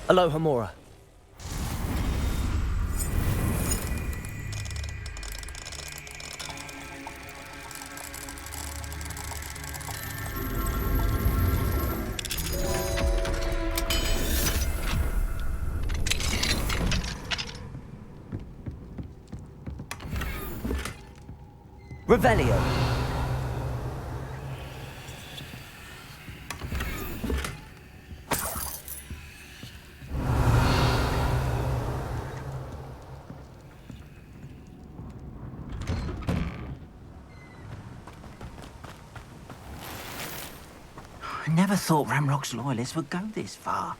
Aloha Mora. Revelio. I never thought Ramrock's loyalists would go this far.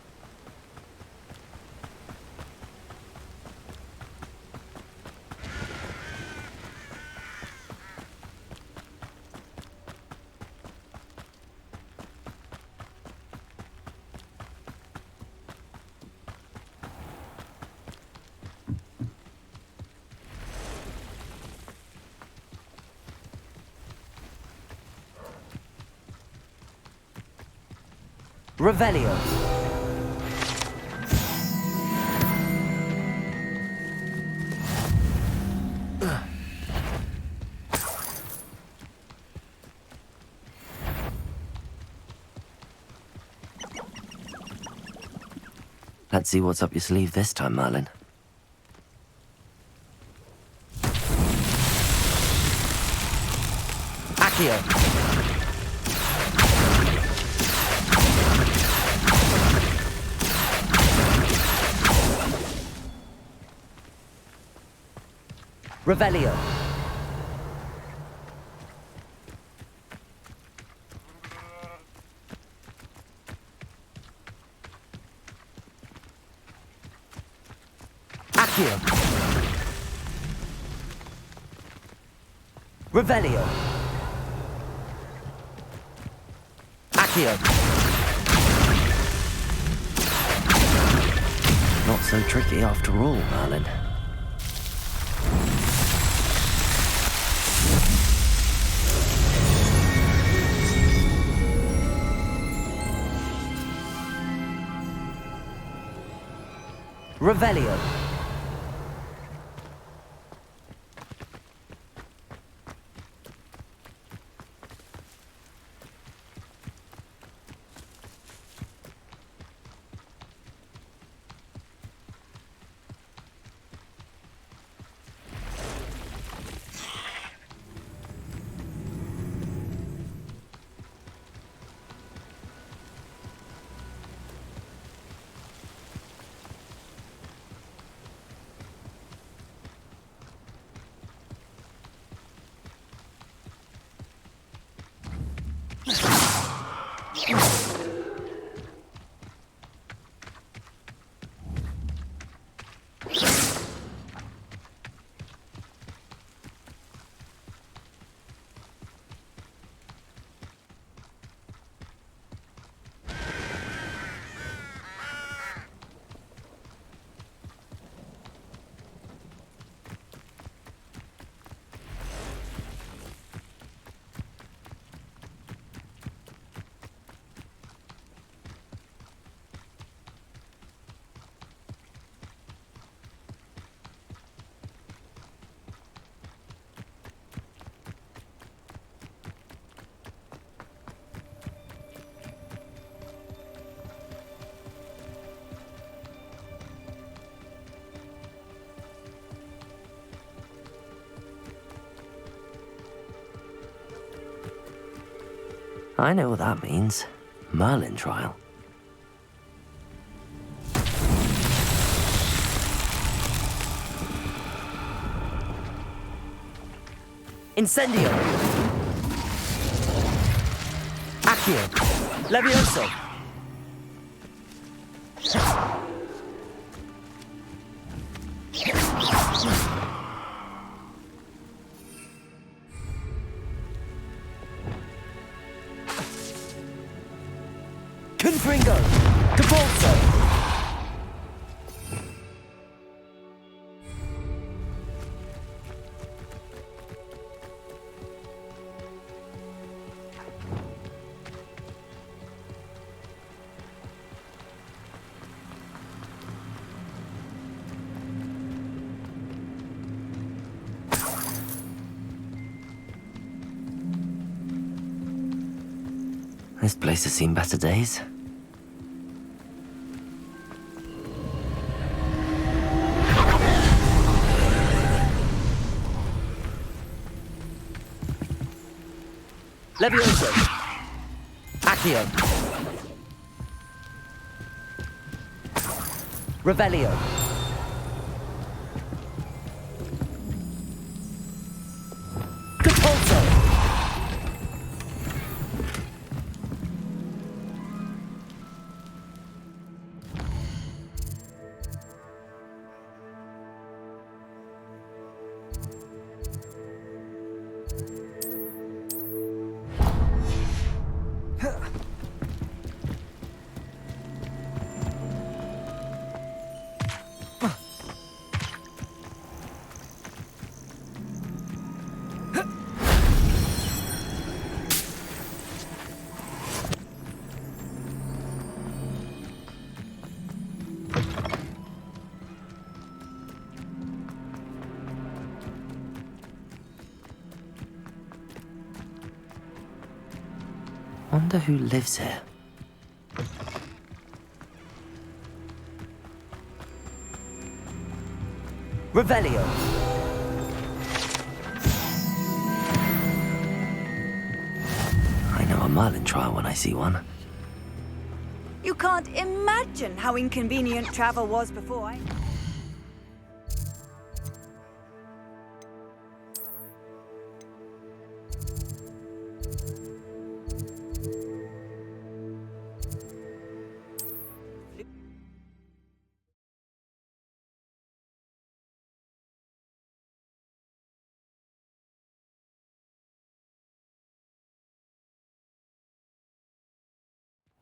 Revelio. Let's see what's up your sleeve this time, Merlin. Accio. Revelio. Accio. Revelio. Accio. Not so tricky after all, Merlin. Revelio. I know what that means. Merlin trial. Incendio. Accio. Levioso. Confringo. Cabalso. This place has seen better days. Levioso. Accio. Revelio. Capulso. Wonder who lives here. Revelio. I know a Merlin trial when I see one. You can't imagine how inconvenient travel was before I...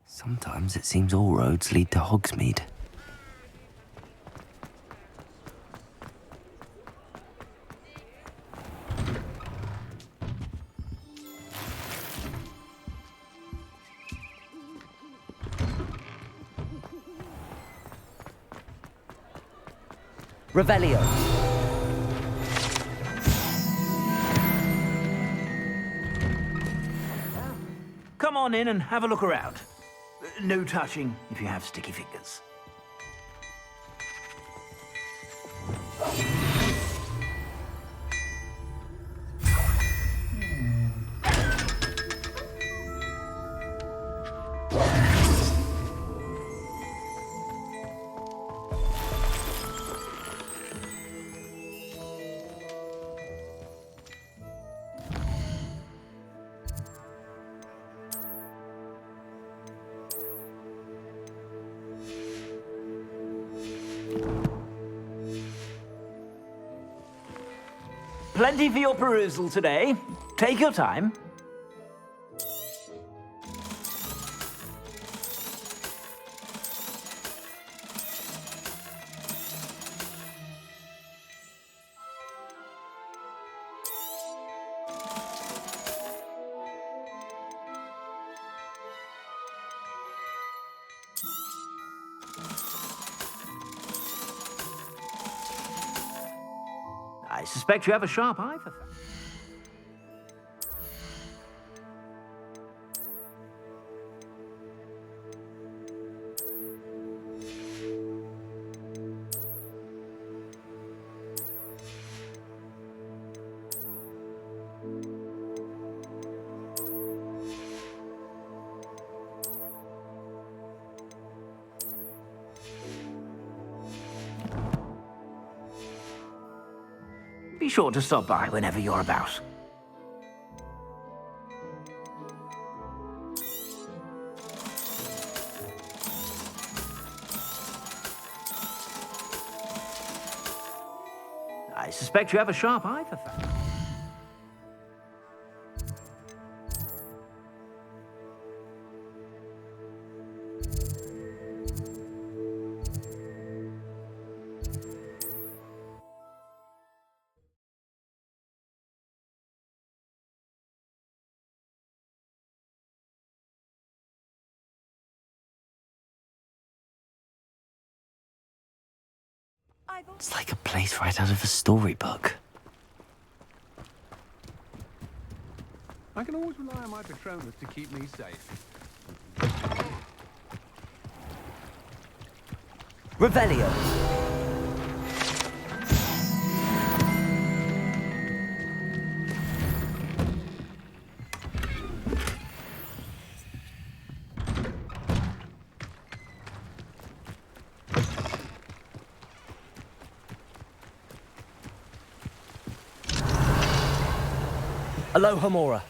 Sometimes it seems all roads lead to Hogsmeade. Revelio. Come on in and have a look around. No touching if you have sticky fingers. Plenty for your perusal today. Take your time. I suspect you have a sharp eye for that. Be sure to stop by whenever you're about. I suspect you have a sharp eye for that. It's like a place right out of a storybook. I can always rely on my Patronus to keep me safe. Revelio. Aloha Mora.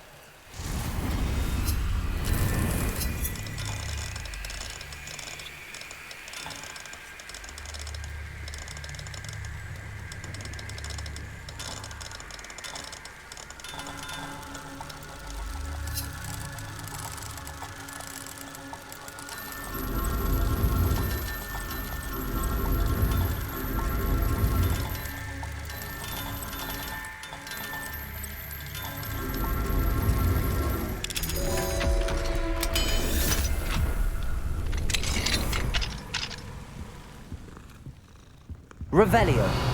Revelio.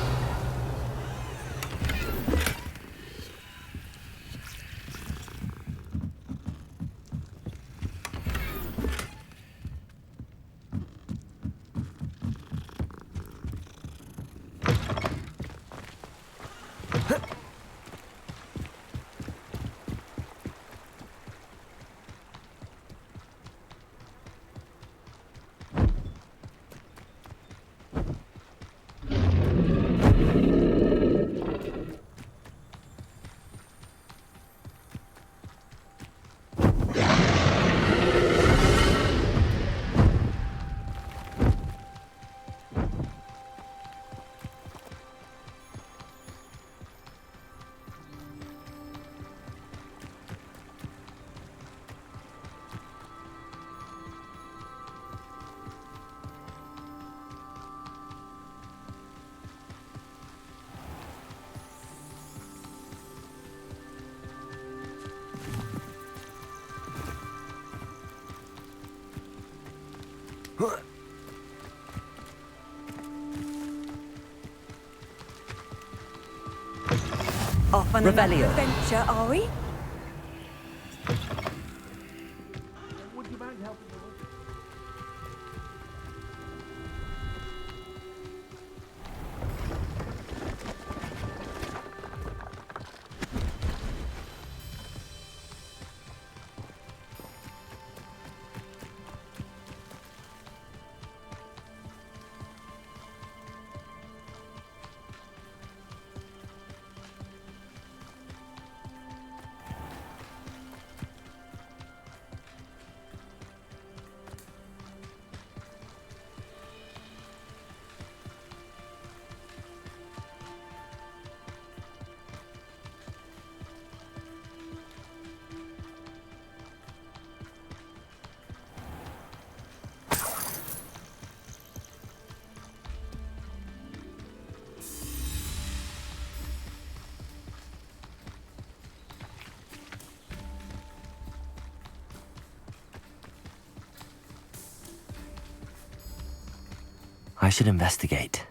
Off on Revelio. another adventure, are we? I should investigate.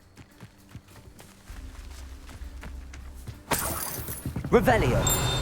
Revelio.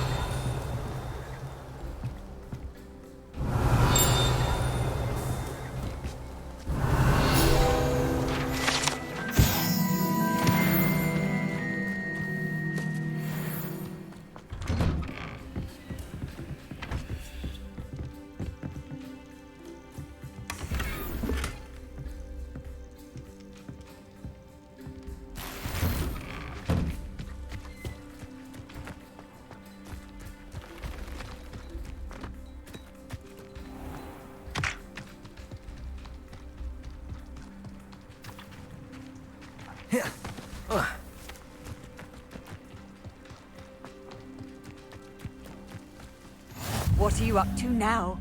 What are you up to now?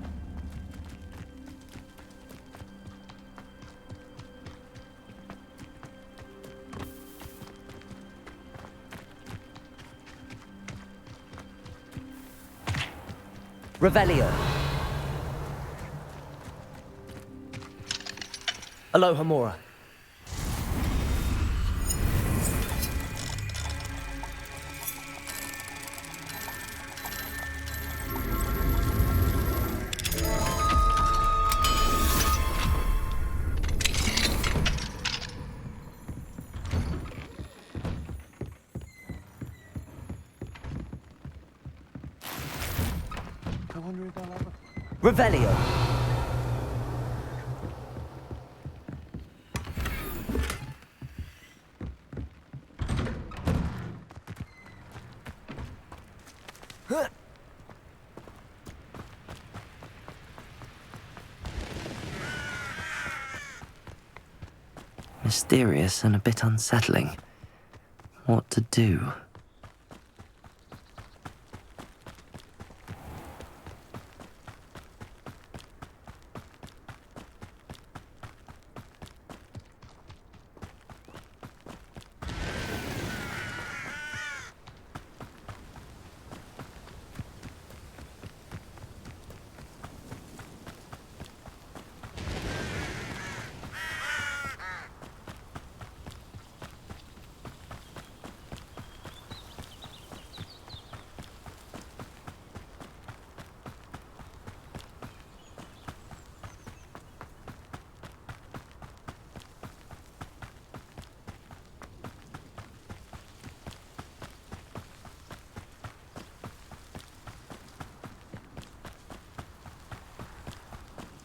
Revelio. Aloha Mora. Revelio. Mysterious and a bit unsettling. What to do?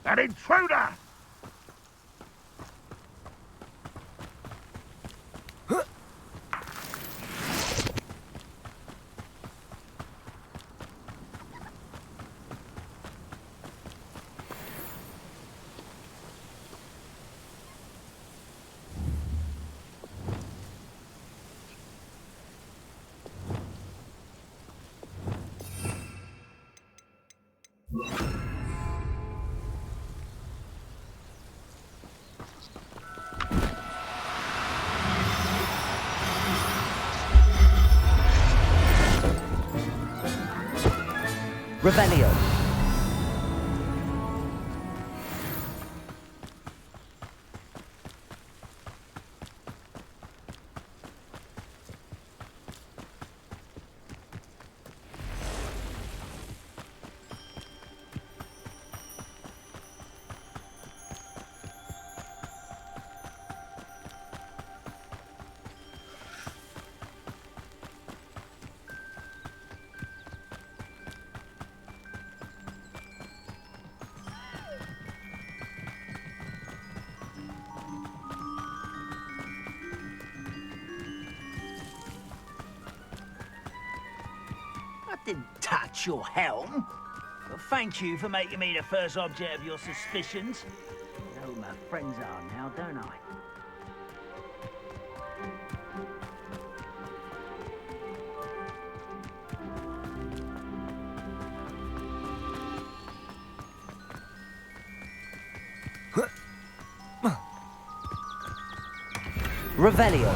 An intruder! Revelio. I didn't touch your helm. But thank you for making me the first object of your suspicions. I know who my friends are now, don't I? Revelio.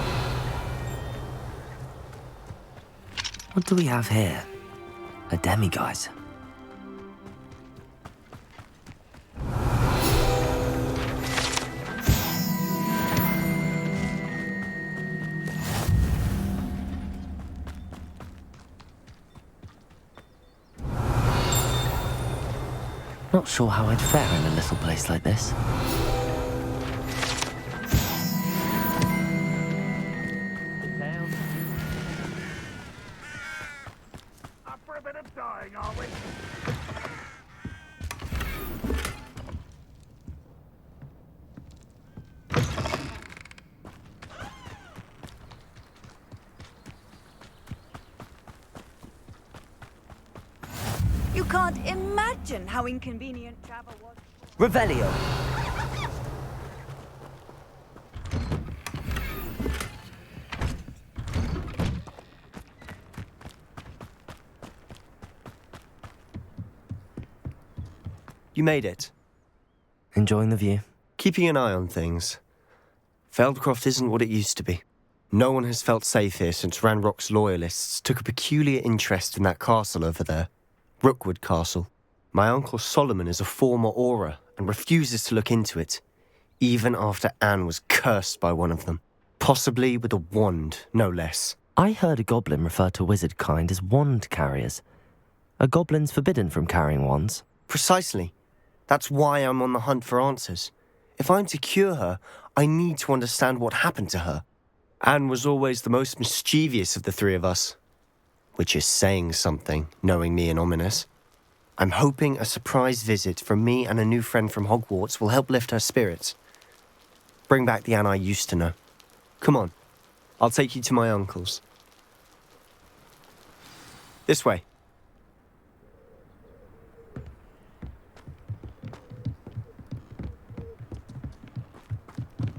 What do we have here? A demiguise. Not sure how I'd fare in a little place like this. Up for a bit of dying, are we? You can't imagine how inconvenient travel was. Revelio. You made it. Enjoying the view? Keeping an eye on things. Feldcroft isn't what it used to be. No one has felt safe here since Ranrock's loyalists took a peculiar interest in that castle over there. Rookwood Castle. My uncle Solomon is a former Auror and refuses to look into it, even after Anne was cursed by one of them. Possibly with a wand, no less. I heard a goblin refer to wizard kind as wand carriers. Are goblins forbidden from carrying wands? Precisely. That's why I'm on the hunt for answers. If I'm to cure her, I need to understand what happened to her. Anne was always the most mischievous of the three of us. Which is saying something, knowing me and Ominous. I'm hoping a surprise visit from me and a new friend from Hogwarts will help lift her spirits. Bring back the Anne I used to know. Come on, I'll take you to my uncle's. This way.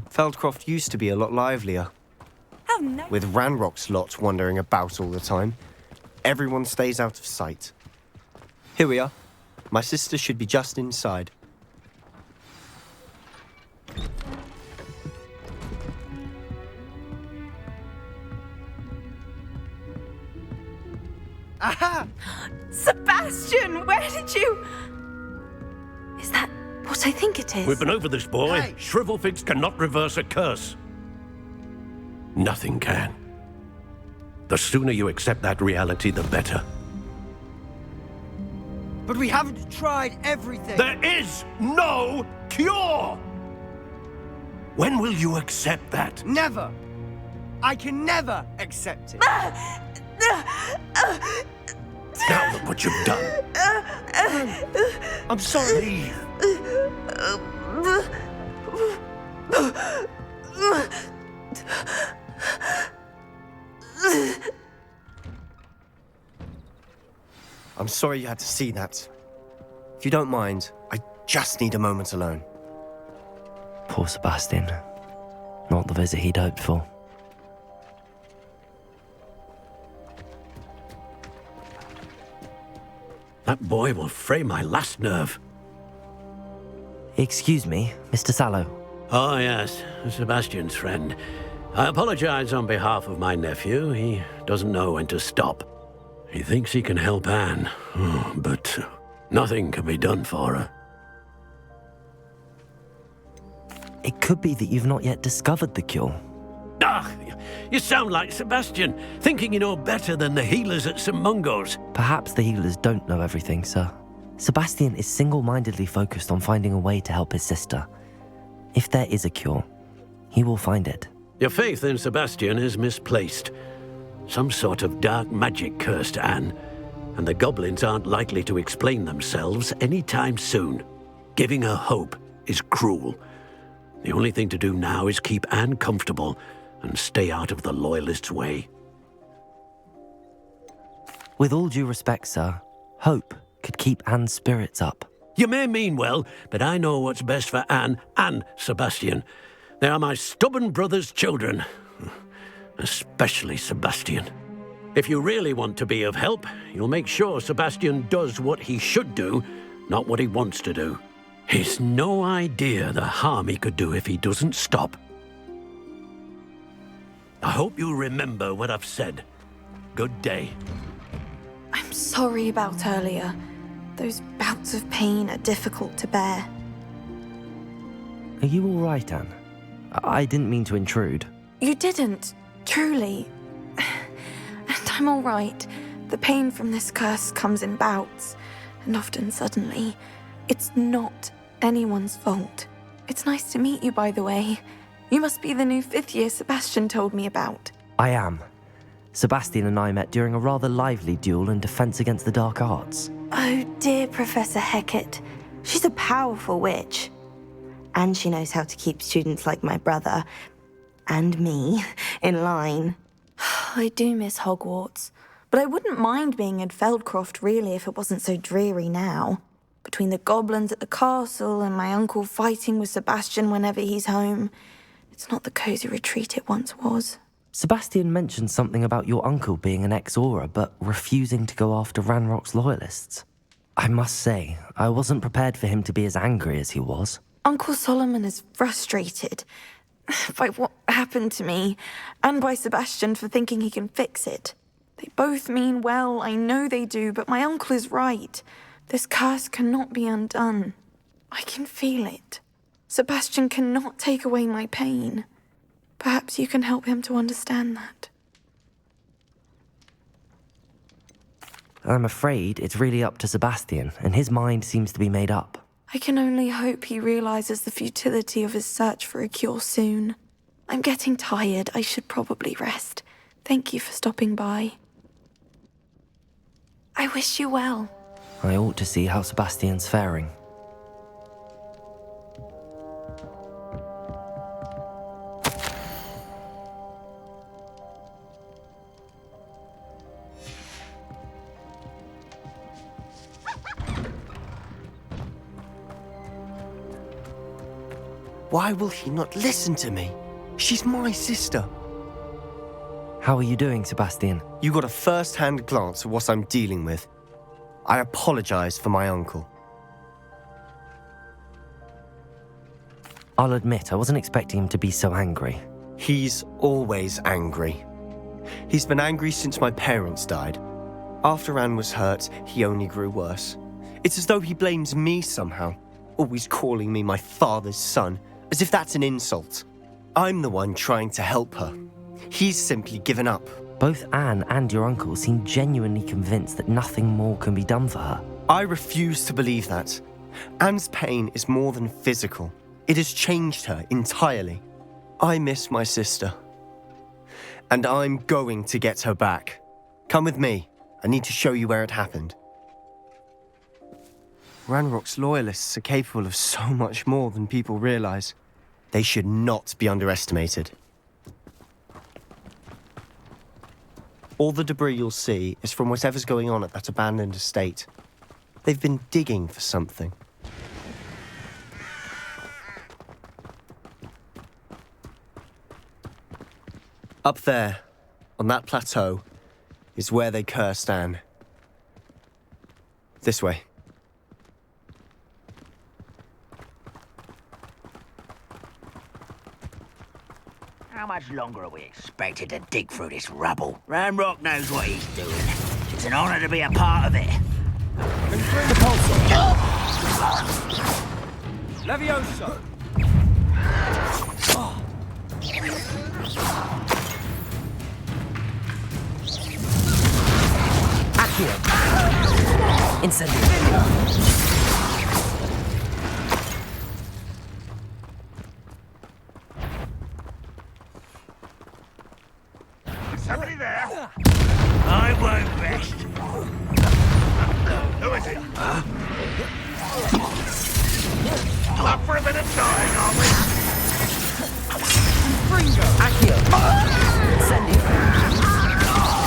Feldcroft used to be a lot livelier, How nice. with Ranrock's lot wandering about all the time. Everyone stays out of sight. Here we are. My sister should be just inside. Aha! Sebastian, where did you... Is that what I think it is? We've been over this, boy. Hey. Shrivelfigs cannot reverse a curse. Nothing can. The sooner you accept that reality, the better. But we haven't tried everything. There is no cure! When will you accept that? Never. I can never accept it. Now look what you've done. I'm sorry. Leave. I'm sorry you had to see that. If you don't mind, I just need a moment alone. Poor Sebastian. Not the visit he'd hoped for. That boy will fray my last nerve. Excuse me, Mr. Sallow. Oh, yes, Sebastian's friend. I apologize on behalf of my nephew. He doesn't know when to stop. He thinks he can help Anne, but nothing can be done for her. It could be that you've not yet discovered the cure. Ah, you sound like Sebastian, thinking you know better than the healers at St. Mungo's. Perhaps the healers don't know everything, sir. Sebastian is single-mindedly focused on finding a way to help his sister. If there is a cure, he will find it. Your faith in Sebastian is misplaced. Some sort of dark magic cursed Anne, and the goblins aren't likely to explain themselves anytime soon. Giving her hope is cruel. The only thing to do now is keep Anne comfortable and stay out of the Loyalists' way. With all due respect, sir, hope could keep Anne's spirits up. You may mean well, but I know what's best for Anne and Sebastian. They are my stubborn brother's children. Especially Sebastian. If you really want to be of help, you'll make sure Sebastian does what he should do, not what he wants to do. He's no idea the harm he could do if he doesn't stop. I hope you remember what I've said. Good day. I'm sorry about earlier. Those bouts of pain are difficult to bear. Are you all right, Anne? I didn't mean to intrude. You didn't, truly. And I'm all right. The pain from this curse comes in bouts, and often suddenly. It's not anyone's fault. It's nice to meet you, by the way. You must be the new 5th year Sebastian told me about. I am. Sebastian and I met during a rather lively duel in Defense Against the Dark Arts. Oh dear, Professor Hecat. She's a powerful witch. And she knows how to keep students like my brother, and me, in line. I do miss Hogwarts, but I wouldn't mind being in Feldcroft really if it wasn't so dreary now. Between the goblins at the castle and my uncle fighting with Sebastian whenever he's home, it's not the cosy retreat it once was. Sebastian mentioned something about your uncle being an ex-Auror, but refusing to go after Ranrock's loyalists. I must say, I wasn't prepared for him to be as angry as he was. Uncle Solomon is frustrated by what happened to me, and by Sebastian for thinking he can fix it. They both mean well, I know they do, but my uncle is right. This curse cannot be undone. I can feel it. Sebastian cannot take away my pain. Perhaps you can help him to understand that. I'm afraid it's really up to Sebastian, and his mind seems to be made up. I can only hope he realizes the futility of his search for a cure soon. I'm getting tired. I should probably rest. Thank you for stopping by. I wish you well. I ought to see how Sebastian's faring. Why will he not listen to me? She's my sister. How are you doing, Sebastian? You got a first-hand glance at what I'm dealing with. I apologize for my uncle. I'll admit, I wasn't expecting him to be so angry. He's always angry. He's been angry since my parents died. After Anne was hurt, he only grew worse. It's as though he blames me somehow, always calling me my father's son, as if that's an insult. I'm the one trying to help her. He's simply given up. Both Anne and your uncle seem genuinely convinced that nothing more can be done for her. I refuse to believe that. Anne's pain is more than physical. It has changed her entirely. I miss my sister. And I'm going to get her back. Come with me. I need to show you where it happened. Ranrock's loyalists are capable of so much more than people realize. They should not be underestimated. All the debris you'll see is from whatever's going on at that abandoned estate. They've been digging for something. Up there, on that plateau, is where they cursed Anne. This way. How much longer are we expected to dig through this rubble? Ranrock knows what he's doing. It's an honor to be a part of it. Confirm the pulsar. Leviosa. Accio. Incendio. Somebody there? I won't rest. Who is it? Up for a bit of dying, are we? Accio. Incendio.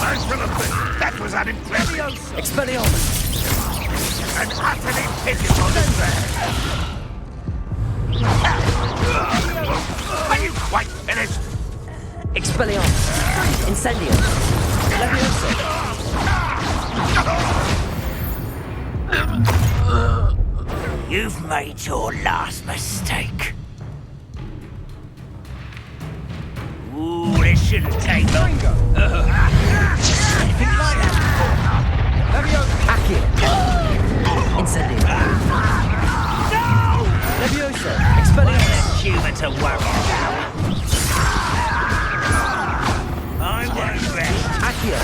Thanks for the thing. That was unimpressive. Expelliarmus. And utterly pitiful despair. Are you quite finished? Expelliarmus. Incendio. Leviosa. You've made your last mistake. Ooh, this shouldn't take long. Anything like that before? Accio. Incendio. No! Leviosa. Well, Expelliarmus. there's humour to worry about. I won't rest. Accio.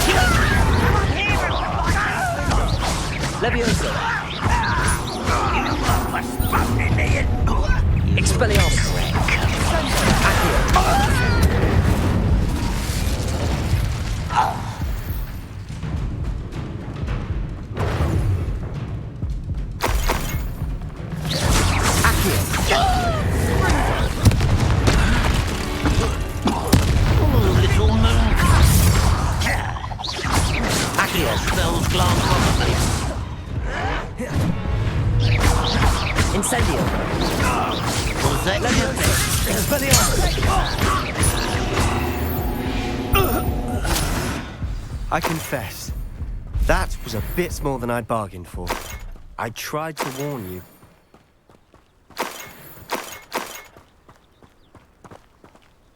Leviosa. You are postponing me. Expelliarmus. Accio. Little moon. Accio spells glance probably. Incendio. Was that I confess, that was a bit more than I'd bargained for. I tried to warn you.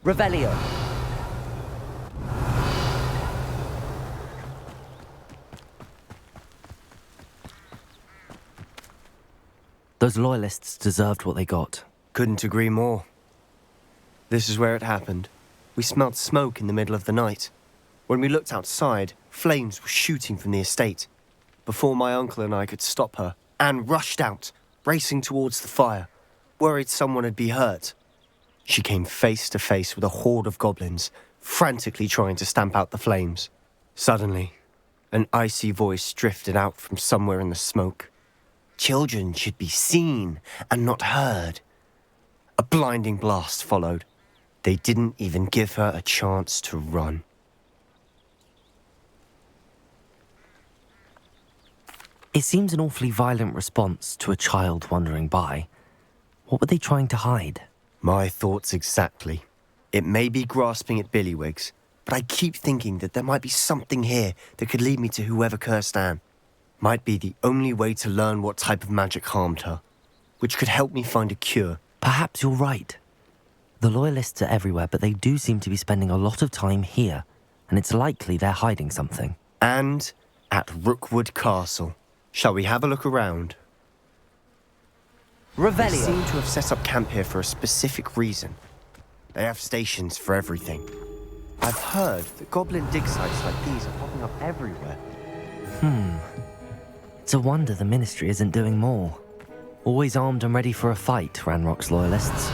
Revelio. Those loyalists deserved what they got. Couldn't agree more. This is where it happened. We smelled smoke in the middle of the night. When we looked outside, flames were shooting from the estate. Before my uncle and I could stop her, Anne rushed out, racing towards the fire, worried someone had been hurt. She came face to face with a horde of goblins, frantically trying to stamp out the flames. Suddenly, An icy voice drifted out from somewhere in the smoke. Children should be seen and not heard. A blinding blast followed. They didn't even give her a chance to run. It seems an awfully violent response to a child wandering by. What were they trying to hide? My thoughts exactly. It may be grasping at Billywigs, but I keep thinking that there might be something here that could lead me to whoever cursed Anne. Might be the only way to learn what type of magic harmed her, which could help me find a cure. Perhaps you're right. The Loyalists are everywhere, but they do seem to be spending a lot of time here, and it's likely they're hiding something. And at Rookwood Castle. Shall we have a look around? They Revelio. seem to have set up camp here for a specific reason. They have stations for everything. I've heard that goblin dig sites like these are popping up everywhere. It's a wonder the Ministry isn't doing more. Always armed and ready for a fight, Ranrock's Loyalists.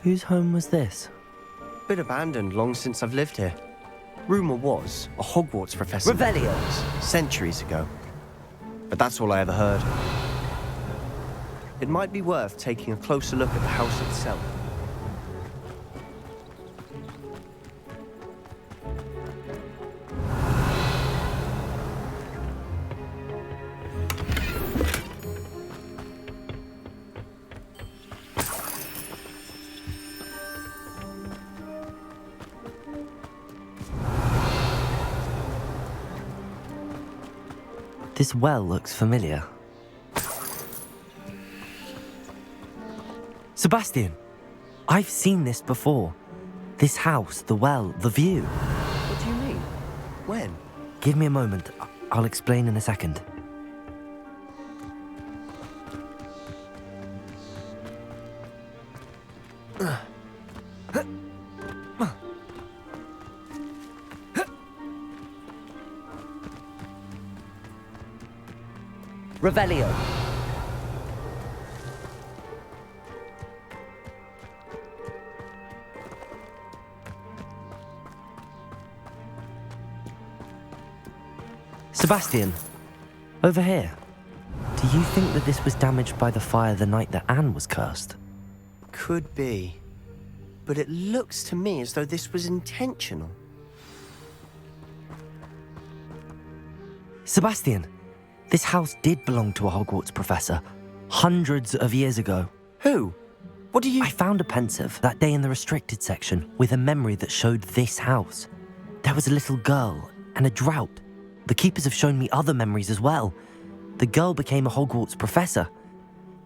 Whose home was this? Been abandoned long since I've lived here. Rumour was a Hogwarts professor Revelio. centuries ago. But that's all I ever heard. It might be worth taking a closer look at the house itself. This well looks familiar. Sebastian! I've seen this before. This house, the well, the view. What do you mean? When? Give me a moment. I'll explain in a second. Revelio. Sebastian, over here. Do you think that this was damaged by the fire the night that Anne was cursed? Could be. But it looks to me as though this was intentional. Sebastian, this house did belong to a Hogwarts professor, hundreds of years ago. Who? What do you... I found a pensive that day in the restricted section with a memory that showed this house. There was a little girl and a drought. The keepers have shown me other memories as well. The girl became a Hogwarts professor.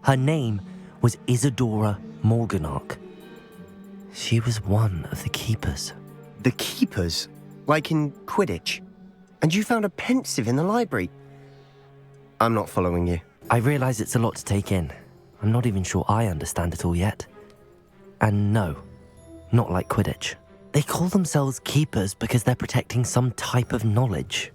Her name was Isadora Morganach. She was one of the keepers. The keepers? Like in Quidditch? And you found a pensive in the library? I'm not following you. I realize it's a lot to take in. I'm not even sure I understand it all yet. And no, not like Quidditch. They call themselves keepers because they're protecting some type of knowledge.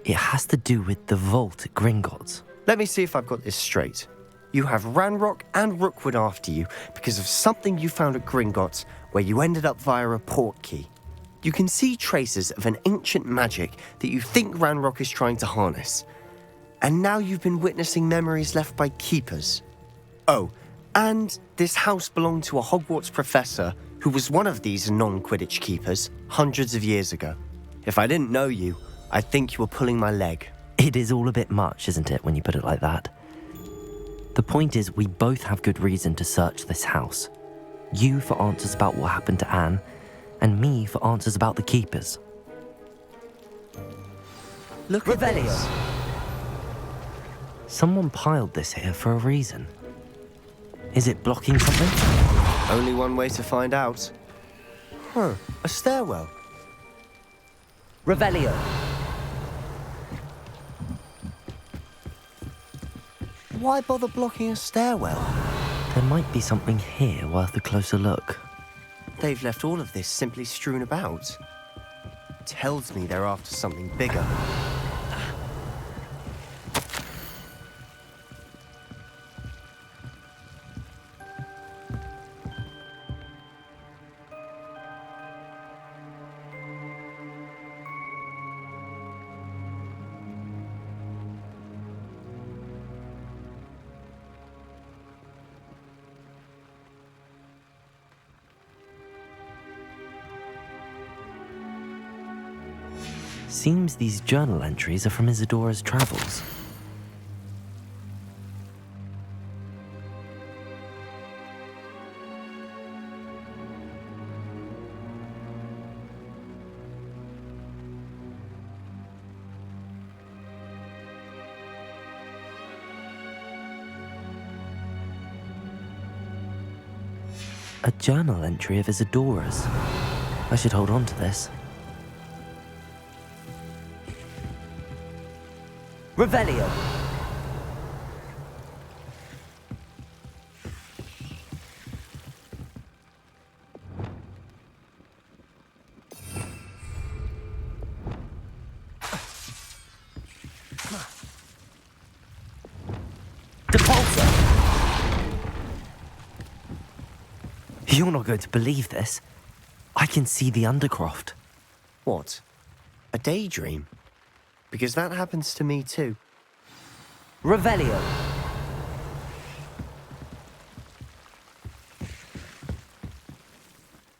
It has to do with the vault at Gringotts. Let me see if I've got this straight. You have Ranrock and Rookwood after you because of something you found at Gringotts where you ended up via a port key. You can see traces of an ancient magic that you think Ranrock is trying to harness. And now you've been witnessing memories left by keepers. Oh, and this house belonged to a Hogwarts professor who was one of these non-Quidditch keepers hundreds of years ago. If I didn't know you, I'd think you were pulling my leg. It is all a bit much, isn't it, when you put it like that? The point is, we both have good reason to search this house. You for answers about what happened to Anne, and me for answers about the keepers. Look at Revelio. this. Someone piled this here for a reason. Is it blocking something? Only one way to find out. Huh, a stairwell. Revelio. Why bother blocking a stairwell? There might be something here worth a closer look. They've left all of this simply strewn about. Tells me they're after something bigger. Seems these journal entries are from Isadora's travels. A journal entry of Isadora's. I should hold on to this. Revelio. Depulsor. You're not going to believe this. I can see the Undercroft. What? A daydream? Because that happens to me too. Revelio.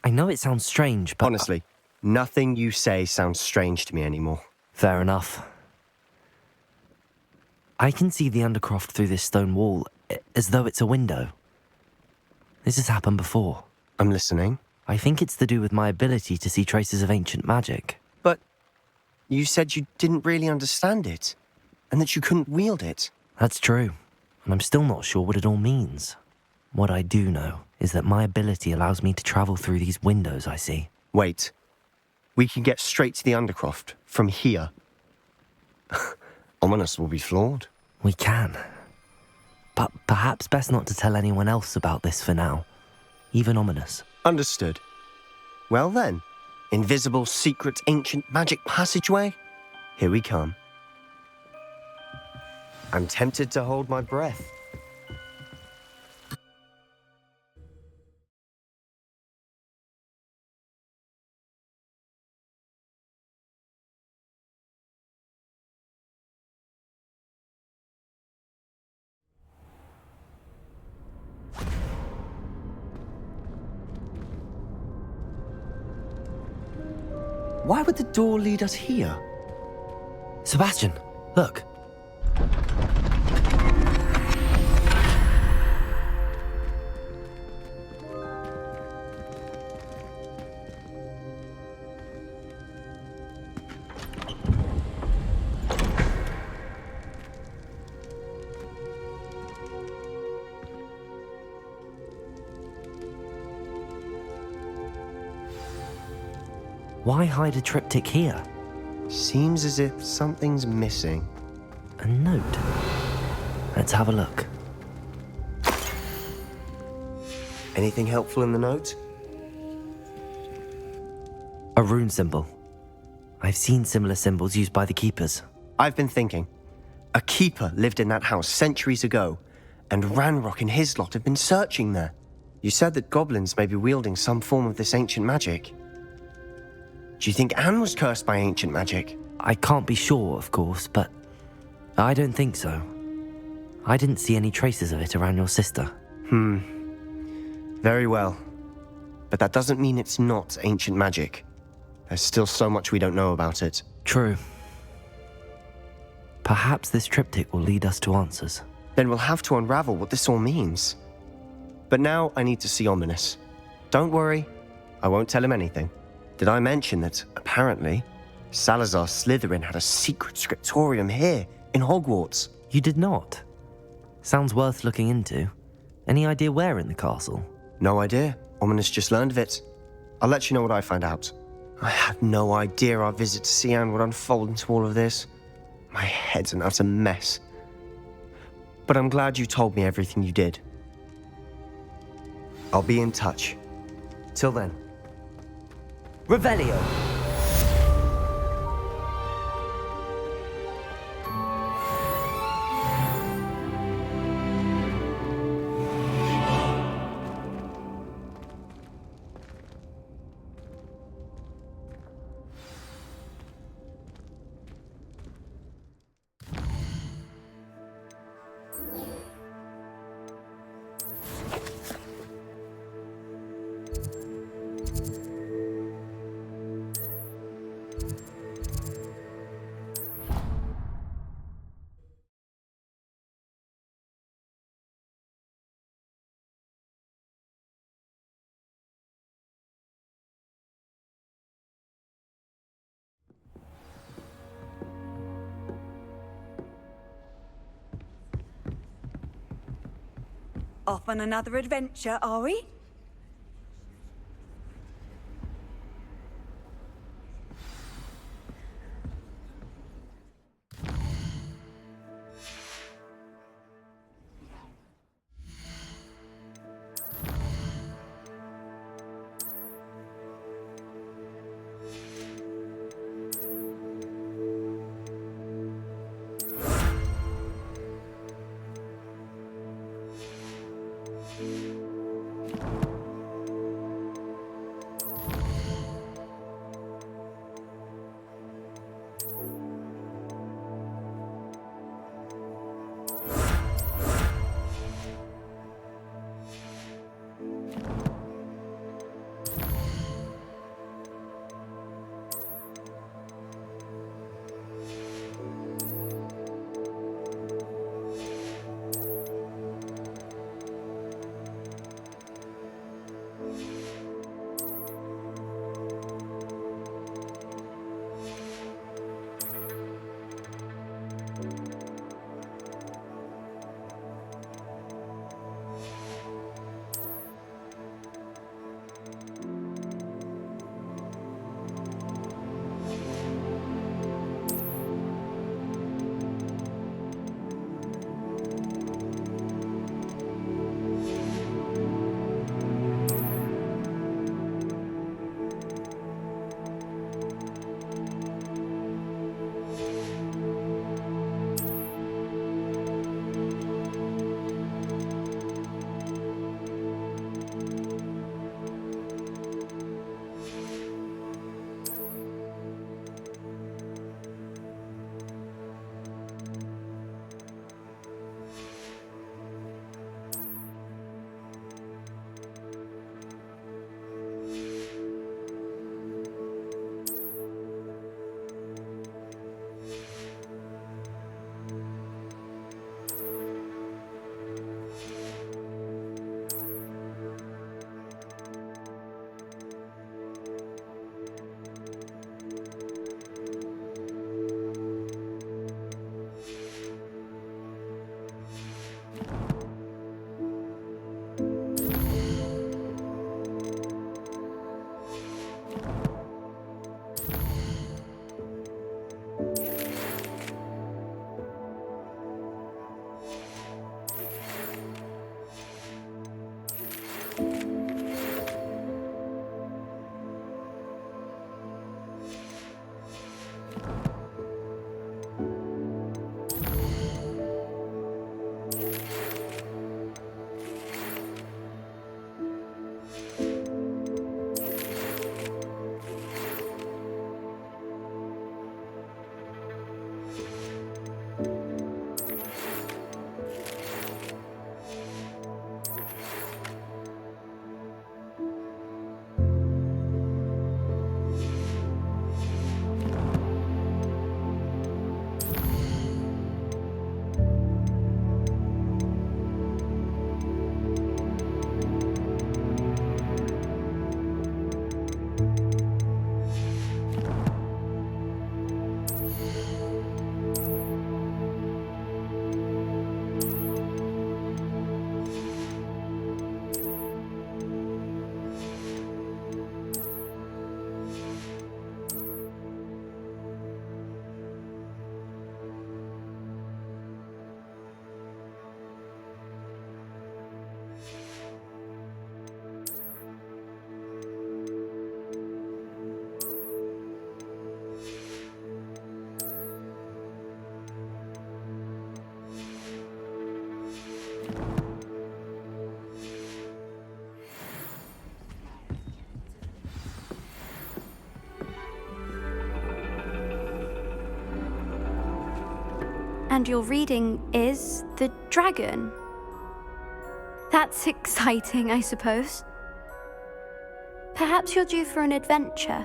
I know it sounds strange, but... Honestly, nothing you say sounds strange to me anymore. Fair enough. I can see the Undercroft through this stone wall, as though it's a window. This has happened before. I'm listening. I think it's to do with my ability to see traces of ancient magic. But you said you didn't really understand it, and that you couldn't wield it. That's true, and I'm still not sure what it all means. What I do know is that my ability allows me to travel through these windows I see. Wait. We can get straight to the Undercroft from here. Ominous will be floored. We can. But perhaps best not to tell anyone else about this for now. Even Ominous. Understood. Well then, invisible, secret, ancient magic passageway? Here we come. I'm tempted to hold my breath. Why would the door lead us here? Sebastian, look. Why hide a triptych here? Seems as if something's missing. A note. Let's have a look. Anything helpful in the note? A rune symbol. I've seen similar symbols used by the keepers. I've been thinking. A keeper lived in that house centuries ago, and Ranrock and his lot have been searching there. You said that goblins may be wielding some form of this ancient magic. Do you think Anne was cursed by ancient magic? I can't be sure, of course, but I don't think so. I didn't see any traces of it around your sister. Very well. But that doesn't mean it's not ancient magic. There's still so much we don't know about it. True. Perhaps this triptych will lead us to answers. Then we'll have to unravel what this all means. But now I need to see Ominous. Don't worry, I won't tell him anything. Did I mention that, apparently, Salazar Slytherin had a secret scriptorium here, in Hogwarts? You did not? Sounds worth looking into. Any idea where in the castle? No idea. Ominous just learned of it. I'll let you know what I find out. I had no idea our visit to see Anne would unfold into all of this. My head's an utter mess. But I'm glad you told me everything you did. I'll be in touch. Till then. Revelio. Off on another adventure, are we? And your reading is The Dragon. That's exciting, I suppose. Perhaps you're due for an adventure.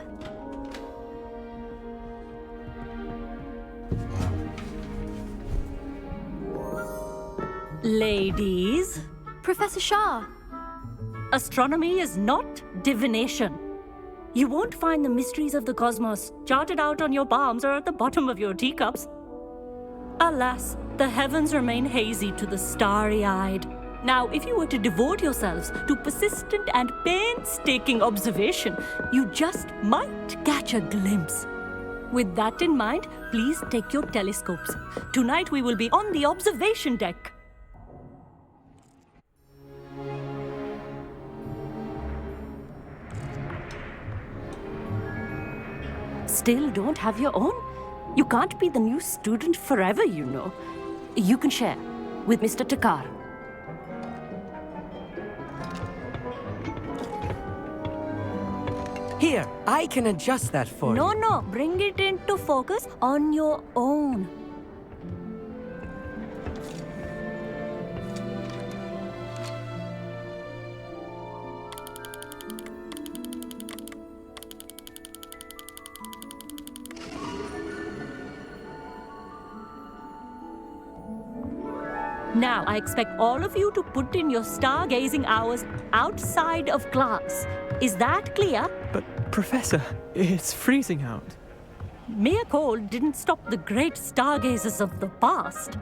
Ladies, Professor Shah. astronomy is not divination. You won't find the mysteries of the cosmos charted out on your palms or at the bottom of your teacups. Alas, the heavens remain hazy to the starry-eyed, Now, if you were to devote yourselves to persistent and painstaking observation, you just might catch a glimpse. With that in mind, please take your telescopes. Tonight we will be on the observation deck. Still don't have your own? You can't be the new student forever, you know. You can share with Mr. Takar. Here, I can adjust that for you. No, bring it into focus on your own. Now, I expect all of you to put in your stargazing hours outside of class. Is that clear? But, Professor, it's freezing out. Mere cold didn't stop the great stargazers of the past.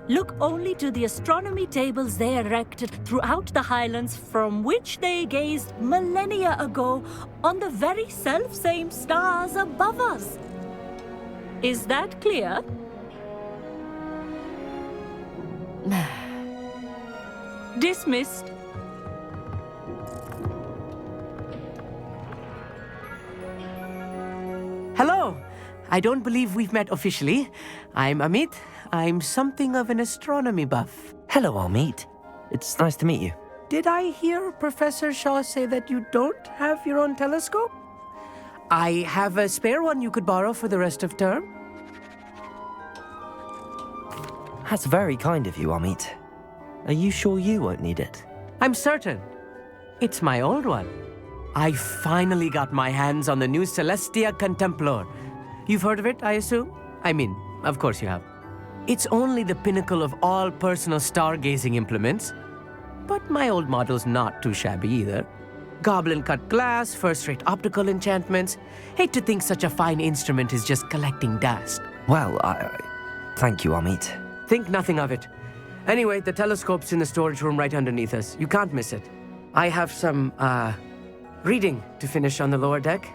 Look only to the astronomy tables they erected throughout the highlands from which they gazed millennia ago on the very self-same stars above us. Is that clear? Dismissed. Hello. I don't believe we've met officially. I'm Amit. I'm something of an astronomy buff. Hello, Amit. It's nice to meet you. Did I hear Professor Shaw say that you don't have your own telescope? I have a spare one you could borrow for the rest of term. That's very kind of you, Amit. Are you sure you won't need it? I'm certain. It's my old one. I finally got my hands on the new Celestia Contemplar. You've heard of it, I assume? I mean, of course you have. It's only the pinnacle of all personal stargazing implements. But my old model's not too shabby either. Goblin-cut glass, first-rate optical enchantments. Hate to think such a fine instrument is just collecting dust. Well, thank you, Amit. Think nothing of it. Anyway, the telescope's in the storage room right underneath us. You can't miss it. I have some, reading to finish on the lower deck.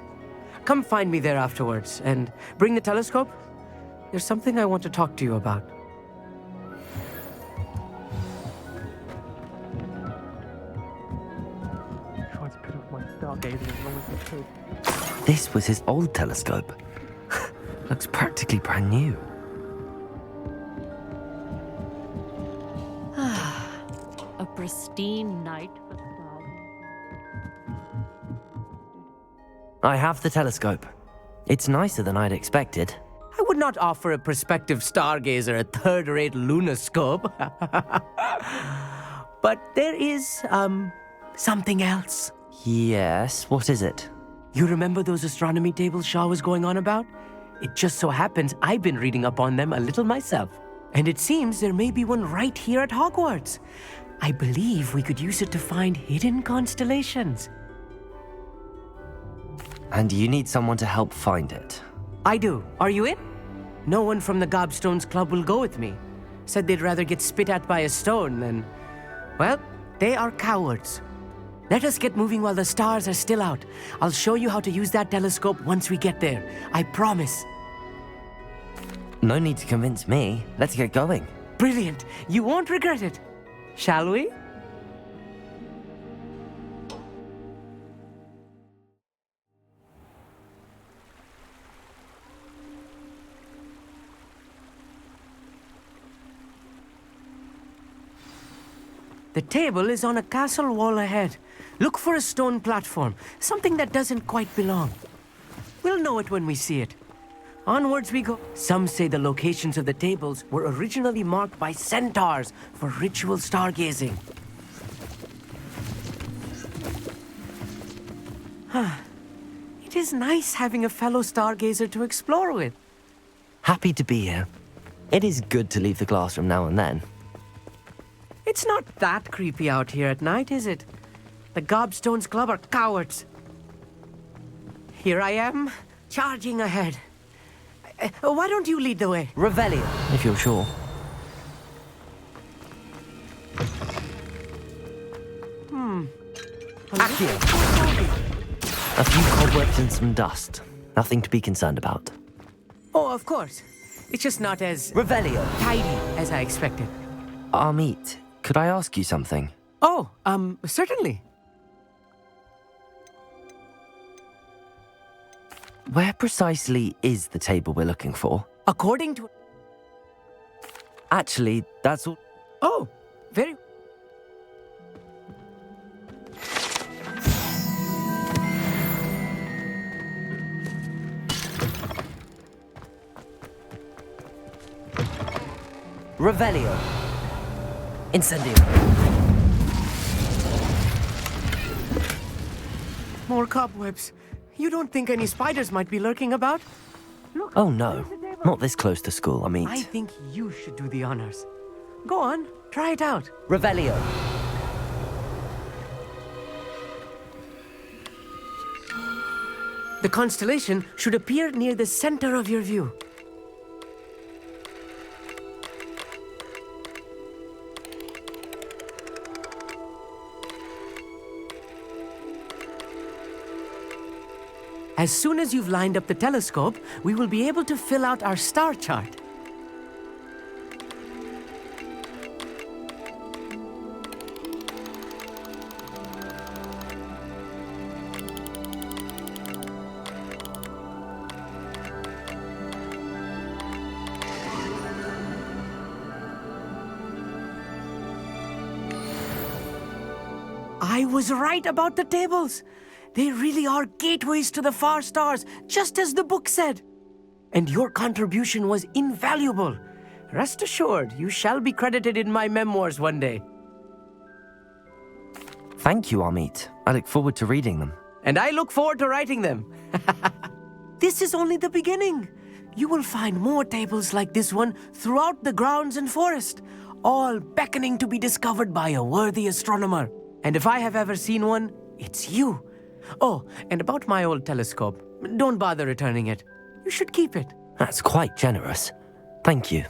Come find me there afterwards, and bring the telescope. There's something I want to talk to you about. This was his old telescope. Looks practically brand new. A pristine night for stars. I have the telescope. It's nicer than I'd expected. I would not offer a prospective stargazer a third-rate lunoscope. But there is, something else. Yes, what is it? You remember those astronomy tables Shaw was going on about? It just so happens I've been reading up on them a little myself. And it seems there may be one right here at Hogwarts. I believe we could use it to find hidden constellations. And you need someone to help find it. I do. Are you in? No one from the Gobstones Club will go with me. Said they'd rather get spit at by a stone than... Well, they are cowards. Let us get moving while the stars are still out. I'll show you how to use that telescope once we get there. I promise. No need to convince me. Let's get going. Brilliant. You won't regret it. Shall we? The table is on a castle wall ahead. Look for a stone platform, something that doesn't quite belong. We'll know it when we see it. Onwards we go. Some say the locations of the tables were originally marked by centaurs for ritual stargazing. It is nice having a fellow stargazer to explore with. Happy to be here. It is good to leave the classroom now and then. It's not that creepy out here at night, is it? The Gobstones Club are cowards. Here I am, charging ahead. Why don't you lead the way? Revelio. If you're sure. A few cobwebs and some dust. Nothing to be concerned about. Oh, of course. It's just not as Revelio. tidy as I expected. Amit, could I ask you something? Oh, certainly. Where precisely is the table we're looking for? According to... Actually, that's all. Oh, very... Revelio. Incendio. More cobwebs. You don't think any spiders might be lurking about? Look, Oh no, not this close to school, Amit. I think you should do the honors. Go on, try it out. Revelio. The constellation should appear near the center of your view. As soon as you've lined up the telescope, we will be able to fill out our star chart. I was right about the tables. They really are gateways to the far stars, just as the book said. And your contribution was invaluable. Rest assured, you shall be credited in my memoirs one day. Thank you, Amit. I look forward to reading them. And I look forward to writing them. This is only the beginning. You will find more tables like this one throughout the grounds and forest, all beckoning to be discovered by a worthy astronomer. And if I have ever seen one, it's you. Oh, and about my old telescope, don't bother returning it. You should keep it. That's quite generous. Thank you.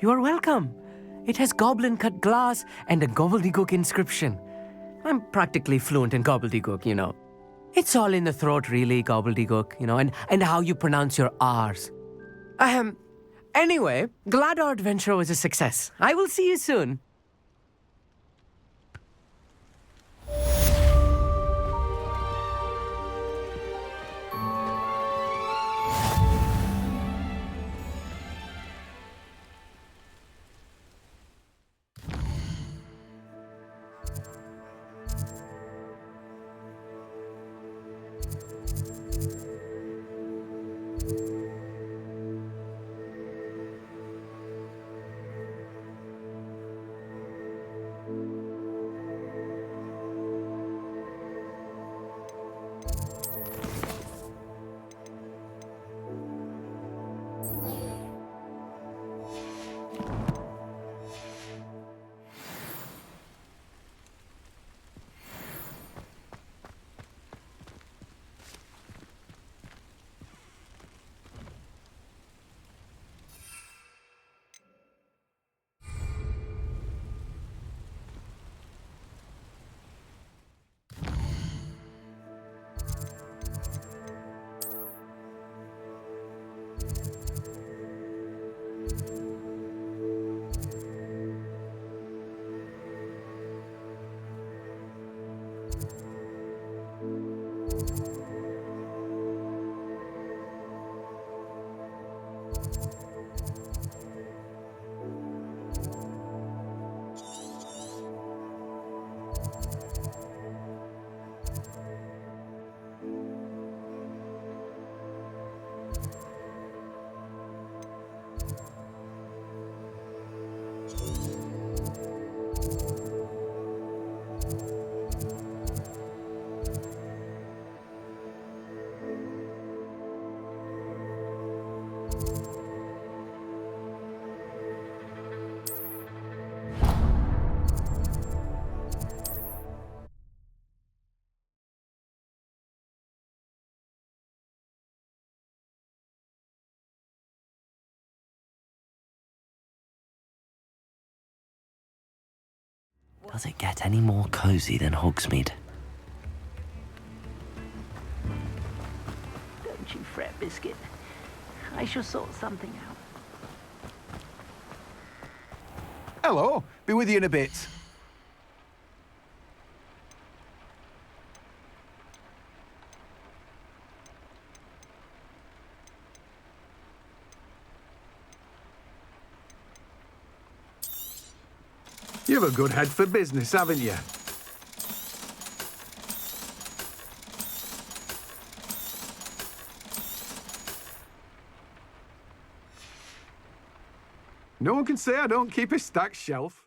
You're welcome. It has goblin-cut glass and a gobbledygook inscription. I'm practically fluent in gobbledygook, you know. It's all in the throat, really, gobbledygook, you know, and how you pronounce your R's. Anyway, glad our adventure was a success. I will see you soon. Does it get any more cozy than Hogsmeade? fret, Biscuit. I shall sort something out. Hello. Be with you in a bit. You've a good head for business, haven't you? No one can say I don't keep a stacked shelf.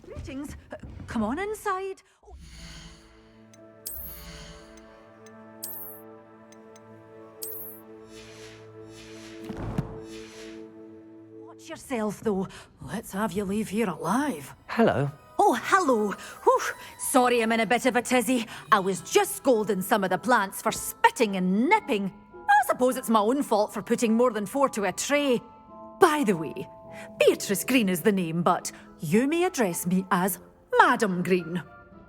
Greetings. Come on inside. Watch yourself, though. Let's have you leave here alive. Hello. Oh, hello. Whew. Sorry I'm in a bit of a tizzy. I was just scolding some of the plants for spitting and nipping. I suppose it's my own fault for putting more than 4 to a tray. By the way, Beatrice Green is the name, but you may address me as Madam Green.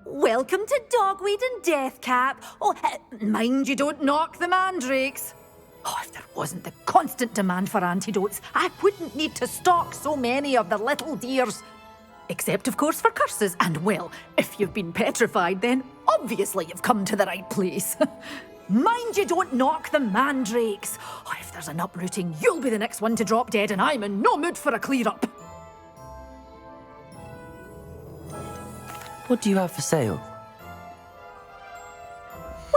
Welcome to Dogweed and Deathcap. Oh, mind you don't knock the mandrakes. Oh, if there wasn't the constant demand for antidotes, I wouldn't need to stock so many of the little dears. Except, of course, for curses. And, well, if you've been petrified, then obviously you've come to the right place. Mind you don't knock the mandrakes. Oh, if there's an uprooting, you'll be the next one to drop dead, and I'm in no mood for a clear-up. What do you have for sale?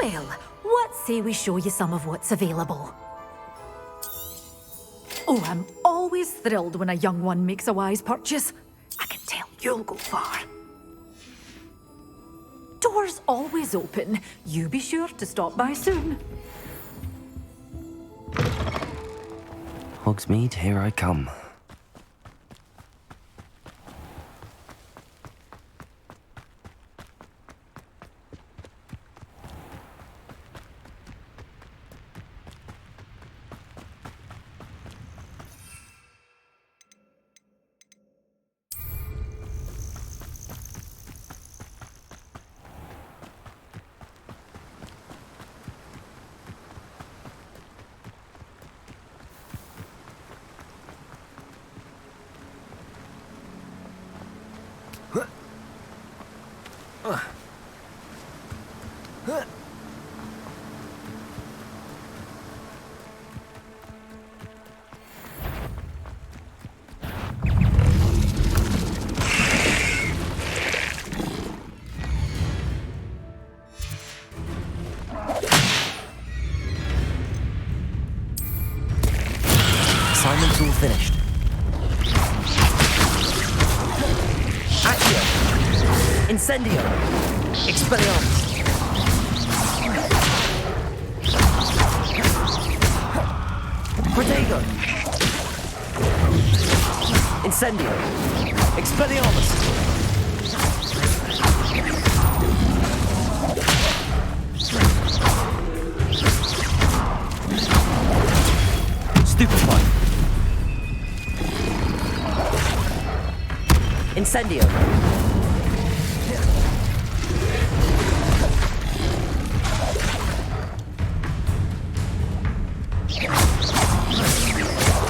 Well, what say we show you some of what's available? Oh, I'm always thrilled when a young one makes a wise purchase. I can tell you'll go far. Doors always open. You be sure to stop by soon. Hogsmeade, here I come. Assignment's all finished. Accio! Incendio! Expelliarmus! Protego! Incendio! Expelliarmus! Stupefy! Incendio!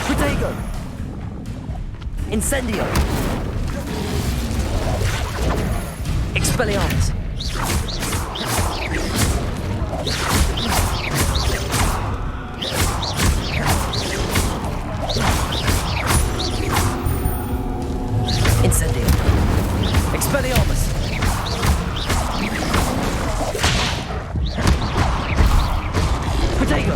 Protego! Incendio! Expelliarmus! Incendio. Expelliarmus. Protego.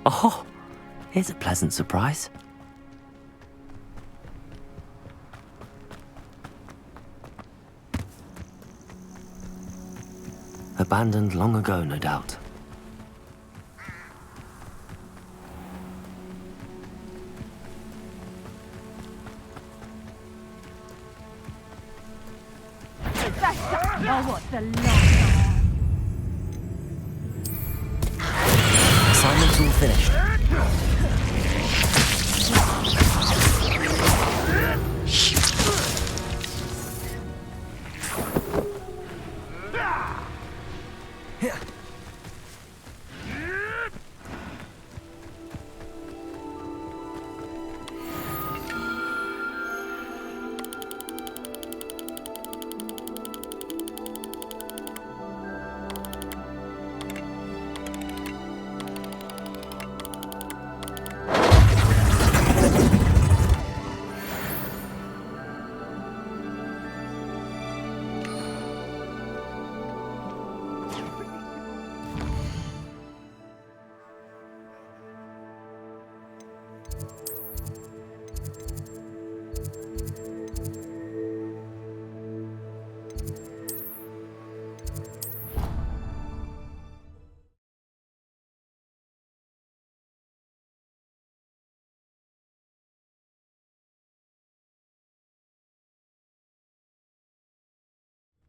Oh, here's a pleasant surprise. Abandoned long ago, no doubt. Oh, what the lot. Assignment's all finished.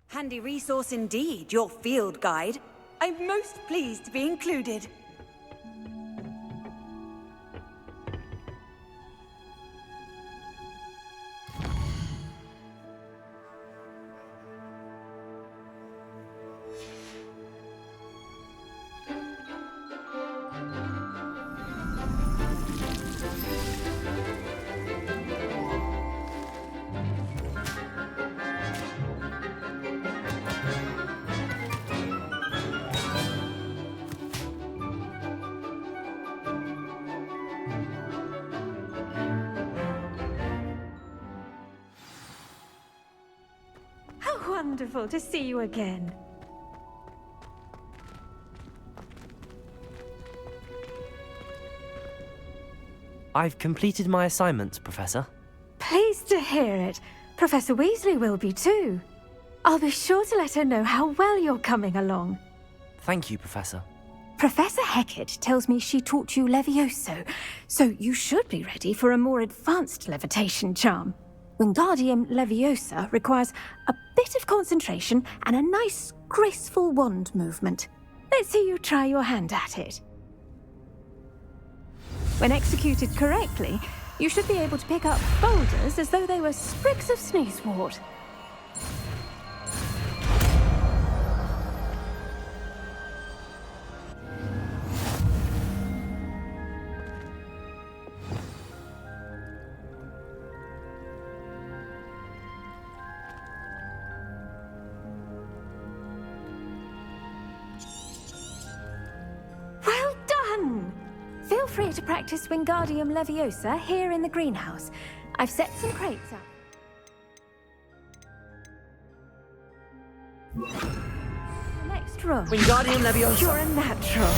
Handy resource indeed, your field guide. I'm most pleased to be included. How wonderful to see you again. I've completed my assignments, Professor. Pleased to hear it. Professor Weasley will be too. I'll be sure to let her know how well you're coming along. Thank you, Professor. Professor Hecat tells me she taught you Levioso, so you should be ready for a more advanced levitation charm. Wingardium Leviosa requires a bit of concentration and a nice, graceful wand movement. Let's see you try your hand at it. When executed correctly, you should be able to pick up boulders as though they were sprigs of sneezewort. Well done! Feel free to practice Wingardium Leviosa here in the greenhouse. I've set some crates up. The next room. Wingardium Leviosa. You're a natural.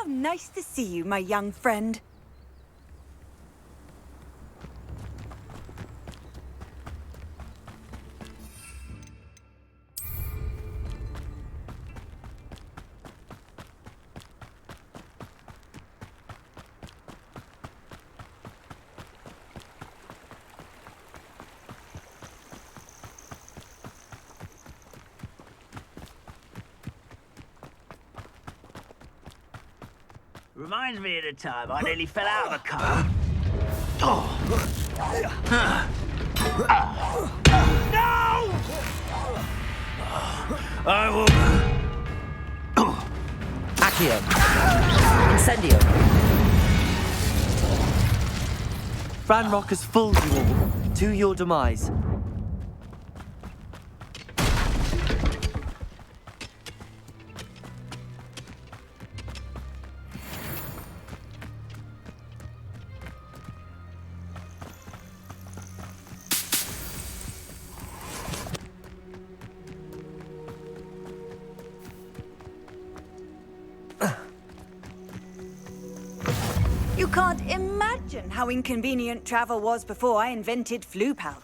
How nice to see you, my young friend. Reminds me of the time I nearly fell out of a car. No! I will... Accio. Incendio. Ranrock has fooled you all, to your demise. You can't imagine how inconvenient travel was before I invented flu powder.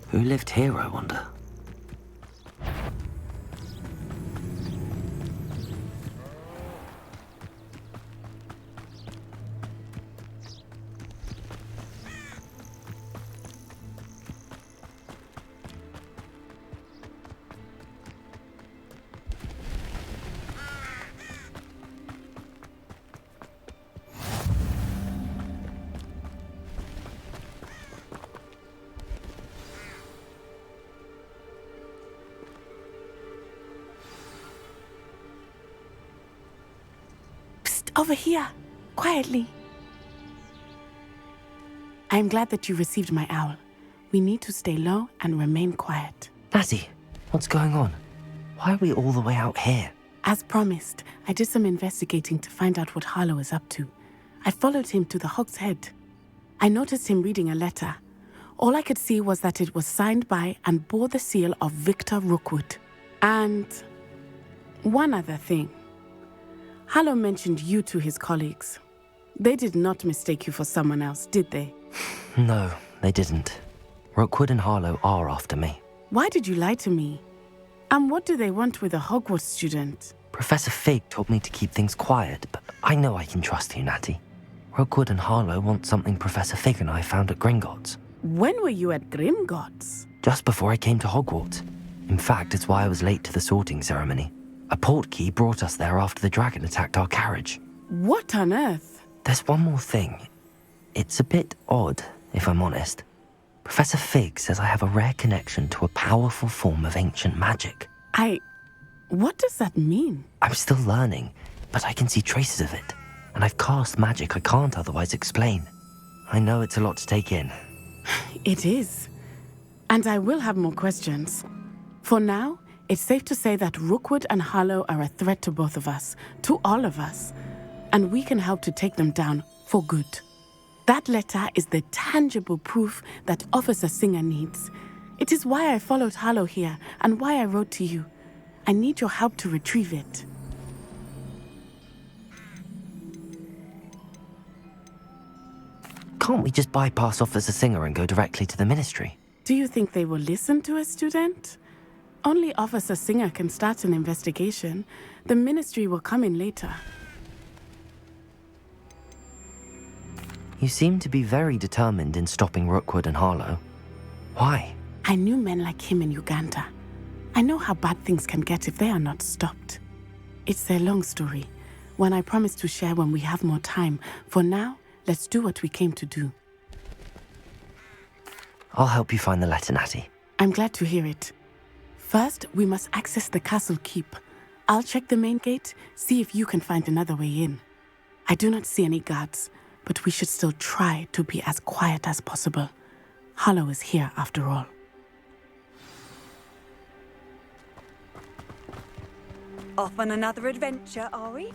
Who lived here, I wonder? Over here, quietly. I am glad that you received my owl. We need to stay low and remain quiet. Natty, what's going on? Why are we all the way out here? As promised, I did some investigating to find out what Harlow is up to. I followed him to the Hog's Head. I noticed him reading a letter. All I could see was that it was signed by and bore the seal of Victor Rookwood. And one other thing. Harlow mentioned you to his colleagues. They did not mistake you for someone else, did they? No, they didn't. Rookwood and Harlow are after me. Why did you lie to me? And what do they want with a Hogwarts student? Professor Fig told me to keep things quiet, but I know I can trust you, Natty. Rookwood and Harlow want something Professor Fig and I found at Gringotts. When were you at Grimgotts? Just before I came to Hogwarts. In fact, it's why I was late to the sorting ceremony. A portkey brought us there after the dragon attacked our carriage. What on earth? There's one more thing. It's a bit odd, if I'm honest. Professor Fig says I have a rare connection to a powerful form of ancient magic. What does that mean? I'm still learning, but I can see traces of it. And I've cast magic I can't otherwise explain. I know it's a lot to take in. It is. And I will have more questions. For now, it's safe to say that Rookwood and Harlow are a threat to both of us, to all of us, and we can help to take them down for good. That letter is the tangible proof that Officer Singer needs. It is why I followed Harlow here and why I wrote to you. I need your help to retrieve it. Can't we just bypass Officer Singer and go directly to the Ministry? Do you think they will listen to a student? Only Officer Singer can start an investigation. The Ministry will come in later. You seem to be very determined in stopping Rookwood and Harlow. Why? I knew men like him in Uganda. I know how bad things can get if they are not stopped. It's a long story, one I promise to share when we have more time. For now, let's do what we came to do. I'll help you find the letter, Natty. I'm glad to hear it. First, we must access the castle keep. I'll check the main gate, see if you can find another way in. I do not see any guards, but we should still try to be as quiet as possible. Harlow is here after all. Off on another adventure, are we?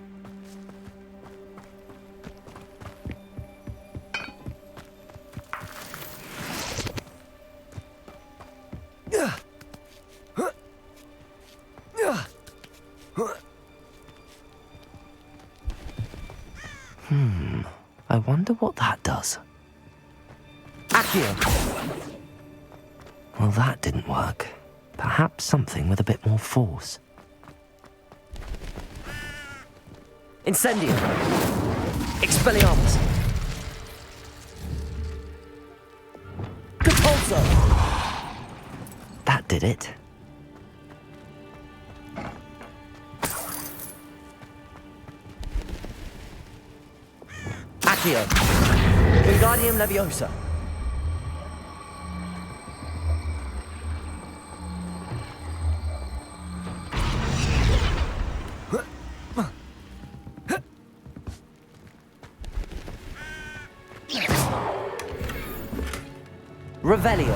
I wonder what that does. Accio! Well, that didn't work. Perhaps something with a bit more force. Incendio! Expelliarmus! Repulsor! That did it. Accio! Wingardium Leviosa! Revelio.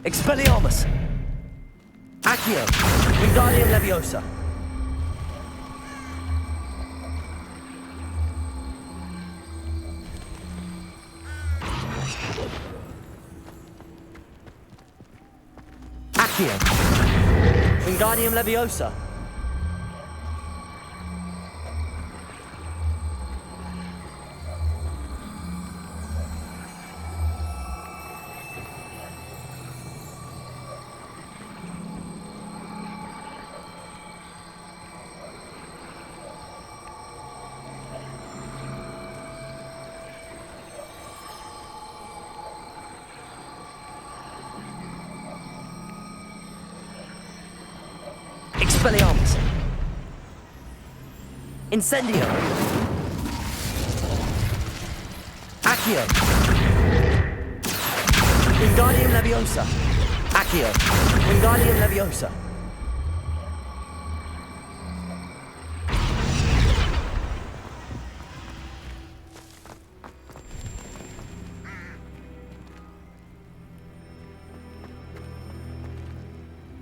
Expelliarmus. Accio. Wingardium Leviosa. Accio. Wingardium Leviosa. Expelliarmus. Incendio. Accio. Wingardium Leviosa. Accio. Wingardium Leviosa.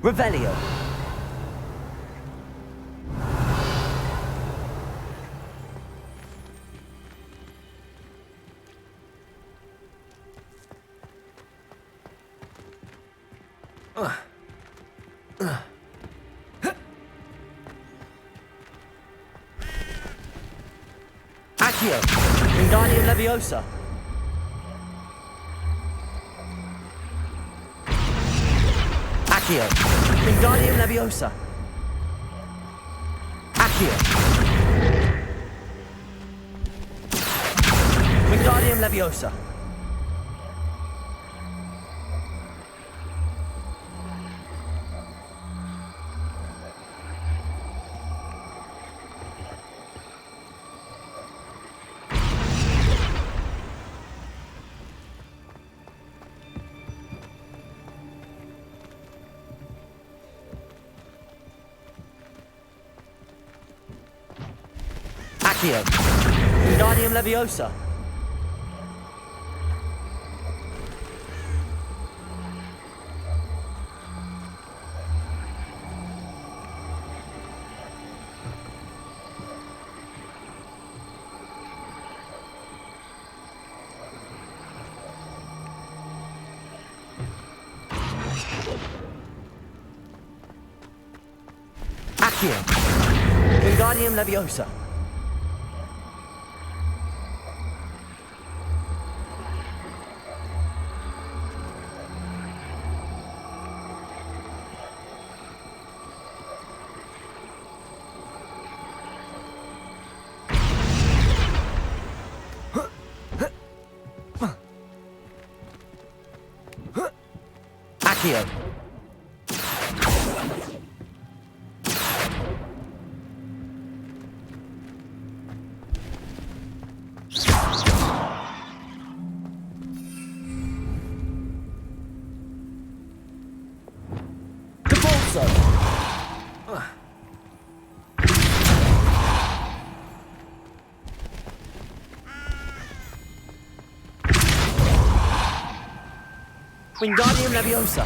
Revelio. Accio. Wingardium Leviosa. Accio. Wingardium Leviosa. Accio. Wingardium Leviosa. Accio. Wingardium Leviosa. Accio. Wingardium Leviosa. Accio. Wingardium Leviosa.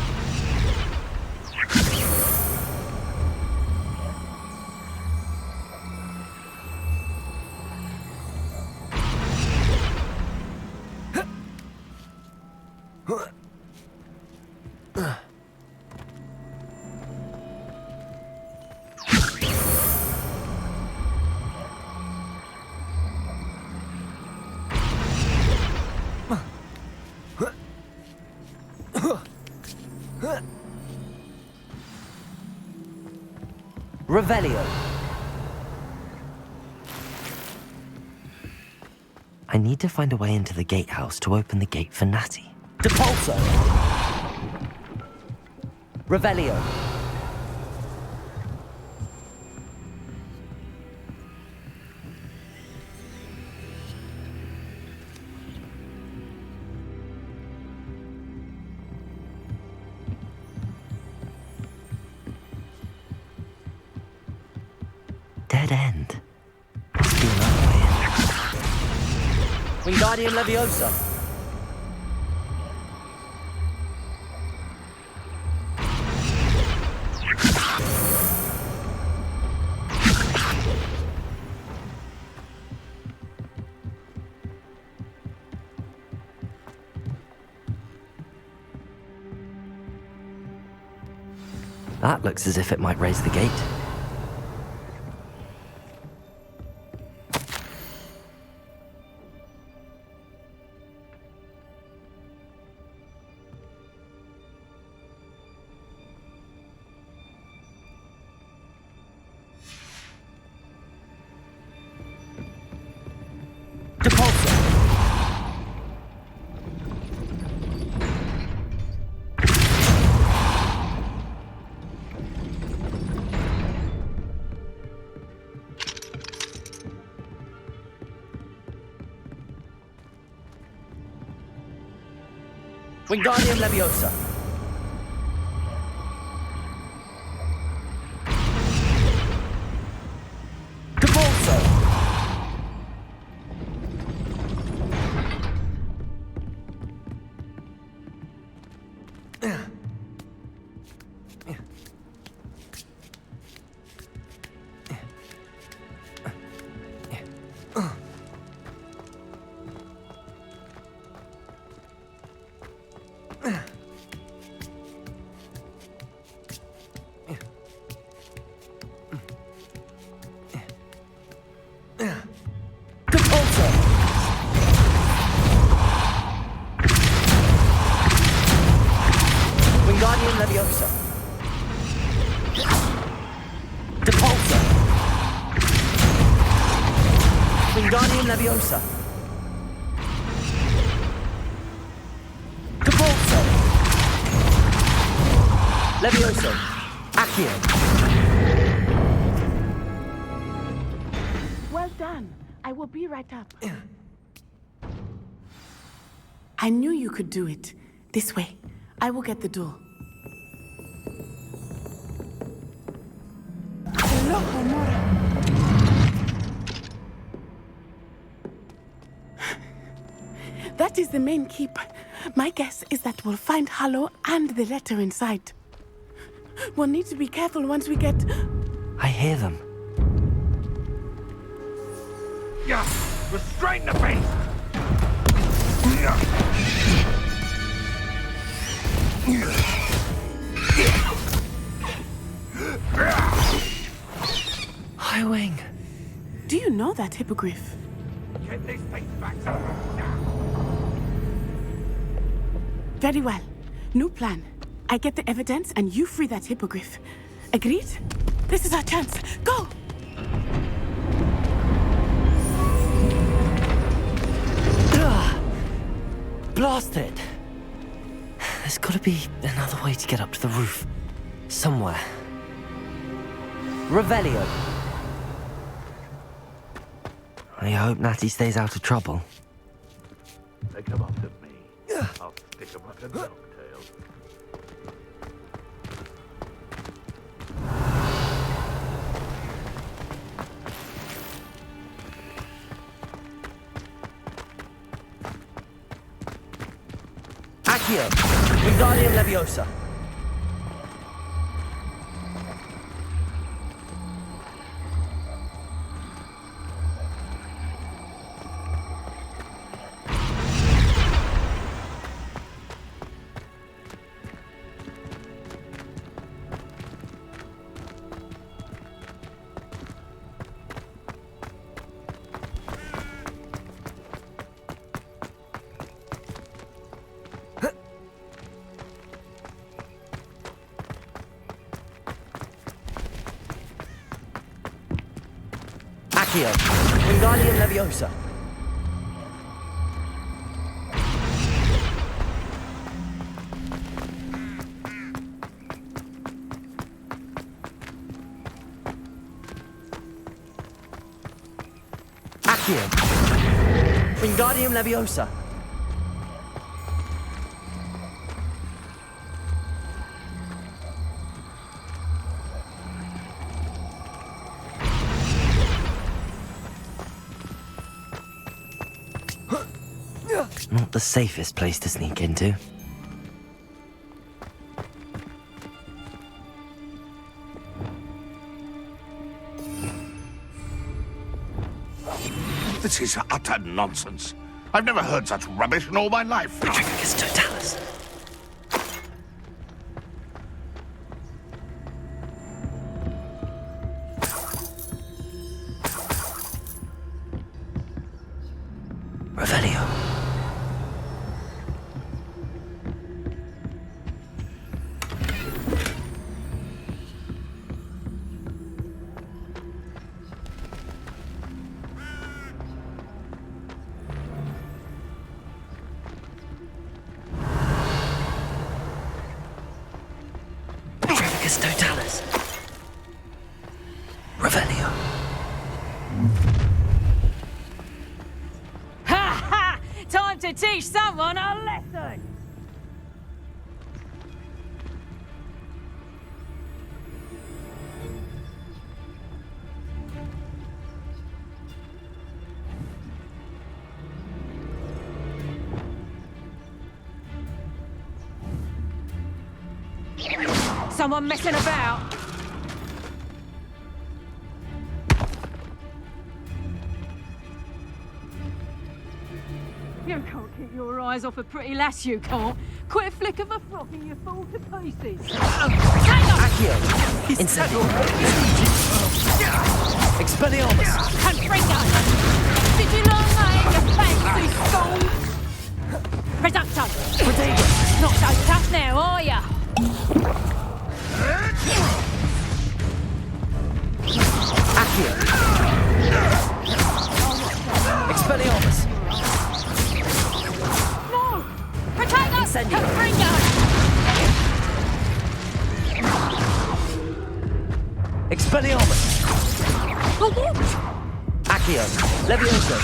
Revelio. I need to find a way into the gatehouse to open the gate for Natty. Depulso. Revelio. Dead end. Must be another way in. Wingardium Leviosa. That looks as if it might raise the gate. Wingardium Leviosa. Depulso. Wingardium Leviosa. Depulso. Wingardium Leviosa. Depulso. Levioso. Accio. Well done. I will be right up. I knew you could do it. This way. I will get the door. That is the main keep. My guess is that we'll find Hallow and the letter inside. We'll need to be careful once we get... I hear them. Yeah, restrain the beast! Highwing. Do you know that hippogriff? Get this thing back to now. Very well. New plan. I get the evidence and you free that hippogriff. Agreed? This is our chance. Go! Blasted! There's gotta be another way to get up to the roof. Somewhere. Revelio. I hope Natty stays out of trouble. They come up to me. I'll stick them like a dog tail. Accio. Wingardium Leviosa. Accio. Wingardium Leviosa. Accio. Wingardium Leviosa. Not the safest place to sneak into. This is utter nonsense. I've never heard such rubbish in all my life. Retricus Totalis. Revelio. Retricus Totalis. Revelio. Ha ha! Time to teach someone a lesson! Someone messing about? You can't keep your eyes off a pretty lass, you can't. Quit a flick of a frock and you fall to pieces. Accio. Incendio. Expelliarmus. Confringo! Did you learn that in your fancy school? Reducto! Protego. Not so tough now, are ya? Accio. Expelliarmus. No! Protego! Incendio. Confringo! Expelliarmus. Accio. Leviosa.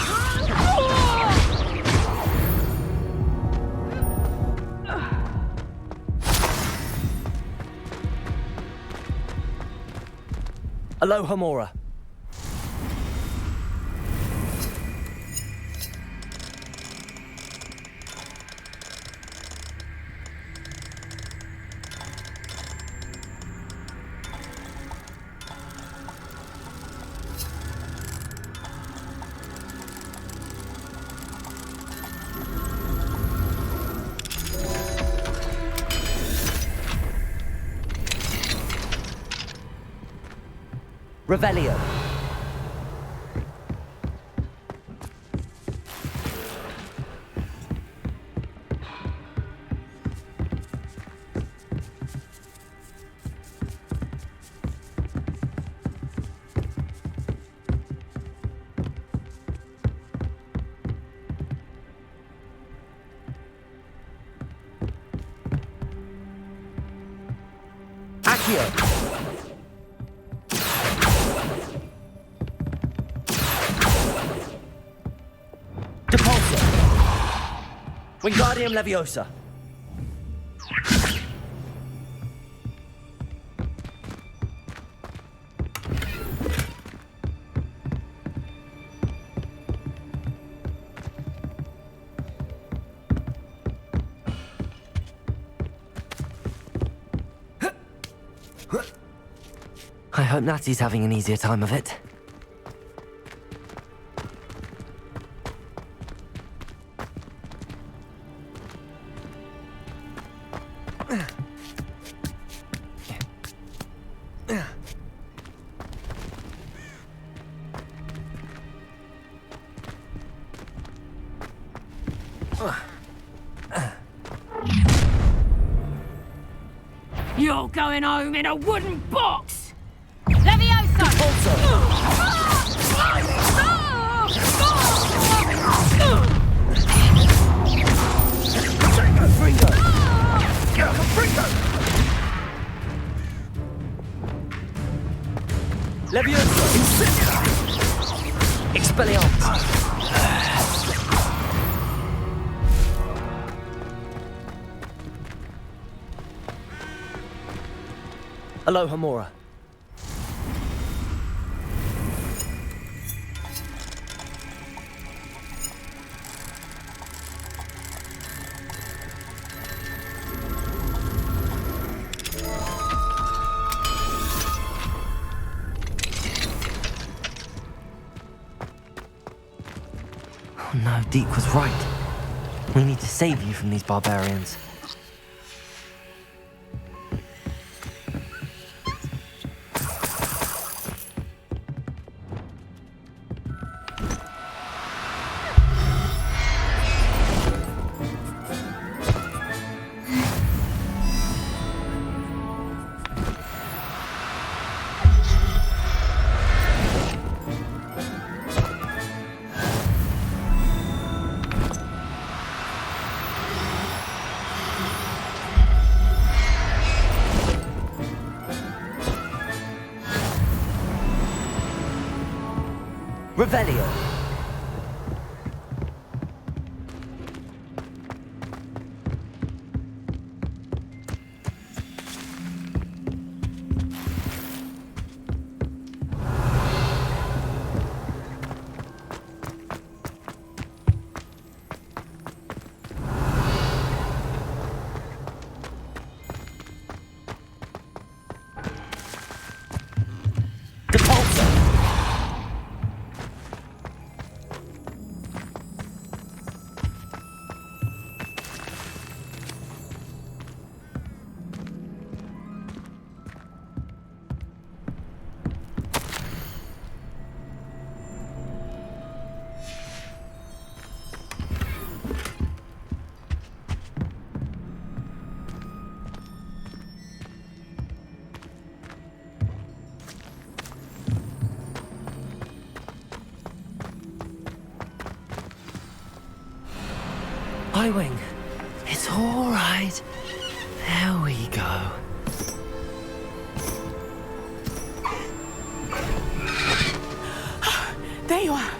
Alohomora. Revelio. Accio. Wingardium Leviosa. I hope Natty's having an easier time of it. You're going home in a wooden box! Leviosa! Also. Leviosa! Expelliarmus! Alohomora. Oh no, Deke was right. We need to save you from these barbarians. Revelio. Highwing, it's all right. There we go. There you are.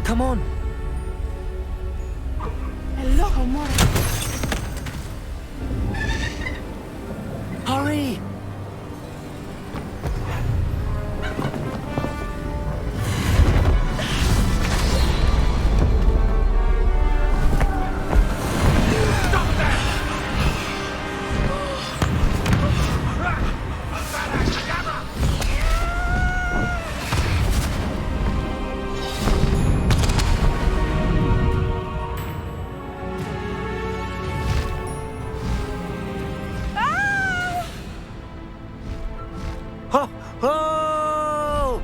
Come on. Hello, Homora. Hurry! Ho! Ho!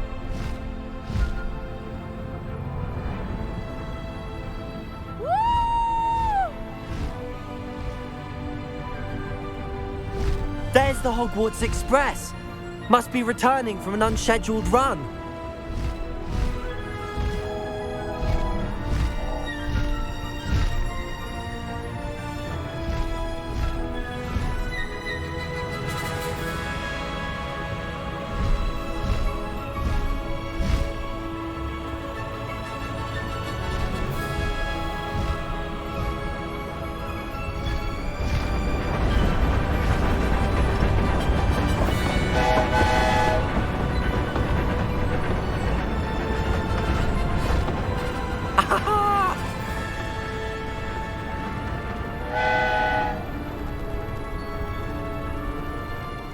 There's the Hogwarts Express. Must be returning from an unscheduled run.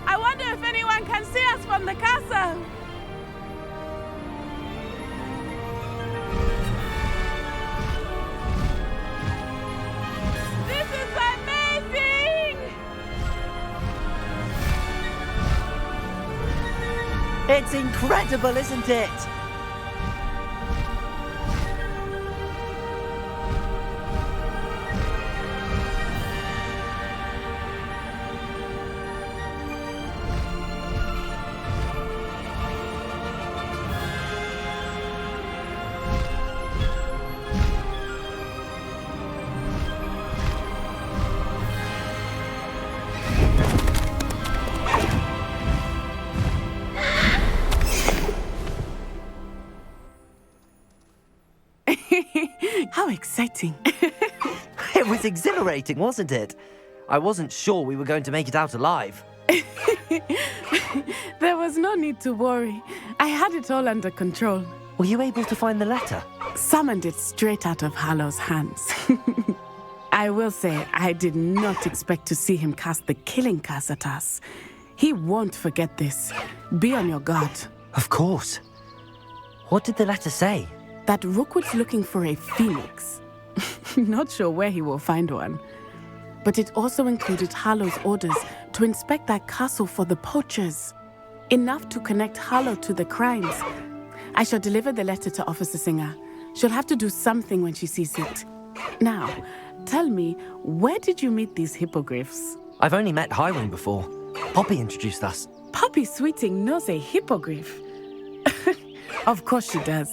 I wonder if anyone can see us from the castle. This is amazing! It's incredible, isn't it? exciting. It was exhilarating, wasn't it? I wasn't sure we were going to make it out alive. There was no need to worry. I had it all under control. Were you able to find the letter? Summoned it straight out of Hallow's hands. I will say, I did not expect to see him cast the killing curse at us. He won't forget this. Be on your guard. Of course. What did the letter say? That Rookwood's looking for a phoenix. Not sure where he will find one. But it also included Hallow's orders to inspect that castle for the poachers. Enough to connect Hallow to the crimes. I shall deliver the letter to Officer Singer. She'll have to do something when she sees it. Now, tell me, where did you meet these hippogriffs? I've only met Highwing before. Poppy introduced us. Poppy Sweeting knows a hippogriff. Of course she does.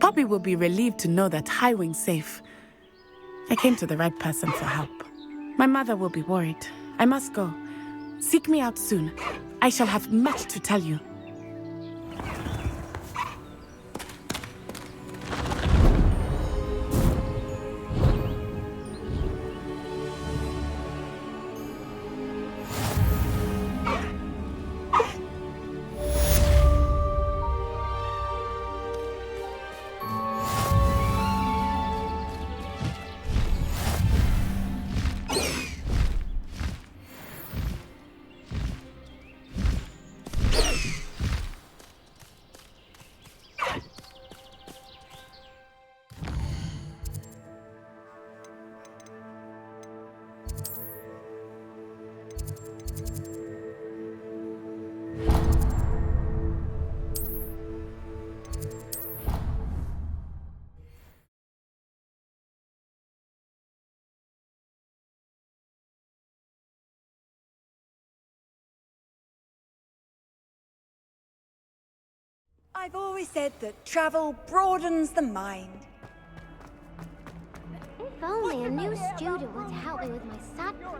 Poppy will be relieved to know that Highwing's safe. I came to the right person for help. My mother will be worried. I must go. Seek me out soon. I shall have much to tell you. I've always said that travel broadens the mind. If only a new student were to help me with my sadness.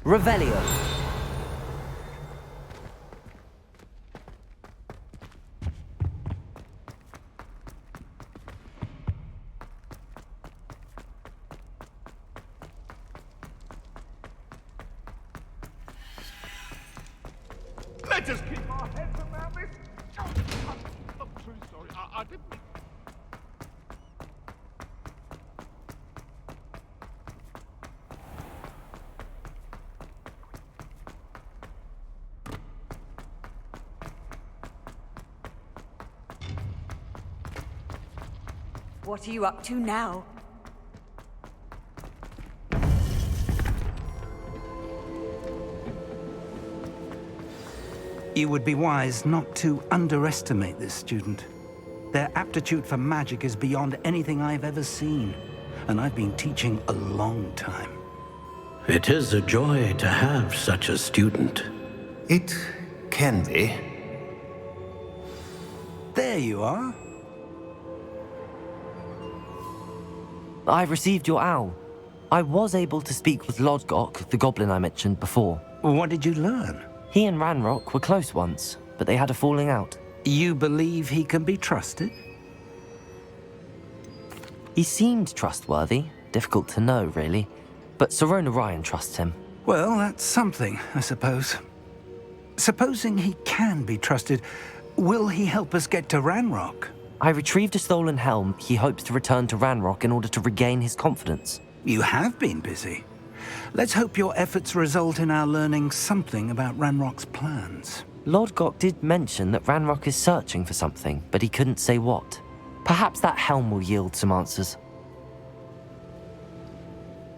Revelio. Let us keep our heads around this. I'm so sorry. I didn't. What are you up to now? You would be wise not to underestimate this student. Their aptitude for magic is beyond anything I've ever seen, and I've been teaching a long time. It is a joy to have such a student. It can be. There you are. I've received your owl. I was able to speak with Lodgok, the goblin I mentioned before. What did you learn? He and Ranrock were close once, but they had a falling out. You believe he can be trusted? He seemed trustworthy. Difficult to know, really. But Sirona Ryan trusts him. Well, that's something, I suppose. Supposing he can be trusted, will he help us get to Ranrock? I retrieved a stolen helm. He hopes to return to Ranrock in order to regain his confidence. You have been busy. Let's hope your efforts result in our learning something about Ranrock's plans. Lord Gok did mention that Ranrock is searching for something, but he couldn't say what. Perhaps that helm will yield some answers.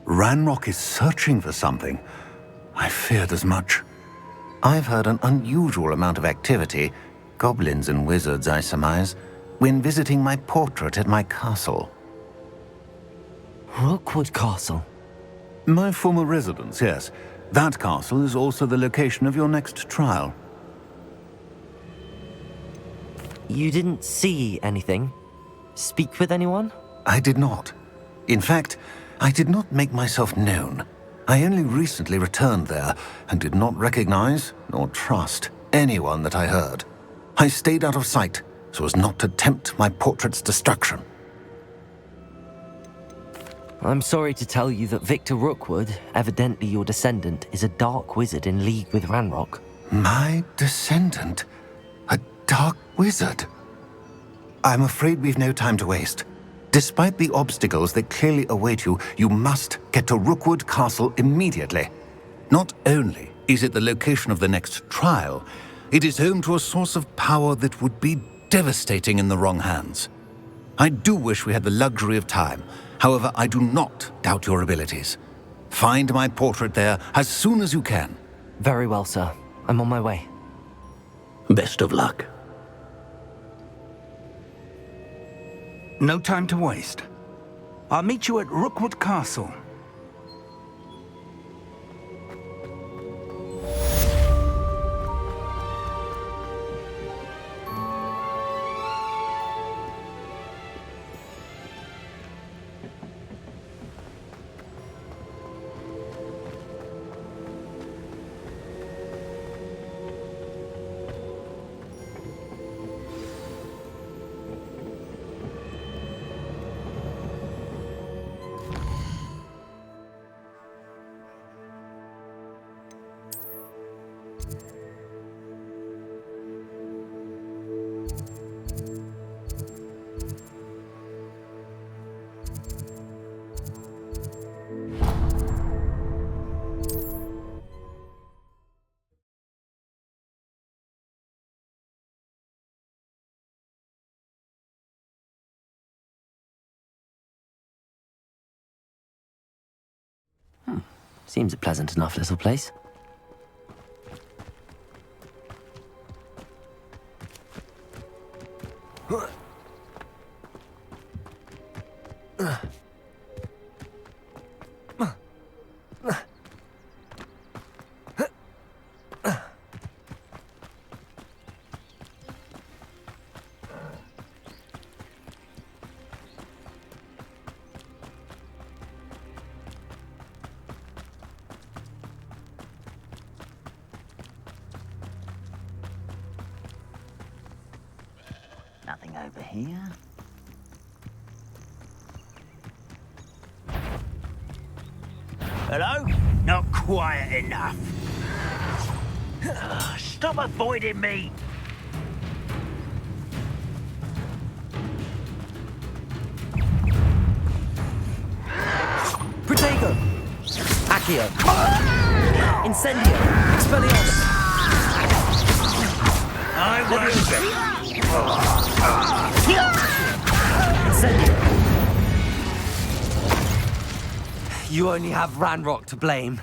Ranrock is searching for something? I feared as much. I've heard an unusual amount of activity, goblins and wizards, I surmise, when visiting my portrait at my castle. Rookwood Castle? My former residence, yes. That castle is also the location of your next trial. You didn't see anything? Speak with anyone? I did not. In fact, I did not make myself known. I only recently returned there and did not recognize nor trust anyone that I heard. I stayed out of sight so as not to tempt my portrait's destruction. I'm sorry to tell you that Victor Rookwood, evidently your descendant, is a dark wizard in league with Ranrock. My descendant? A dark wizard? I'm afraid we've no time to waste. Despite the obstacles that clearly await you, you must get to Rookwood Castle immediately. Not only is it the location of the next trial, it is home to a source of power that would be devastating in the wrong hands. I do wish we had the luxury of time. However, I do not doubt your abilities. Find my portrait there as soon as you can. Very well, sir. I'm on my way. Best of luck. No time to waste. I'll meet you at Rookwood Castle. Seems a pleasant enough little place. Nothing over here. Hello? Not quiet enough. Stop avoiding me. Protego! Accio! Incendio! Expelliarmus! I won't. Incendio! You only have Ranrock to blame.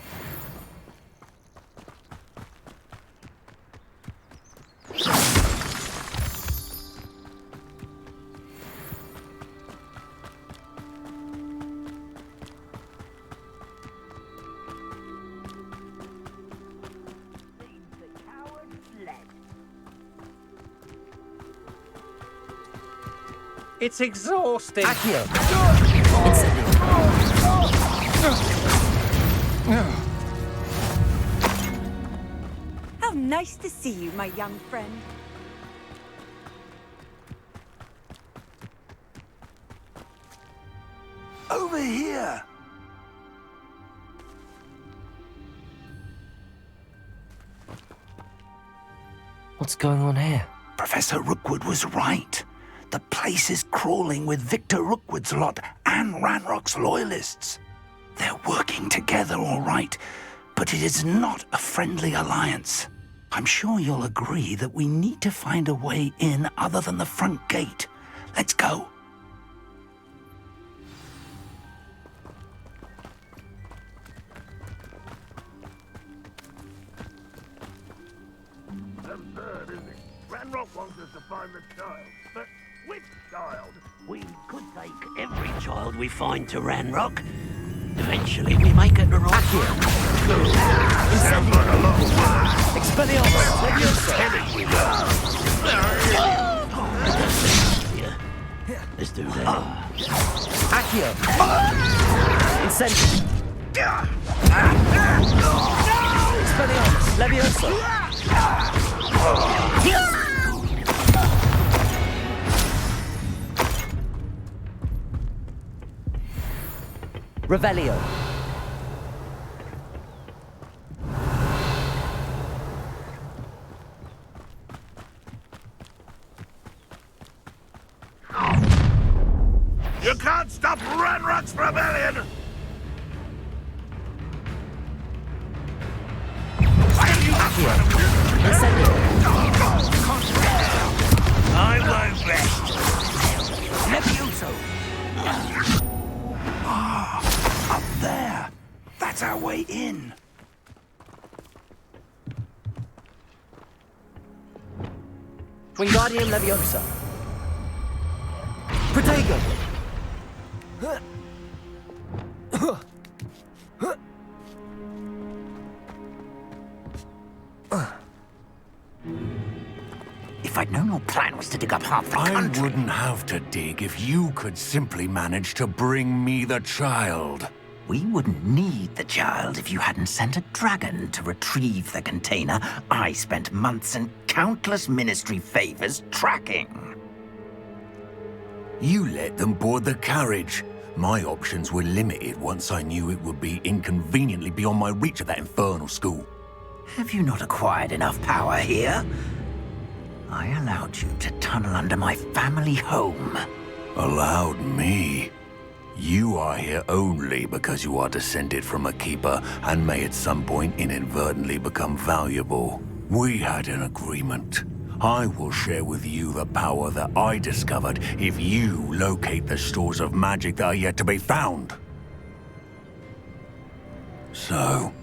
It's exhausting. Accio! How nice to see you, my young friend. Over here! What's going on here? Professor Rookwood was right. The place is crawling with Victor Rookwood's lot and Ranrock's loyalists. They're working together, all right, but it is not a friendly alliance. I'm sure you'll agree that we need to find a way in other than the front gate. Let's go. Absurd, isn't it? Ranrock wants us to find the child. But which child? We could take every child we find to Ranrock. Eventually, we may get the right one. Expelliarmus! Let's do that. Accio! Incendio! Expelliarmus! Levioso! Revelio! You can't stop Ranrock's rebellion! I won't rest. Levioso! Up there. That's our way in. Wingardium Leviosa! Protego! If I'd known your plan was to dig up half the I country... wouldn't have to dig if you could simply manage to bring me the child. We wouldn't need the child if you hadn't sent a dragon to retrieve the container I spent months and countless ministry favors tracking. You let them board the carriage. My options were limited once I knew it would be inconveniently beyond my reach at that infernal school. Have you not acquired enough power here? I allowed you to tunnel under my family home. Allowed me? You are here only because you are descended from a keeper and may at some point inadvertently become valuable. We had an agreement. I will share with you the power that I discovered if you locate the stores of magic that are yet to be found. So,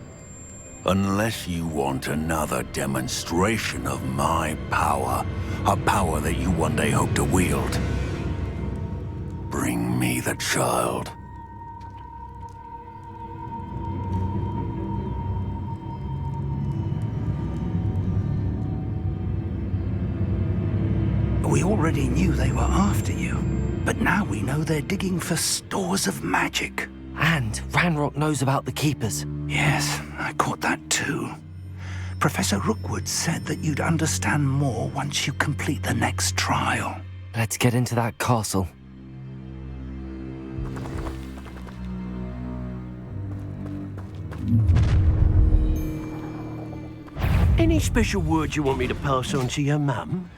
unless you want another demonstration of my power, a power that you one day hope to wield, bring me the child. We already knew they were after you, but now we know they're digging for stores of magic. And Ranrock knows about the Keepers. Yes, I caught that too. Professor Rookwood said that you'd understand more once you complete the next trial. Let's get into that castle. Any special words you want me to pass on to your mum?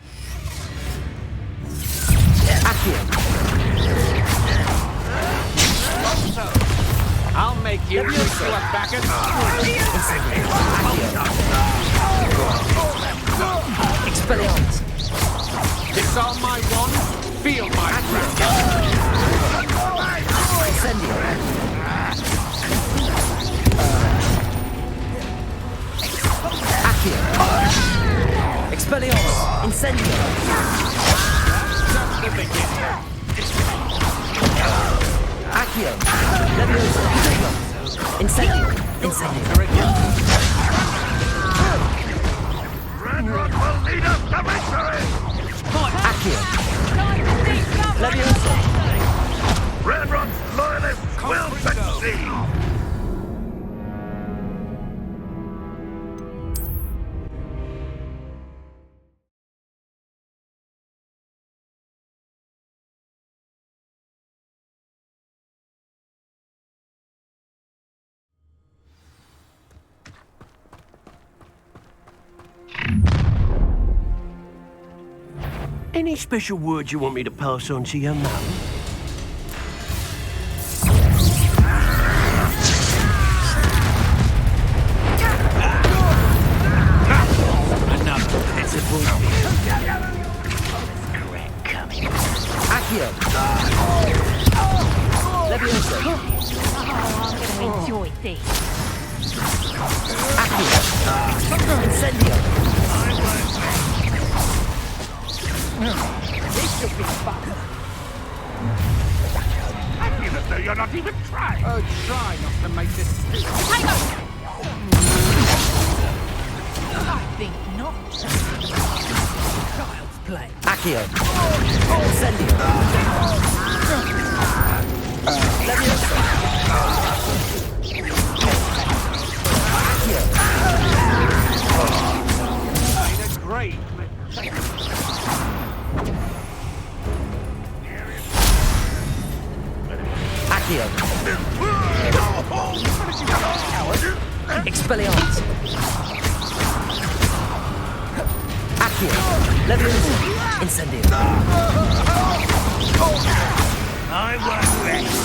I'll make you into a faggot. Expelliarmus! Disarm my wand, feel my breath. Incendio! Accio! Expelliarmus! Incendio! Accio! Leviosa! Incendio! Incendio! Ranrock will lead us to victory! Accio! Leviosa! Ranrock's loyalists will succeed! Any special words you want me to pass on to your mum? Accio! Levioso! I'm gonna enjoy this. Accio! Incendio! This should be fun. I feel as though you're not even trying. Oh, try not to make this stupid. I think not. Child's play. Accio! Incendio! Levioso! Made a great mistake. Accio! Expelliarmus! Accio! Levioso! Incendio! I won't rest.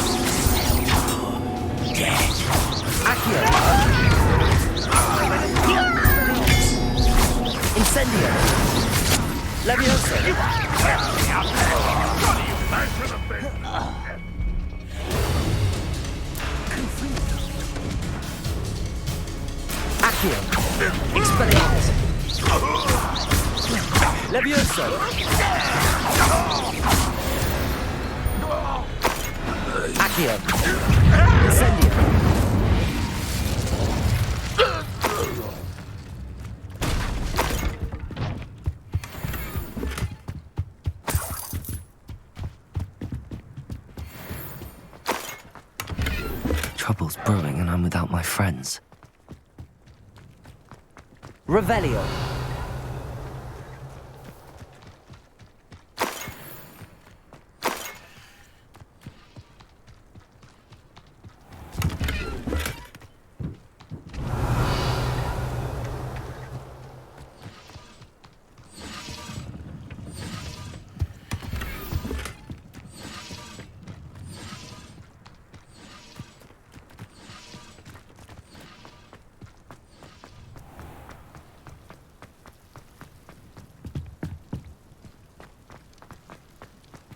Dead! Accio! Incendio! Levioso! Accio! Expelliarmus! Levioso! Accio! Incendio! Trouble's brewing and I'm without my friends. Revelio.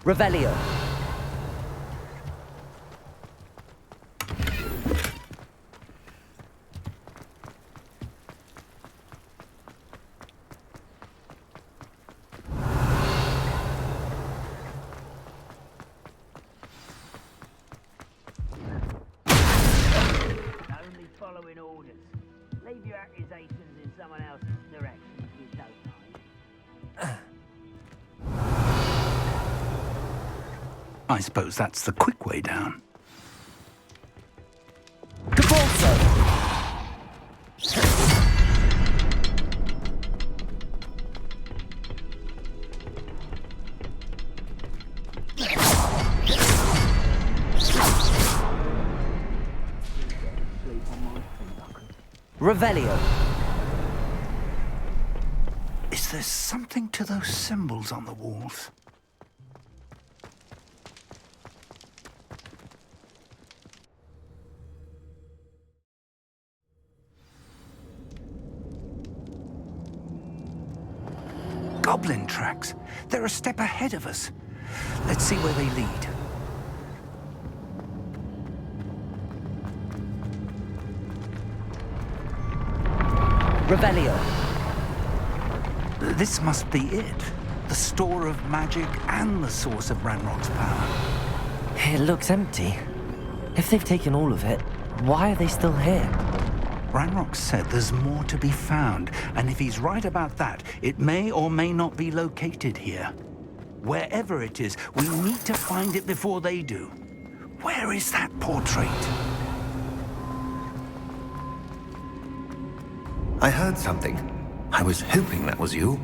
Revelio. Only following orders. Leave your accusations in someone else's direction if you don't mind. I suppose that's the quick way down. Revelio. Is there something to those symbols on the walls? Goblin tracks. They're a step ahead of us. Let's see where they lead. Revelio. This must be it. The store of magic and the source of Ranrock's power. It looks empty. If they've taken all of it, why are they still here? Ranrock said there's more to be found, and if he's right about that, it may or may not be located here. Wherever it is, we need to find it before they do. Where is that portrait? I heard something. I was hoping that was you.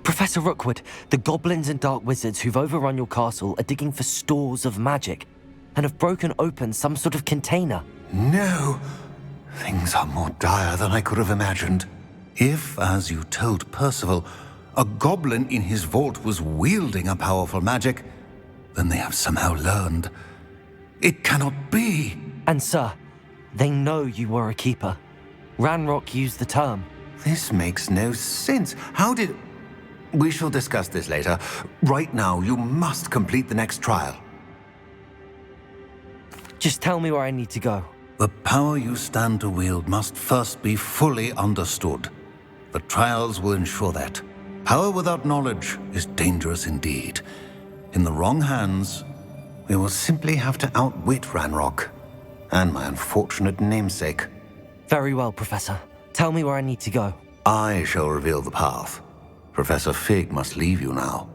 Professor Rookwood, the goblins and dark wizards who've overrun your castle are digging for stores of magic and have broken open some sort of container. No. Things are more dire than I could have imagined. If, as you told Percival, a goblin in his vault was wielding a powerful magic, then they have somehow learned. It cannot be. And sir, they know you were a keeper. Ranrock used the term. This makes no sense. How did... We shall discuss this later. Right now, you must complete the next trial. Just tell me where I need to go. The power you stand to wield must first be fully understood. The trials will ensure that. Power without knowledge is dangerous indeed. In the wrong hands, we will simply have to outwit Ranrock and my unfortunate namesake. Very well, Professor. Tell me where I need to go. I shall reveal the path. Professor Fig must leave you now.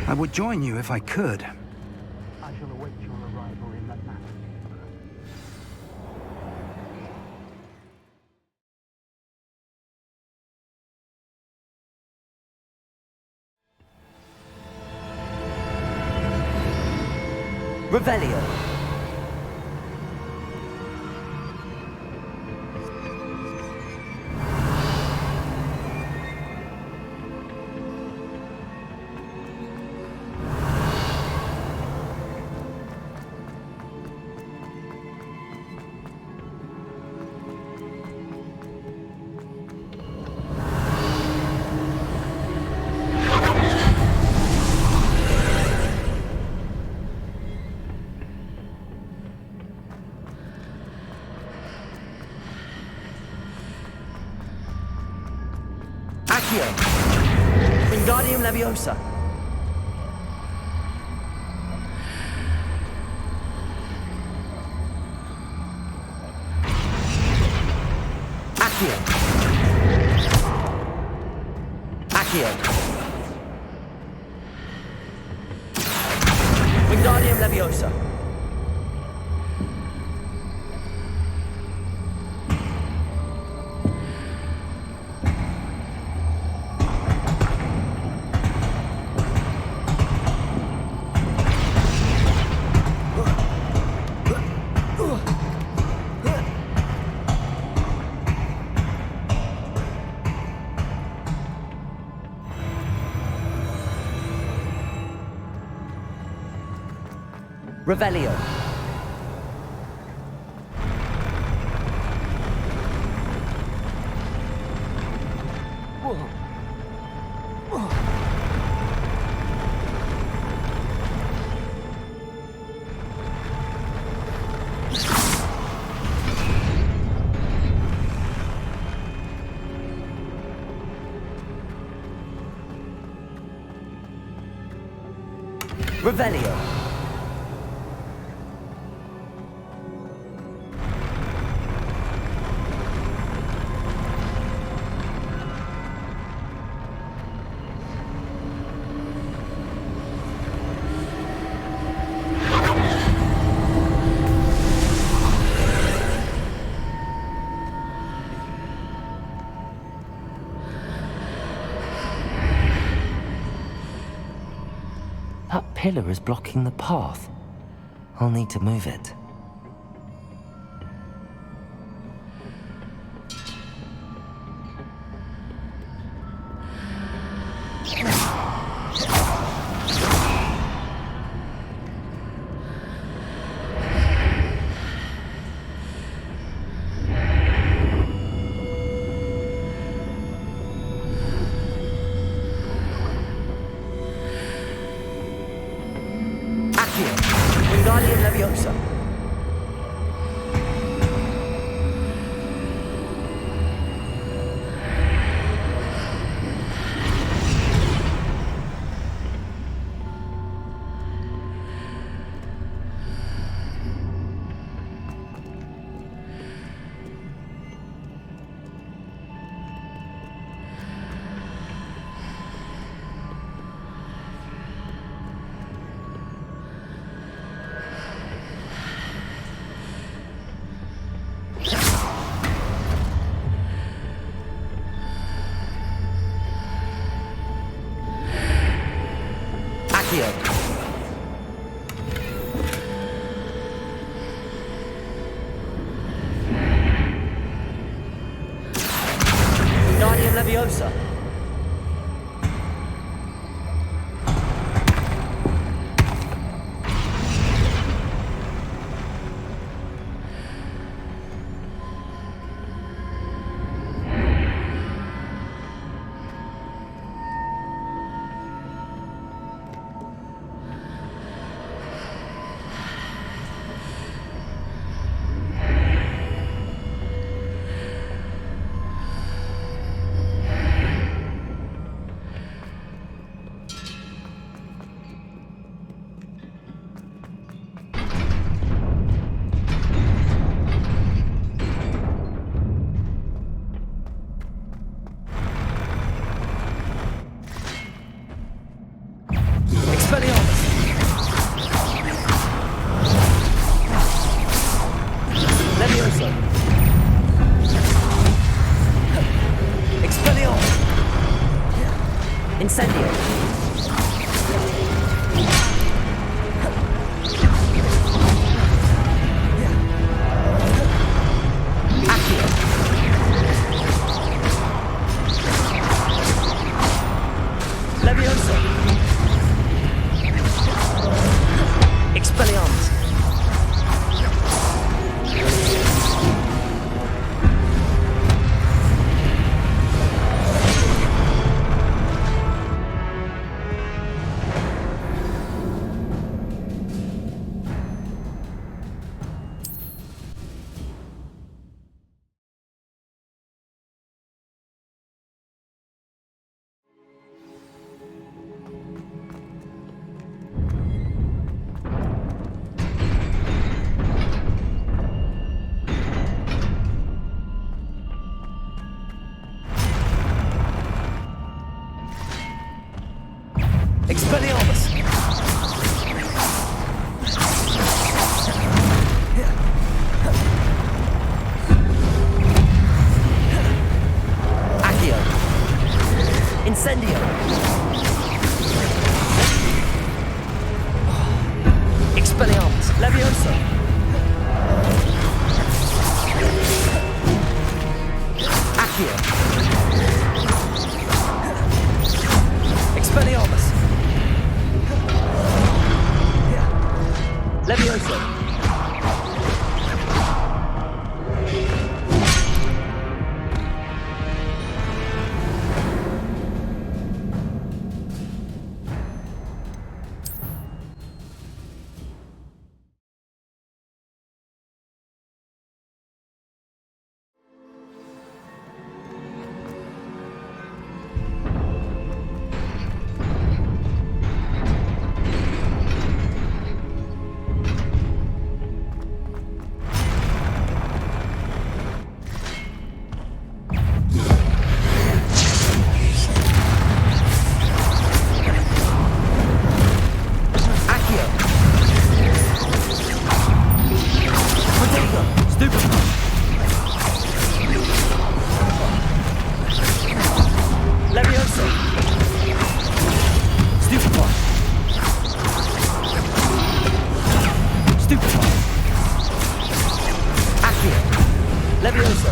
I would join you if I could. I shall await your arrival in the matter. Revelio. Wingardium Leviosa. Accio. Accio. Wingardium Leviosa. Revelio. Revelio. That pillar is blocking the path. I'll need to move it. Wingardium Leviosa. Wingardium Leviosa. Expelliarmus! Accio! Incendio! Expelliarmus! Levioso! Accio! Expelliarmus! Levioso! Levioso!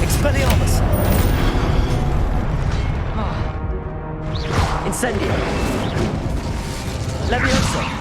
Expelliarmus! Incendio! Levioso!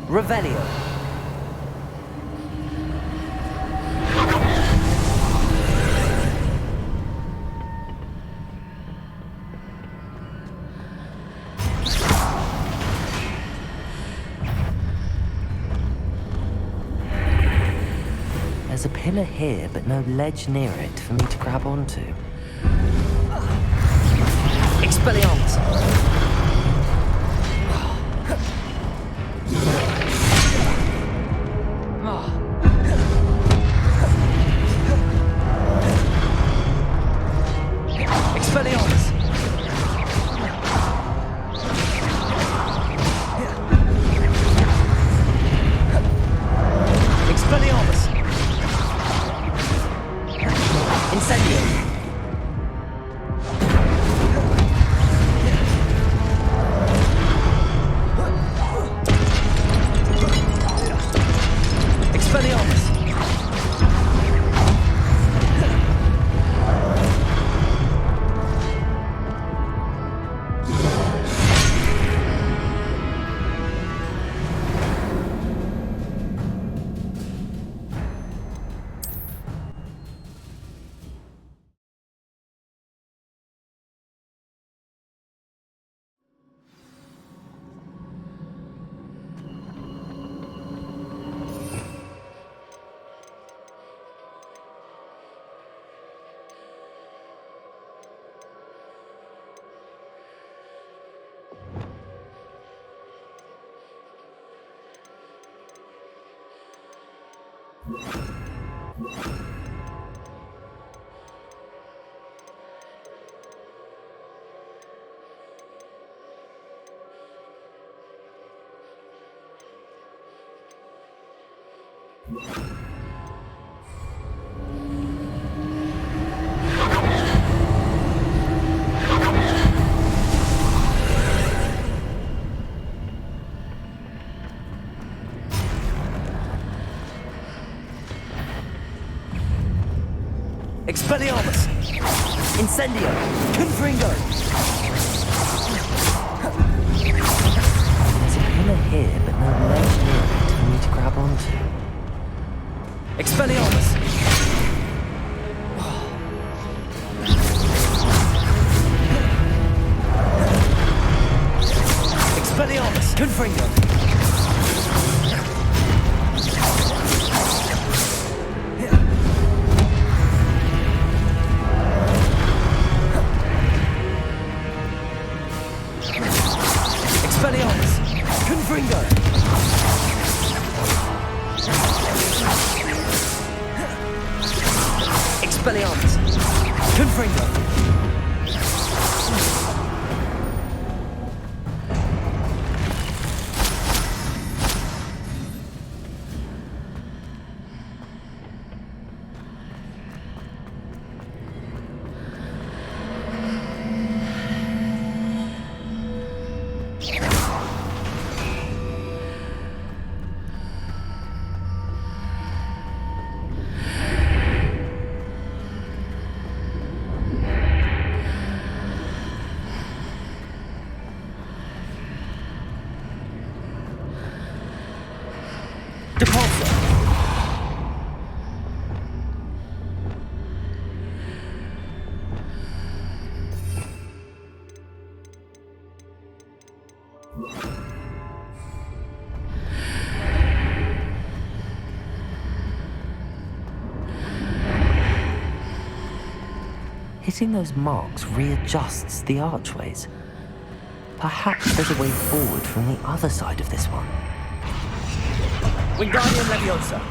Revelio. There's a pillar here, but no ledge near it for me to grab onto. Expelliarmus! Expelliarmus! Expelliarmus! Incendio! Expelliarmus! Expelliarmus! Incendio! Confringo! There's a pillar here, but no ledge near it for me to grab onto. Expelliarmus! Expelliarmus! Confringo! Expelliarmus! Confringo! Expelliarmus! Confringo! Hitting those marks readjusts the archways. Perhaps there's a way forward from the other side of this one. Wingardium Leviosa!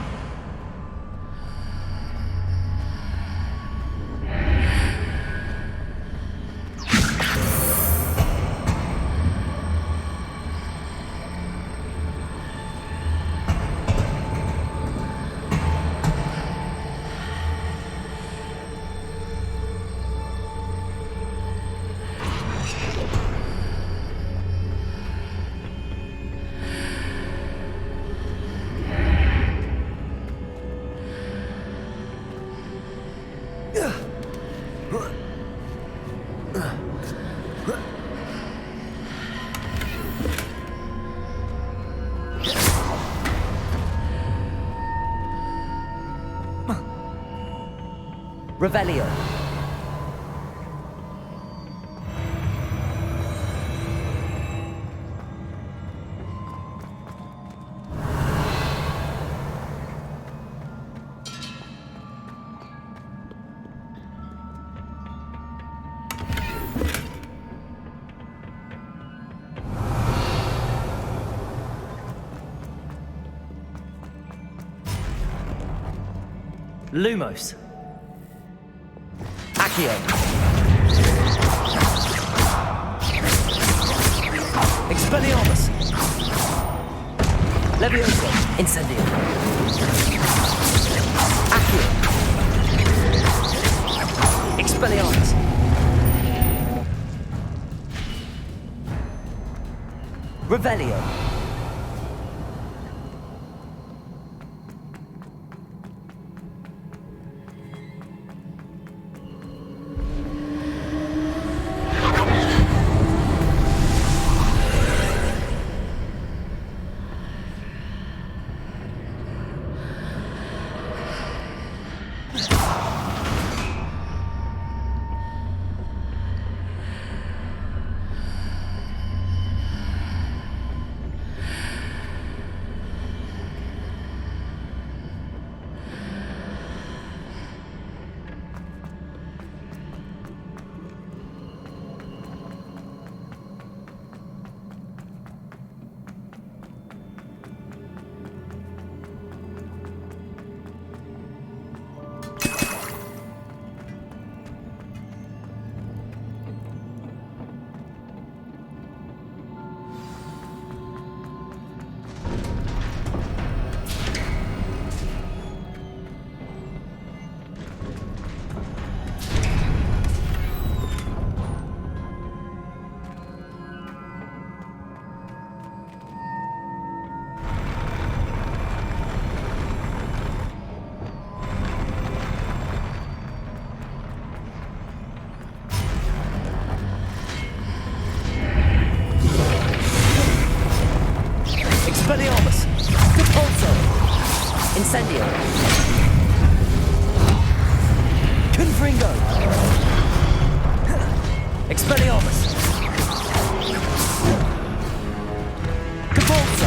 Revelio. Lumos. Accio. Expelliarmus. Leviosa. Incendio. Accio. Expelliarmus. Revelio. Expelliarmus! Repulso! Incendio! Confringo! Expelliarmus! Repulso!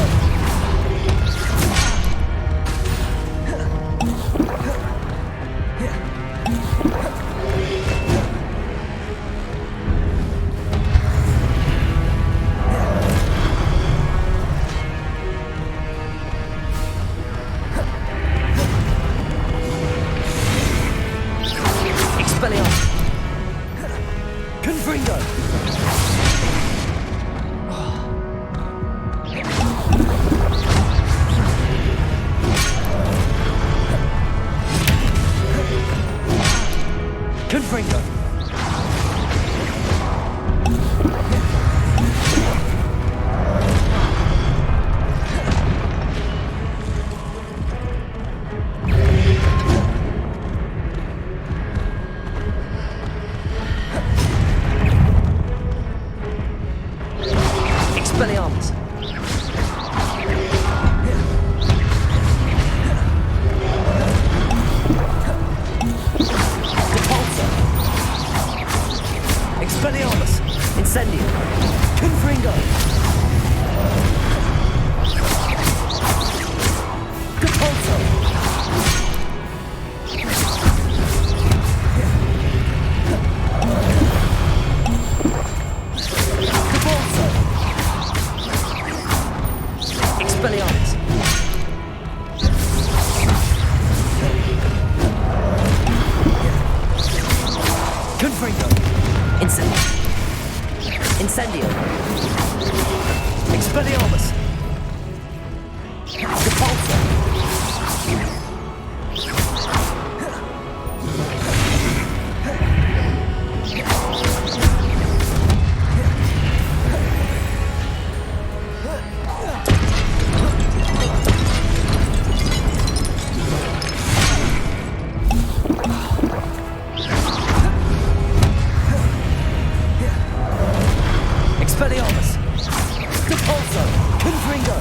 Expelliarmus! Confringo! Confringo! Expelliarmus! Repulso! Expelliarmus! Incendio! Confringo! Repulso! Repulso! Expelliarmus! Confringo! Incendio! Incendio! Expelliarmus! Repulso! Expelliarmus! Repulso! Confringo!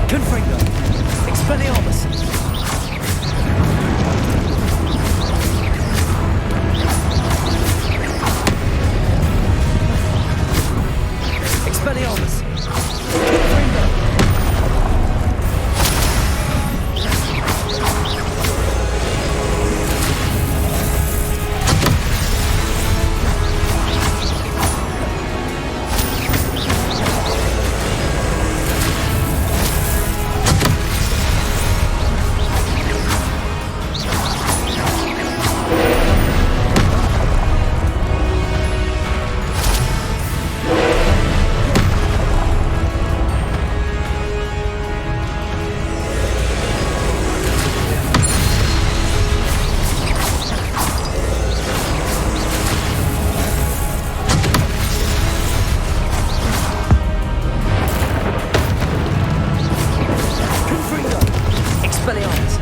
Confringo! Expelliarmus! Expelliarmus! Confringo! Confringo! Expelliarmus!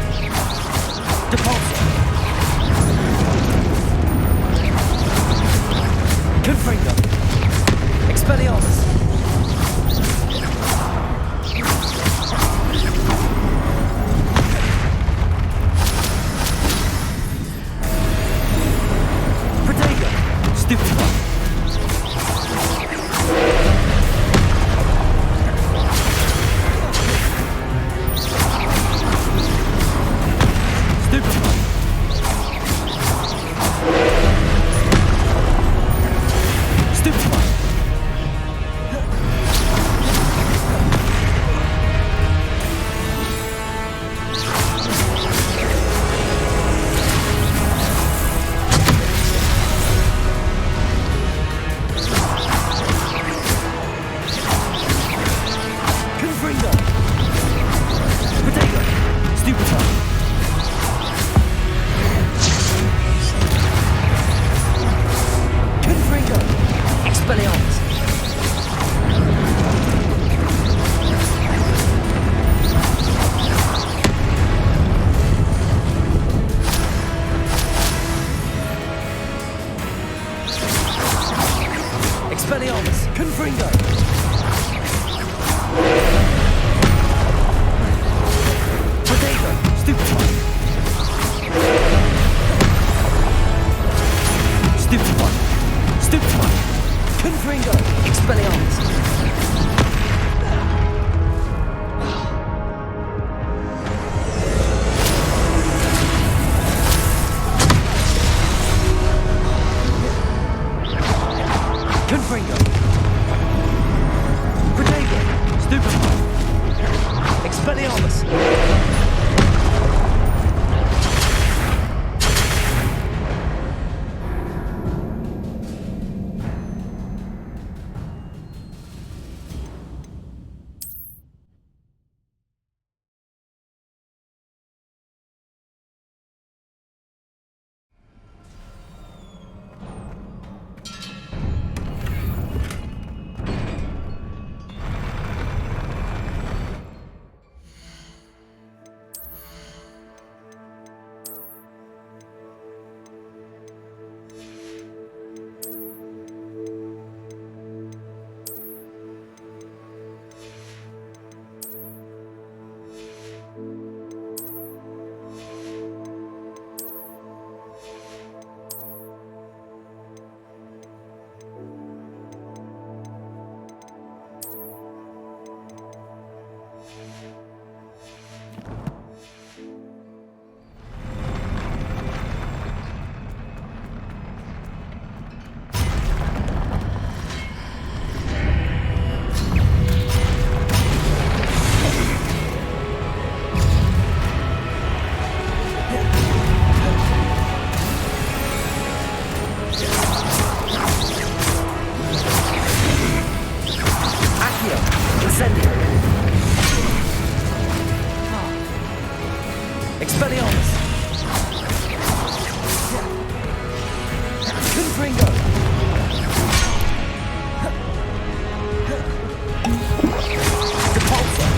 Repulso! Confringo! Expelliarmus! Protego! Stupido! Stupido! Stupido! Confringo! Protego! Stupido! Confringo! Expelliarmus! Expelliarmus! Confringo! Protego! Stupefy! Stupefy! Stupefy! Confringo! Expelliarmus! Confringo! Protego! Stupefy! Expelliarmus! Expelliarmus! Confringo! Depulsor!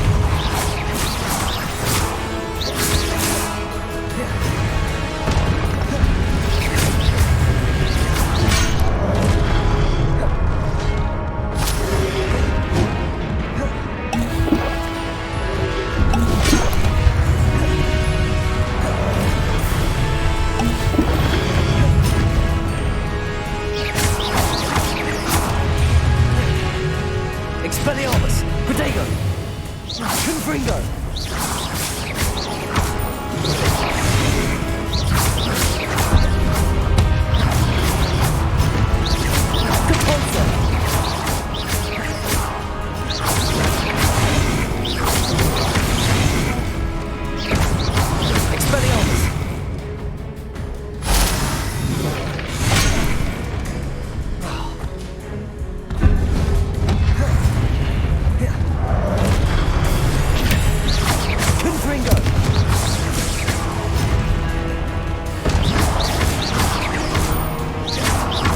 Expelliarmus! Protego! Confringo! Depulsor! Expelliarmus! Confringo!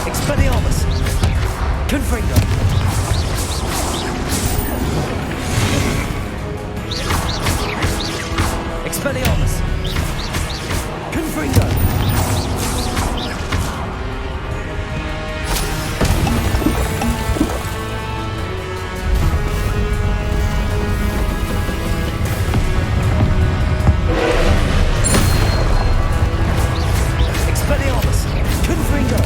Expelliarmus! Confringo! Expelliarmus! Confringo! Expelliarmus! Confringo!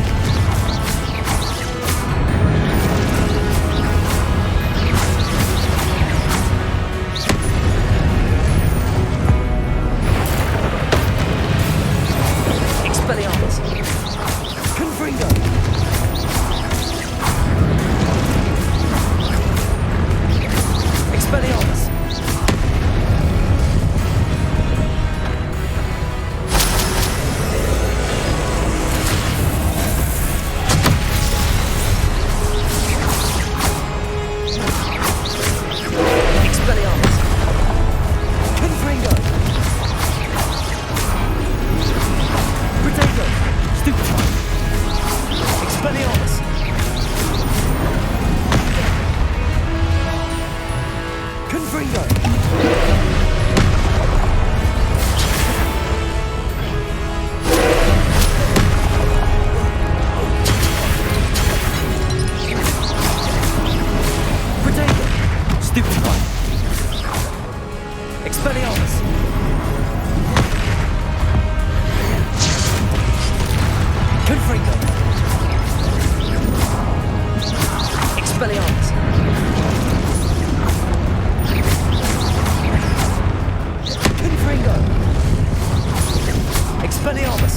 Stupefy! Expelliarmus! Confringo! Expelliarmus! Confringo! Expelliarmus!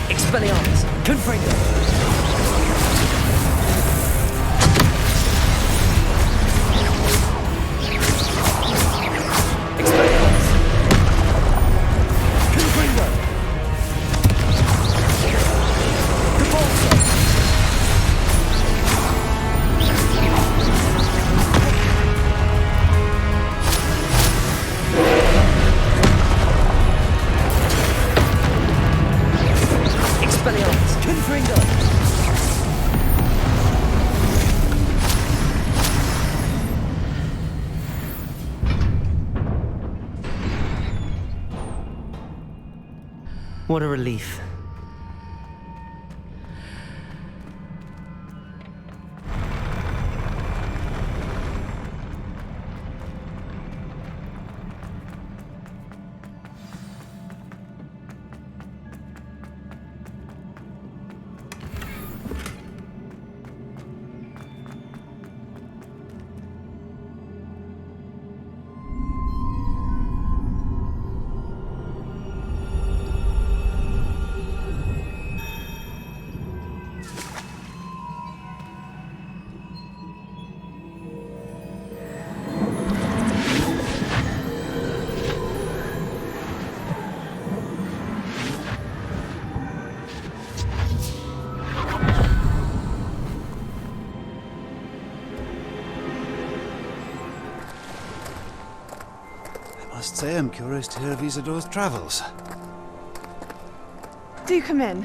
Expelliarmus! Confringo! Expelliarmus! Confringo! Convulso! Expelliarmus! Confringo! What a relief. I must say I'm curious to hear of Isadore's travels. Do come in.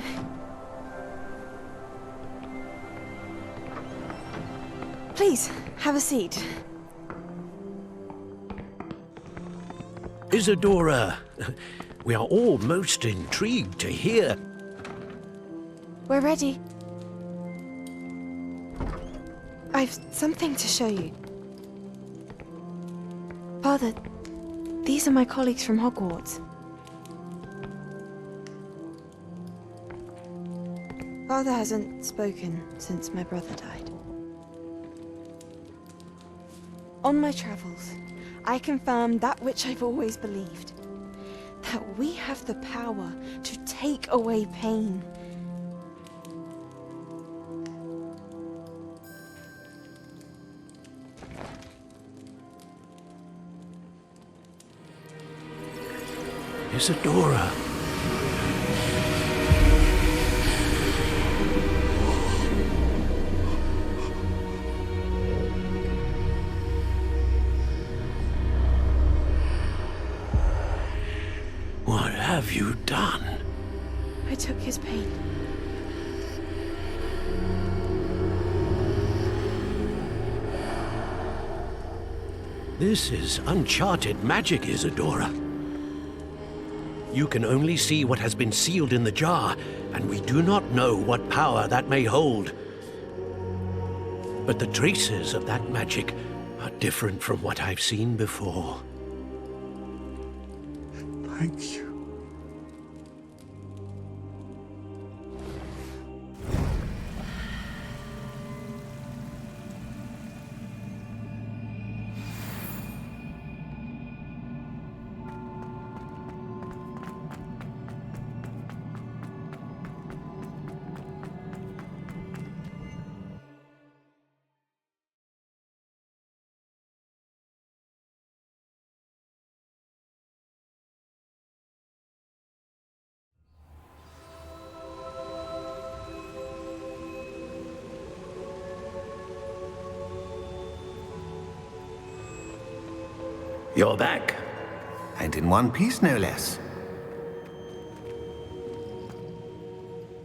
Please, have a seat. Isadora, we are all most intrigued to hear. We're ready. I've something to show you. Father, these are my colleagues from Hogwarts. Father hasn't spoken since my brother died. On my travels, I confirmed that which I've always believed. That we have the power to take away pain. Isadora. What have you done? I took his pain. This is uncharted magic, Isadora. You can only see what has been sealed in the jar, and we do not know what power that may hold. But the traces of that magic are different from what I've seen before. Thank you. You're back. And in one piece, no less.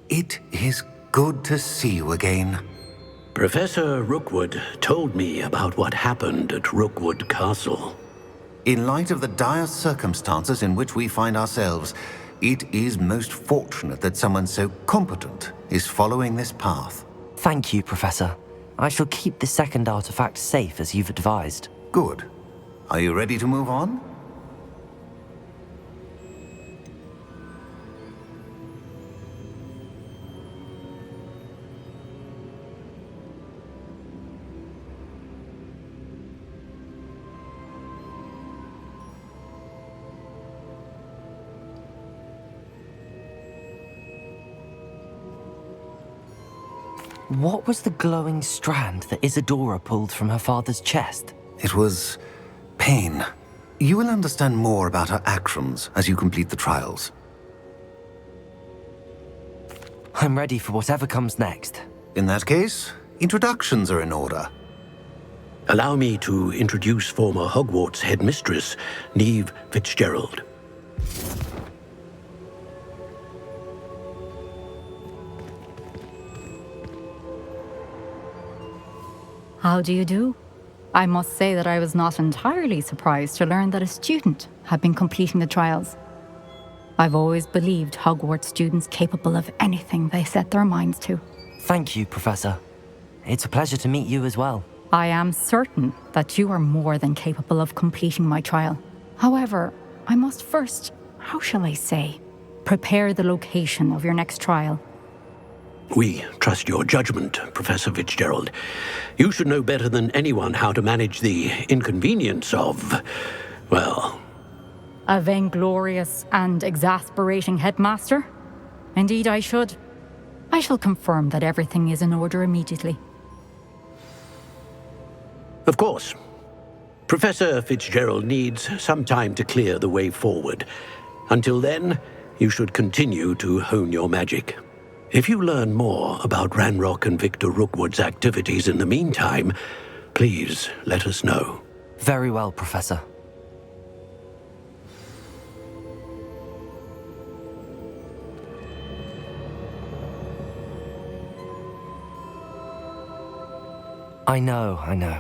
It is good to see you again. Professor Rookwood told me about what happened at Rookwood Castle. In light of the dire circumstances in which we find ourselves, it is most fortunate that someone so competent is following this path. Thank you, Professor. I shall keep the second artifact safe as you've advised. Good. Are you ready to move on? What was the glowing strand that Isadora pulled from her father's chest? It was pain. You will understand more about her actions as you complete the trials. I'm ready for whatever comes next. In that case, introductions are in order. Allow me to introduce former Hogwarts headmistress, Neve Fitzgerald. How do you do? I must say that I was not entirely surprised to learn that a student had been completing the trials. I've always believed Hogwarts students capable of anything they set their minds to. Thank you, Professor. It's a pleasure to meet you as well. I am certain that you are more than capable of completing my trial. However, I must first, how shall I say, prepare the location of your next trial. We trust your judgment, Professor Fitzgerald. You should know better than anyone how to manage the inconvenience of, well... A vainglorious and exasperating headmaster? Indeed I should. I shall confirm that everything is in order immediately. Of course. Professor Fitzgerald needs some time to clear the way forward. Until then, you should continue to hone your magic. If you learn more about Ranrock and Victor Rookwood's activities in the meantime, please let us know. Very well, Professor. I know.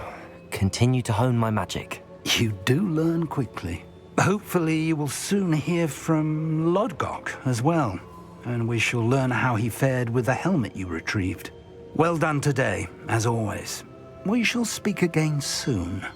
Continue to hone my magic. You do learn quickly. Hopefully you will soon hear from Lodgok as well, and we shall learn how he fared with the helmet you retrieved. Well done today, as always. We shall speak again soon.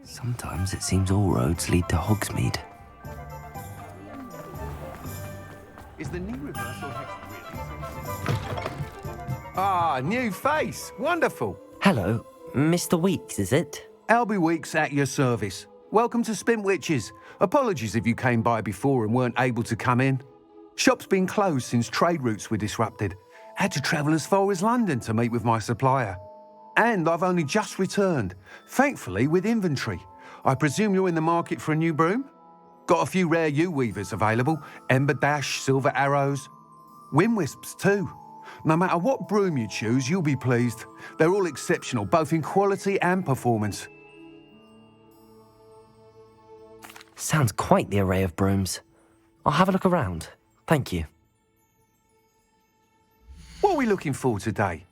Sometimes it seems all roads lead to Hogsmeade. Is the knee reversal hex really? Ah, new face. Wonderful. Hello, Mr. Weeks, is it? Albie Weeks at your service. Welcome to Spintwitches. Apologies if you came by before and weren't able to come in. Shop's been closed since trade routes were disrupted. Had to travel as far as London to meet with my supplier. And I've only just returned, thankfully with inventory. I presume you're in the market for a new broom? Got a few rare U-weavers available, Ember Dash, Silver Arrows. Wind Wisps too. No matter what broom you choose, you'll be pleased. They're all exceptional, both in quality and performance. Sounds quite the array of brooms. I'll have a look around. Thank you. What are we looking for today?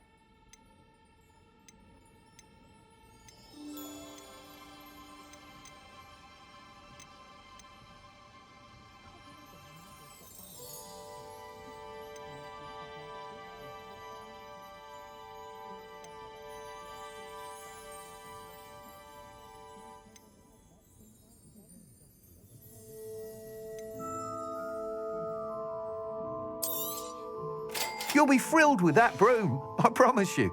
You'll be thrilled with that broom, I promise you.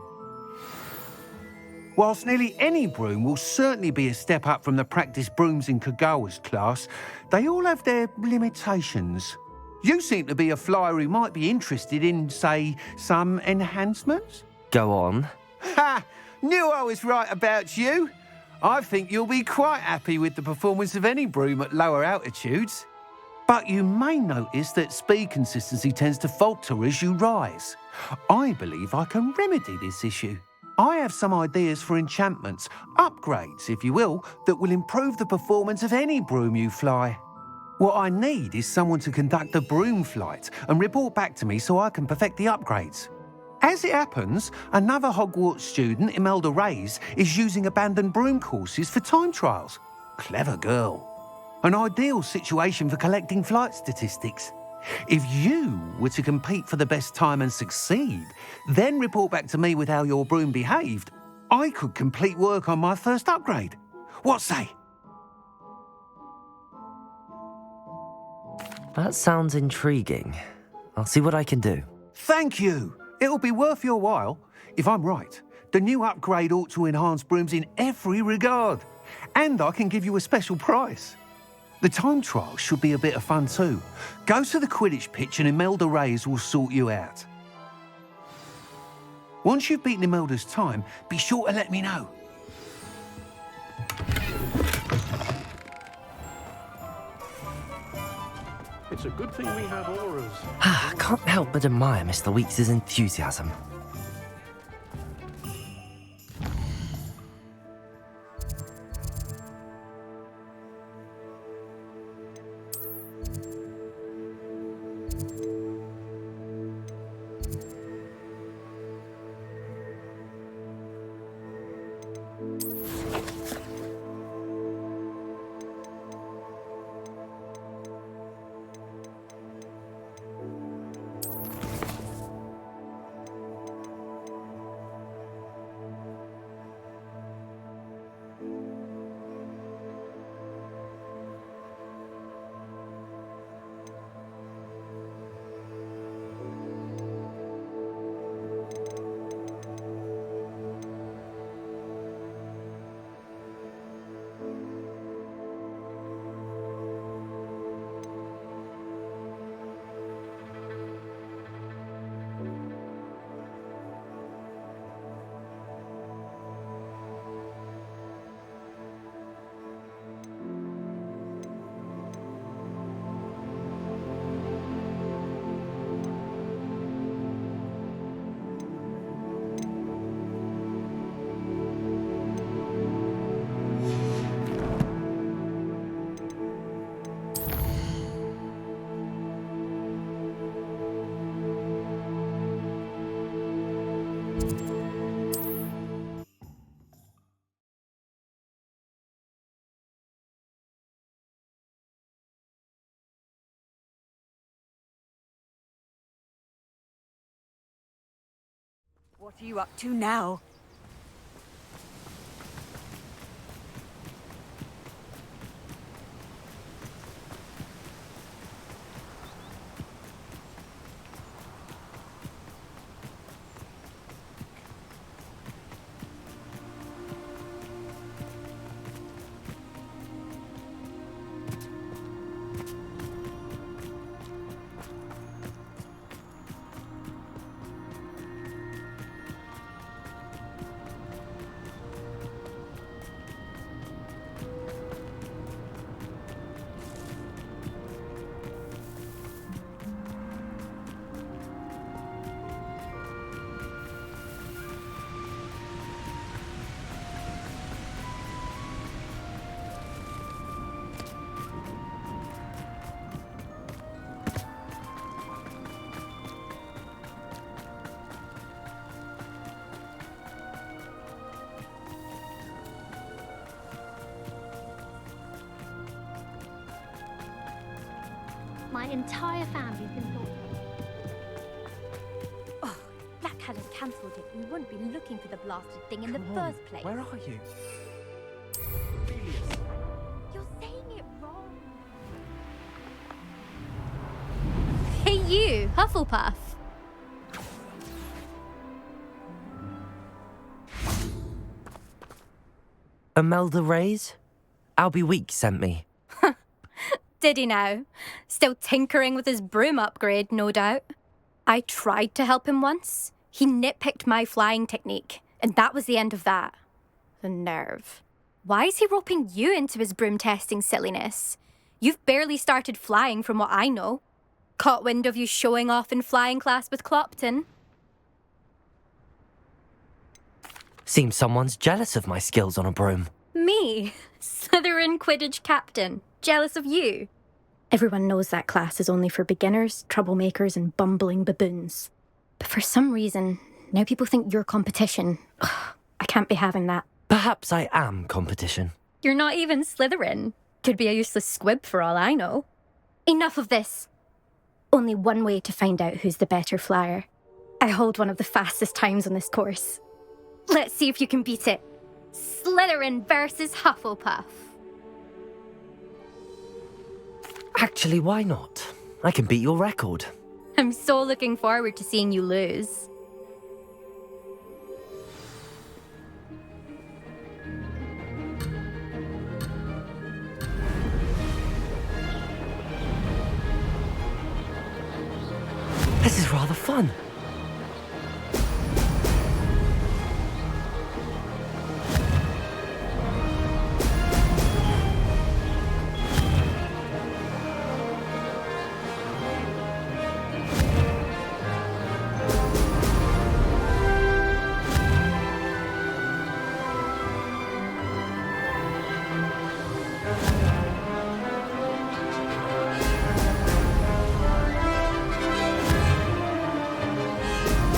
Whilst nearly any broom will certainly be a step up from the practice brooms in Kagawa's class, they all have their limitations. You seem to be a flyer who might be interested in, say, some enhancements? Go on. Ha! Knew I was right about you. I think you'll be quite happy with the performance of any broom at lower altitudes. But you may notice that speed consistency tends to falter as you rise. I believe I can remedy this issue. I have some ideas for enchantments, upgrades, if you will, that will improve the performance of any broom you fly. What I need is someone to conduct a broom flight and report back to me so I can perfect the upgrades. As it happens, another Hogwarts student, Imelda Reyes, is using abandoned broom courses for time trials. Clever girl. An ideal situation for collecting flight statistics. If you were to compete for the best time and succeed, then report back to me with how your broom behaved, I could complete work on my first upgrade. What say? That sounds intriguing. I'll see what I can do. Thank you. It'll be worth your while. If I'm right, the new upgrade ought to enhance brooms in every regard. And I can give you a special price. The time trial should be a bit of fun too. Go to the Quidditch pitch and Imelda Reyes will sort you out. Once you've beaten Imelda's time, be sure to let me know. It's a good thing we have auras. I can't help but admire Mr. Weeks' enthusiasm. What are you up to now? My entire family's been thought Oh, Black hadn't cancelled it. We wouldn't be looking for the blasted thing in the first place. Where are you? You're saying it wrong. Hey you, Hufflepuff. Imelda Reyes? Albie Weeks sent me. Did he now? Still tinkering with his broom upgrade, no doubt. I tried to help him once. He nitpicked my flying technique, and that was the end of that. The nerve. Why is he roping you into his broom testing silliness? You've barely started flying from what I know. Caught wind of you showing off in flying class with Clopton. Seems someone's jealous of my skills on a broom. Me? Slytherin Quidditch captain. Jealous of you? Everyone knows that class is only for beginners, troublemakers, and bumbling baboons. But for some reason, now people think you're competition. Ugh, I can't be having that. Perhaps I am competition. You're not even Slytherin. Could be a useless squib for all I know. Enough of this. Only one way to find out who's the better flyer. I hold one of the fastest times on this course. Let's see if you can beat it. Slytherin versus Hufflepuff. Actually, why not? I can beat your record. I'm so looking forward to seeing you lose. This is rather fun.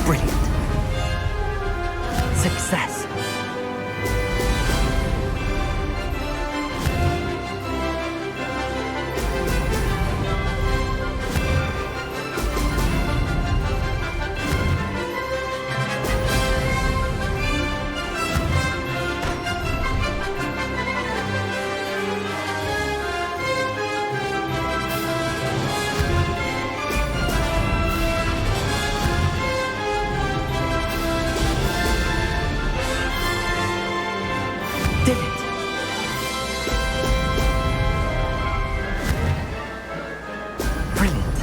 Brilliant. Success. Did it. Brilliant.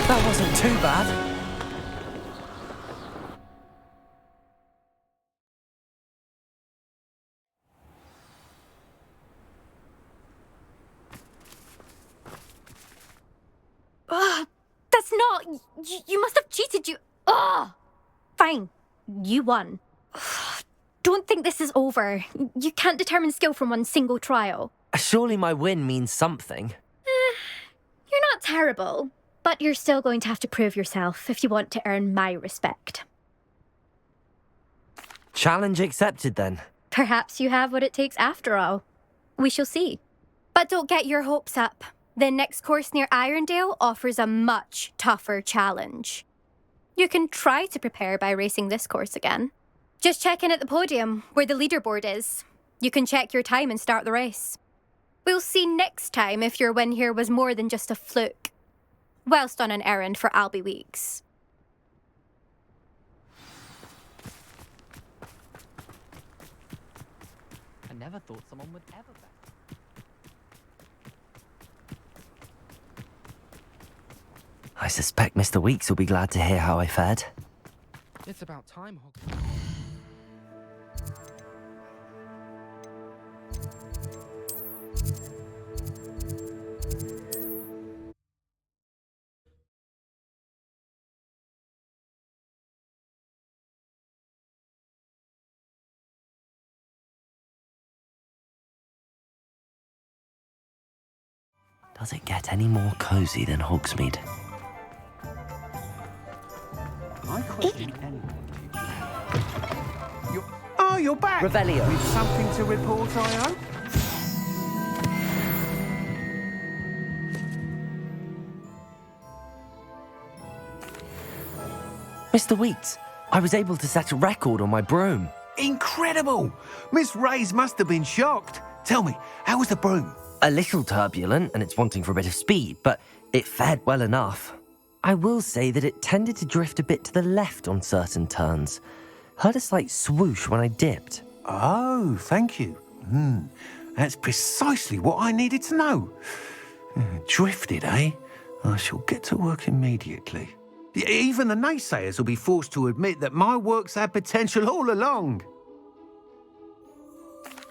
That wasn't too bad. Ugh, that's not... You must have cheated, you... Ugh! Fine. You won. Ugh, don't think this is over. You can't determine skill from one single trial. Surely my win means something. You're not terrible, but you're still going to have to prove yourself if you want to earn my respect. Challenge accepted then. Perhaps you have what it takes after all. We shall see. But don't get your hopes up. The next course near Irondale offers a much tougher challenge. You can try to prepare by racing this course again. Just check in at the podium, where the leaderboard is. You can check your time and start the race. We'll see next time if your win here was more than just a fluke, whilst on an errand for Albie Weeks. I never thought someone would ever bet. I suspect Mr. Weeks will be glad to hear how I fared. It's about time, Hogwarts. Does it get any more cozy than Hogsmeade? You're back. Revelio. With something to report, I hope? Mr. Wheats, I was able to set a record on my broom. Incredible! Miss Reyes must have been shocked. Tell me, how was the broom? A little turbulent, and it's wanting for a bit of speed, but it fared well enough. I will say that it tended to drift a bit to the left on certain turns. Heard a slight swoosh when I dipped. Oh, thank you. That's precisely what I needed to know. Drifted, eh? I shall get to work immediately. Even the naysayers will be forced to admit that my work's had potential all along.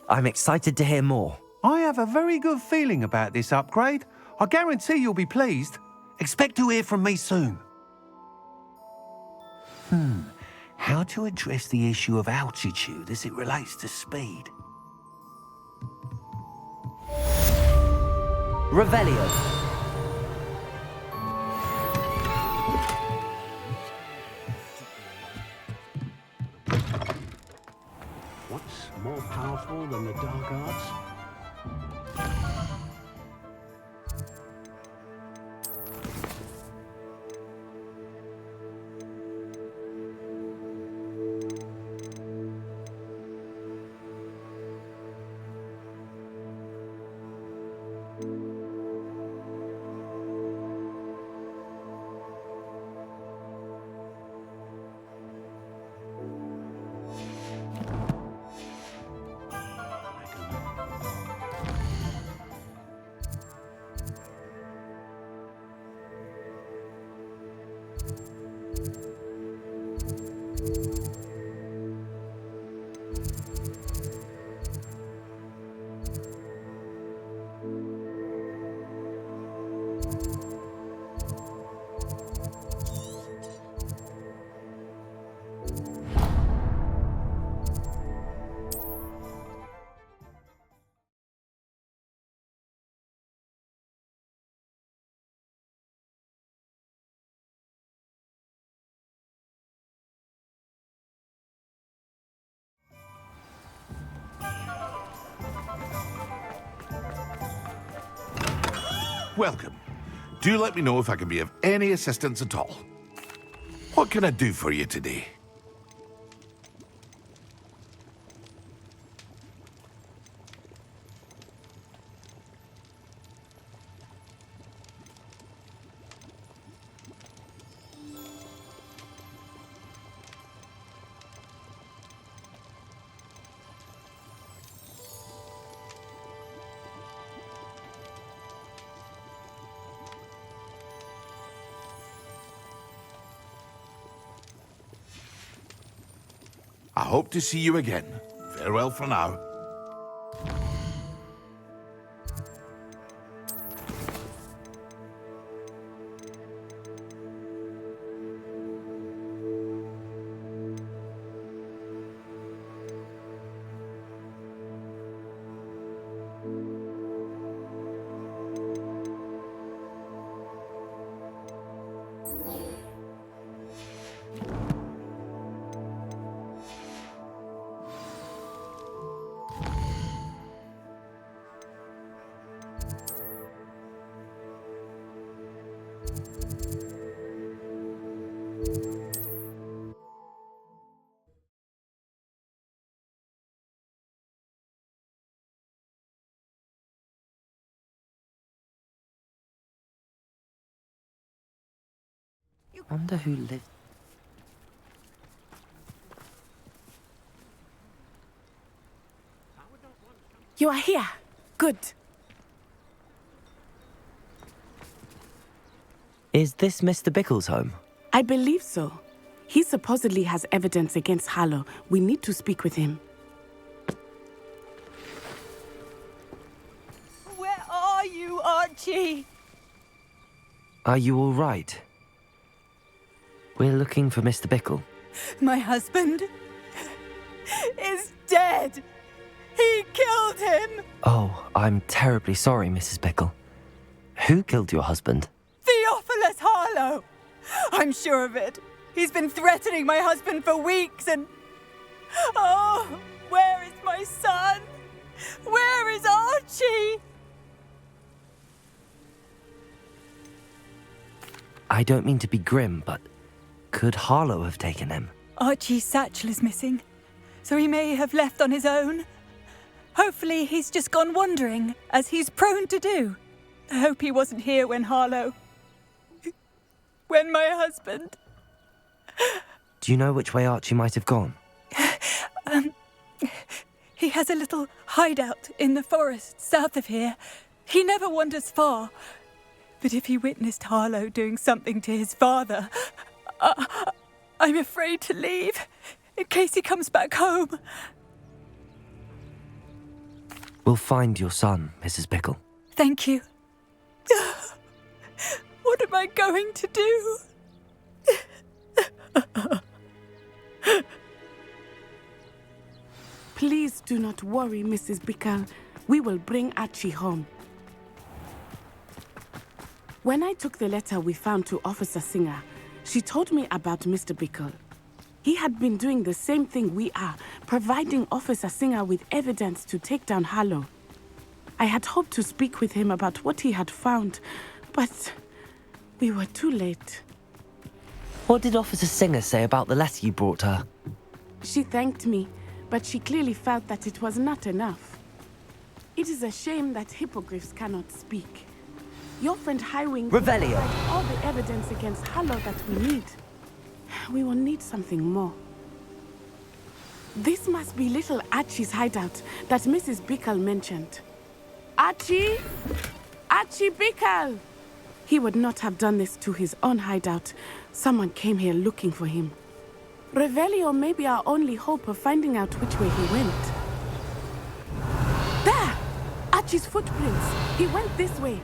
I'm excited to hear more. I have a very good feeling about this upgrade. I guarantee you'll be pleased. Expect to hear from me soon. How to address the issue of altitude as it relates to speed? Revelio. What's more powerful than the dark arts? Welcome. Do let me know if I can be of any assistance at all. What can I do for you today? I hope to see you again. Farewell for now. Wonder who lived. You are here. Good. Is this Mr. Bickle's home? I believe so. He supposedly has evidence against Harlow. We need to speak with him. Where are you, Archie? Are you all right? We're looking for Mr. Bickle. My husband is dead. He killed him. Oh, I'm terribly sorry, Mrs. Bickle. Who killed your husband? Theophilus Harlow! I'm sure of it. He's been threatening my husband for weeks and... Oh, where is my son? Where is Archie? I don't mean to be grim, but could Harlow have taken him? Archie's satchel is missing, so he may have left on his own. Hopefully he's just gone wandering, as he's prone to do. I hope he wasn't here when when my husband... Do you know which way Archie might have gone? He has a little hideout in the forest south of here. He never wanders far. But if he witnessed Harlow doing something to his father, I'm afraid to leave, in case he comes back home. We'll find your son, Mrs. Bickle. Thank you. What am I going to do? Please do not worry, Mrs. Bickle. We will bring Archie home. When I took the letter we found to Officer Singer, she told me about Mr. Bickle. He had been doing the same thing we are, providing Officer Singer with evidence to take down Harlow. I had hoped to speak with him about what he had found, but we were too late. What did Officer Singer say about the letter you brought her? She thanked me, but she clearly felt that it was not enough. It is a shame that hippogriffs cannot speak. Your friend Highwing Revelio. provided all the evidence against Harlow that we need. We will need something more. This must be little Archie's hideout that Mrs. Bickle mentioned. Archie? Archie Bickle! He would not have done this to his own hideout. Someone came here looking for him. Revelio may be our only hope of finding out which way he went. There! Archie's footprints. He went this way.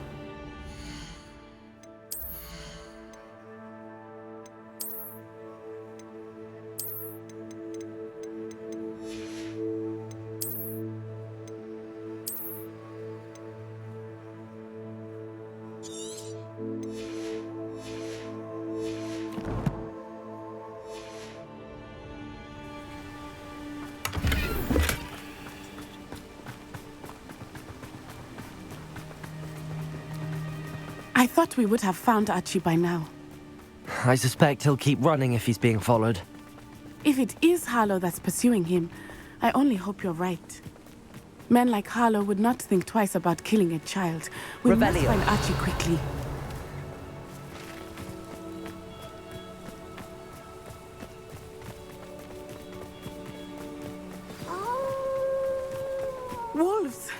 I thought we would have found Archie by now. I suspect he'll keep running if he's being followed. If it is Harlow that's pursuing him, I only hope you're right. Men like Harlow would not think twice about killing a child. We must find Archie quickly. Wolves!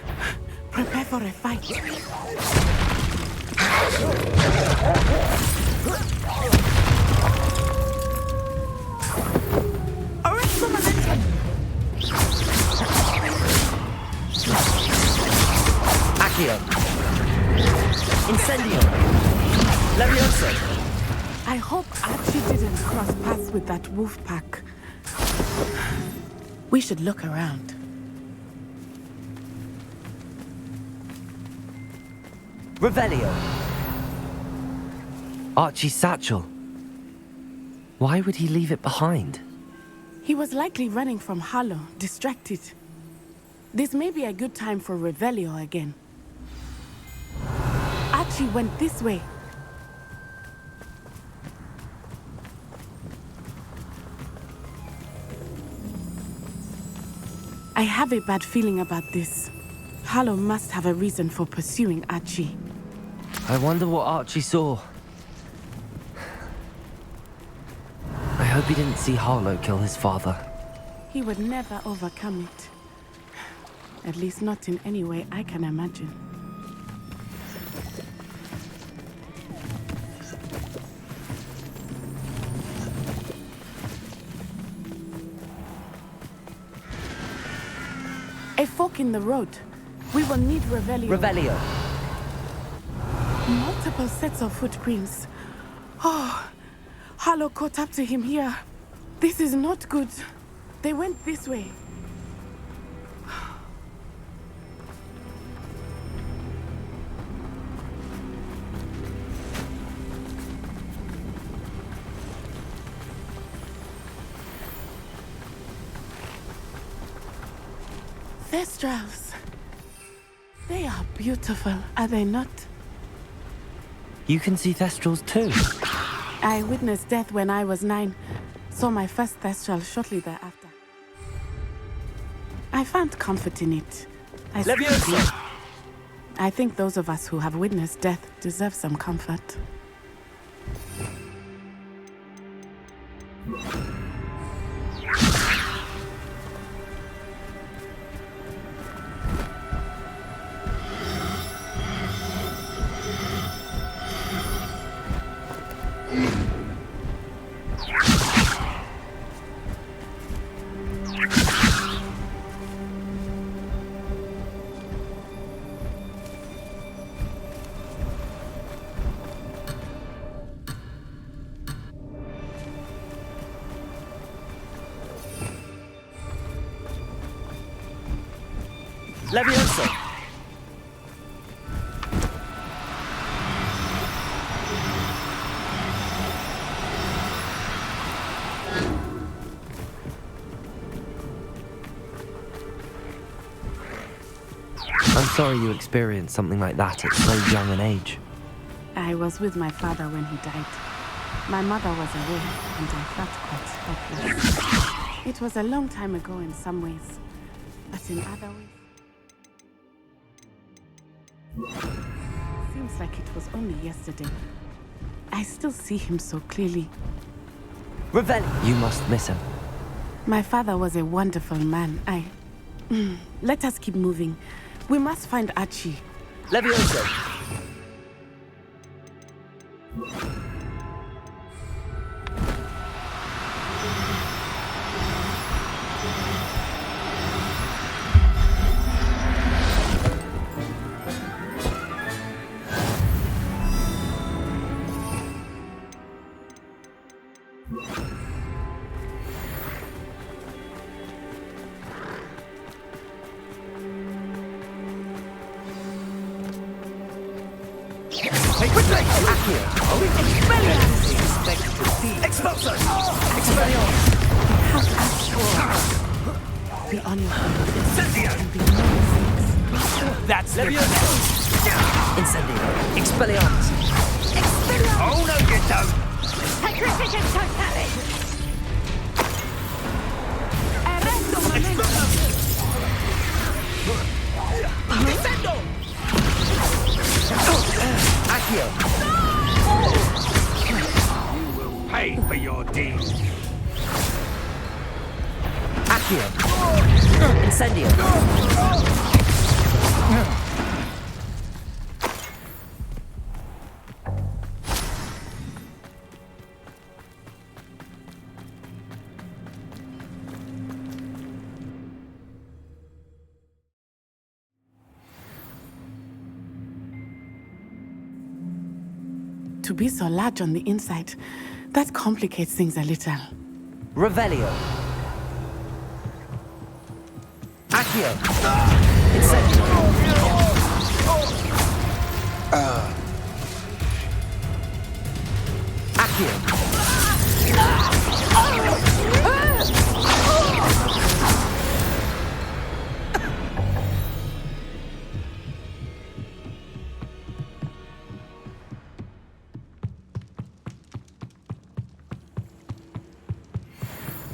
Prepare for a fight. Accio! Incendio! Leviosa! I hope Archie didn't cross paths with that wolf pack. We should look around. Revelio! Archie's satchel. Why would he leave it behind? He was likely running from Harlow, distracted. This may be a good time for Revelio again. Archie went this way. I have a bad feeling about this. Harlow must have a reason for pursuing Archie. I wonder what Archie saw. I hope he didn't see Harlow kill his father. He would never overcome it. At least not in any way I can imagine. A fork in the road. We will need Revelio. Revelio. Multiple sets of footprints. Oh, Harlow caught up to him here. This is not good. They went this way. Thestrals. They are beautiful, are they not? You can see Thestrals too. I witnessed death when I was 9. Saw my first Thestral shortly thereafter. I found comfort in it. I still do. I think those of us who have witnessed death deserve some comfort. Levioso! I'm sorry you experienced something like that at so young an age. I was with my father when he died. My mother was away, and I felt quite helpless. It was a long time ago in some ways, but in other ways... Seems like it was only yesterday. I still see him so clearly. You must miss him. My father was a wonderful man. Let us keep moving. We must find Archie. Levioso! That's Levioso! Incendio! Expelliarmus! Oh no, you don't! Sacrificio totale! Descendo! Accio! You will pay for your deeds! Accio! Incendio! To be so large on the inside, that complicates things a little. Revelio. Accio. Incendio. Accio.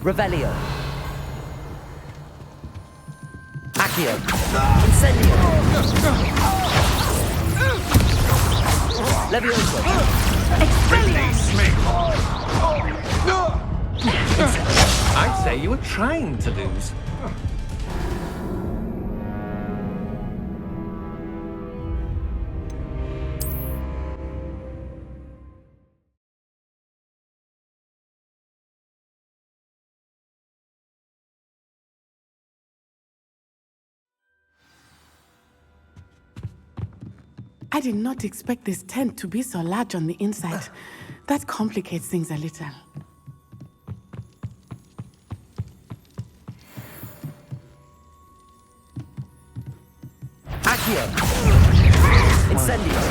Revelio. Accio. Incendio. Levioso. Release me! I'd say you were trying to lose. I did not expect this tent to be so large on the inside. That complicates things a little. Accio. Incendio.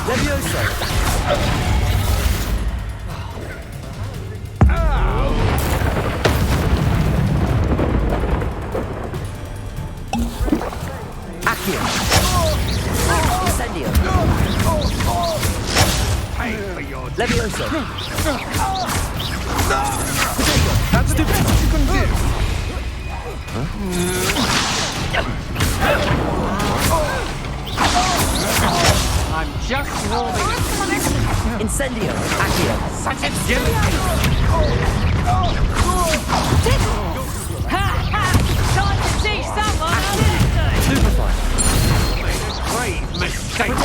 Levioso. Incendio. Pay for your Levioso. That's the best you can do. I'm just warming. Incendio. Accio. Such a Time to teach someone a lesson! Stupefy. Made a grave mistake.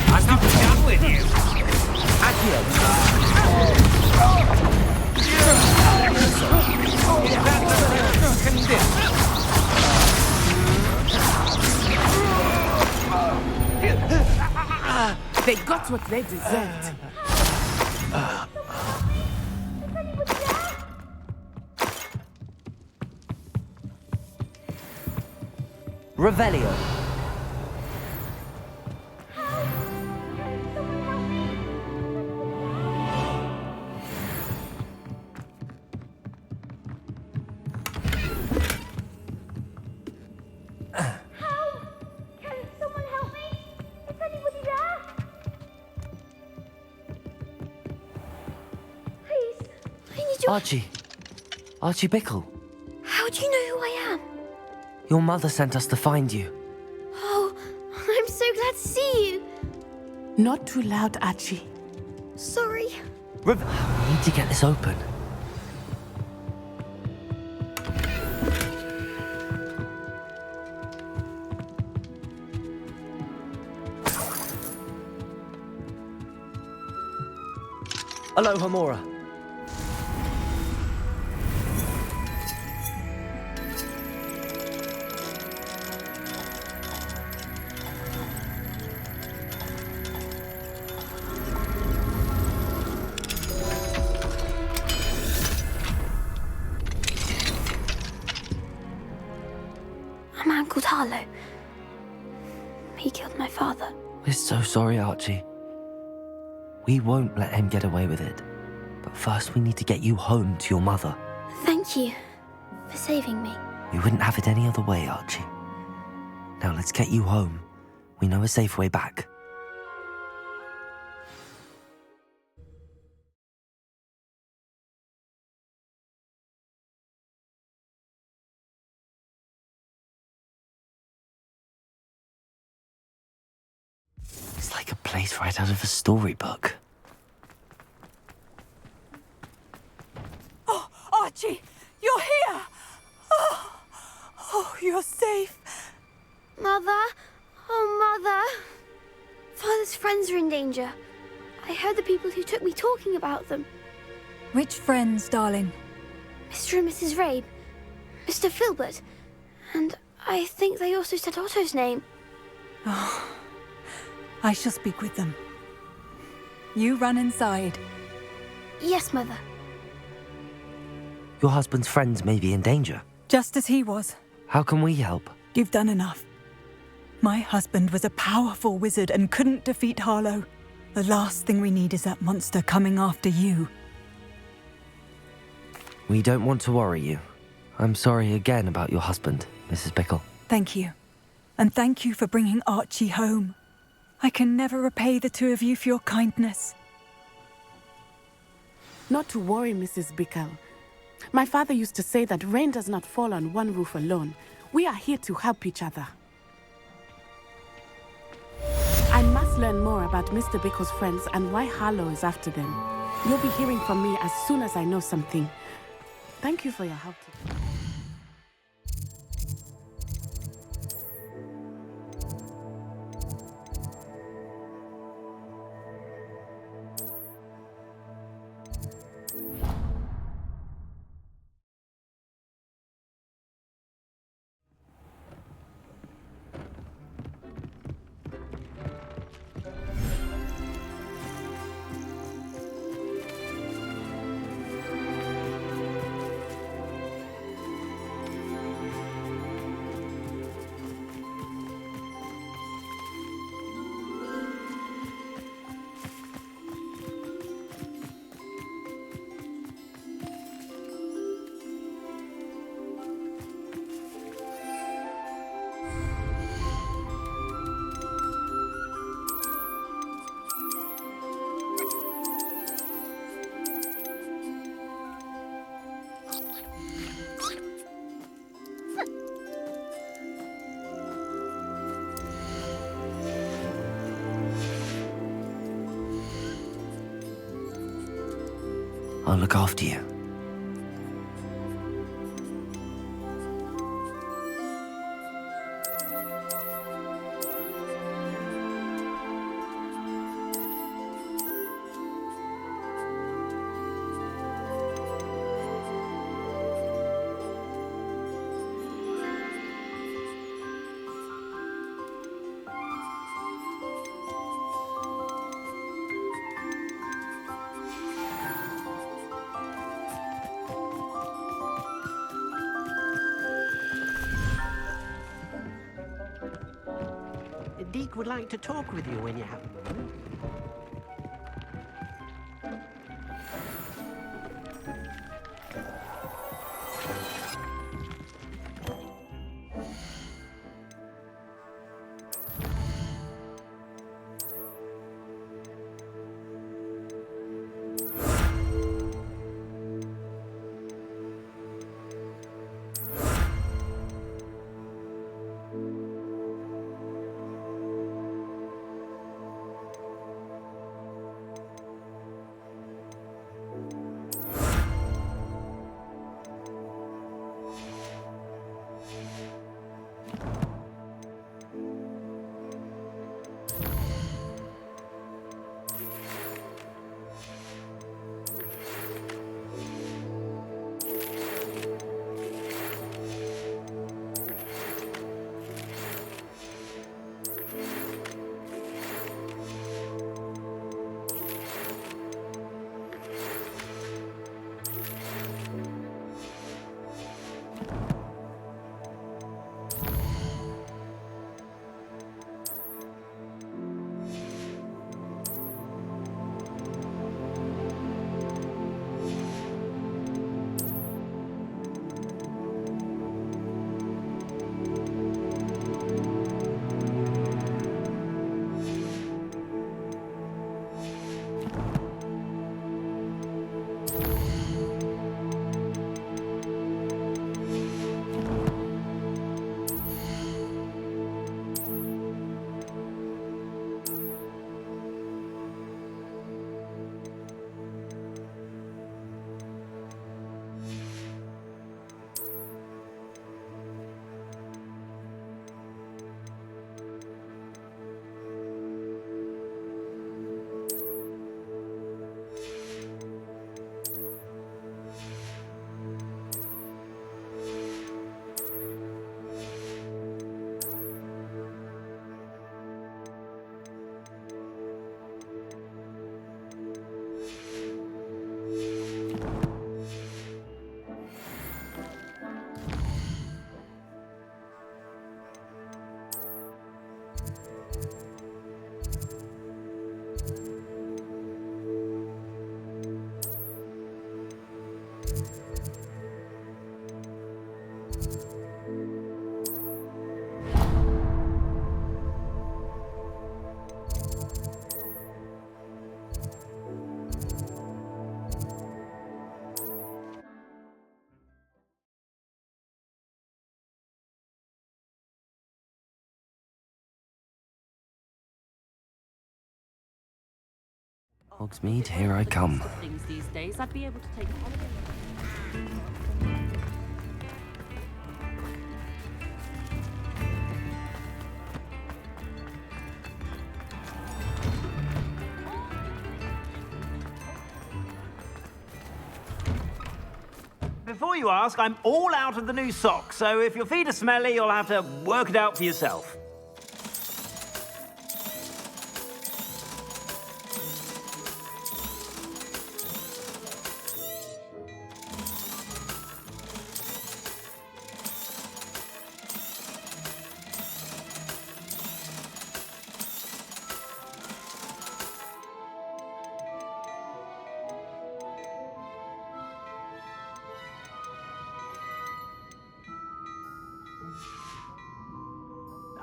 I'm not done with you. Accio. They got what they deserved. Revelio. Archie. Archie Bickle. How do you know who I am? Your mother sent us to find you. Oh, I'm so glad to see you. Not too loud, Archie. Sorry. We need to get this open. Aloha, Mora. A man called Harlow. He killed my father. We're so sorry, Archie. We won't let him get away with it. But first we need to get you home to your mother. Thank you for saving me. We wouldn't have it any other way, Archie. Now let's get you home. We know a safe way back. It's like a place right out of a storybook. Oh, Archie, you're here! Oh, you're safe. Mother? Oh, Mother. Father's friends are in danger. I heard the people who took me talking about them. Which friends, darling? Mr. and Mrs. Rabe, Mr. Filbert, and I think they also said Otto's name. Oh, I shall speak with them. You run inside. Yes, Mother. Your husband's friends may be in danger. Just as he was. How can we help? You've done enough. My husband was a powerful wizard and couldn't defeat Harlow. The last thing we need is that monster coming after you. We don't want to worry you. I'm sorry again about your husband, Mrs. Bickle. Thank you. And thank you for bringing Archie home. I can never repay the two of you for your kindness. Not to worry, Mrs. Bickle. My father used to say that rain does not fall on one roof alone. We are here to help each other. I must learn more about Mr. Bickle's friends and why Harlow is after them. You'll be hearing from me as soon as I know something. Thank you for your help today. I'll look after you. Deke would like to talk with you when you have a moment. Hogsmeade, here I come. Things these days, I'd be able to take a holiday. Before you ask, I'm all out of the new socks, so if your feet are smelly, you'll have to work it out for yourself.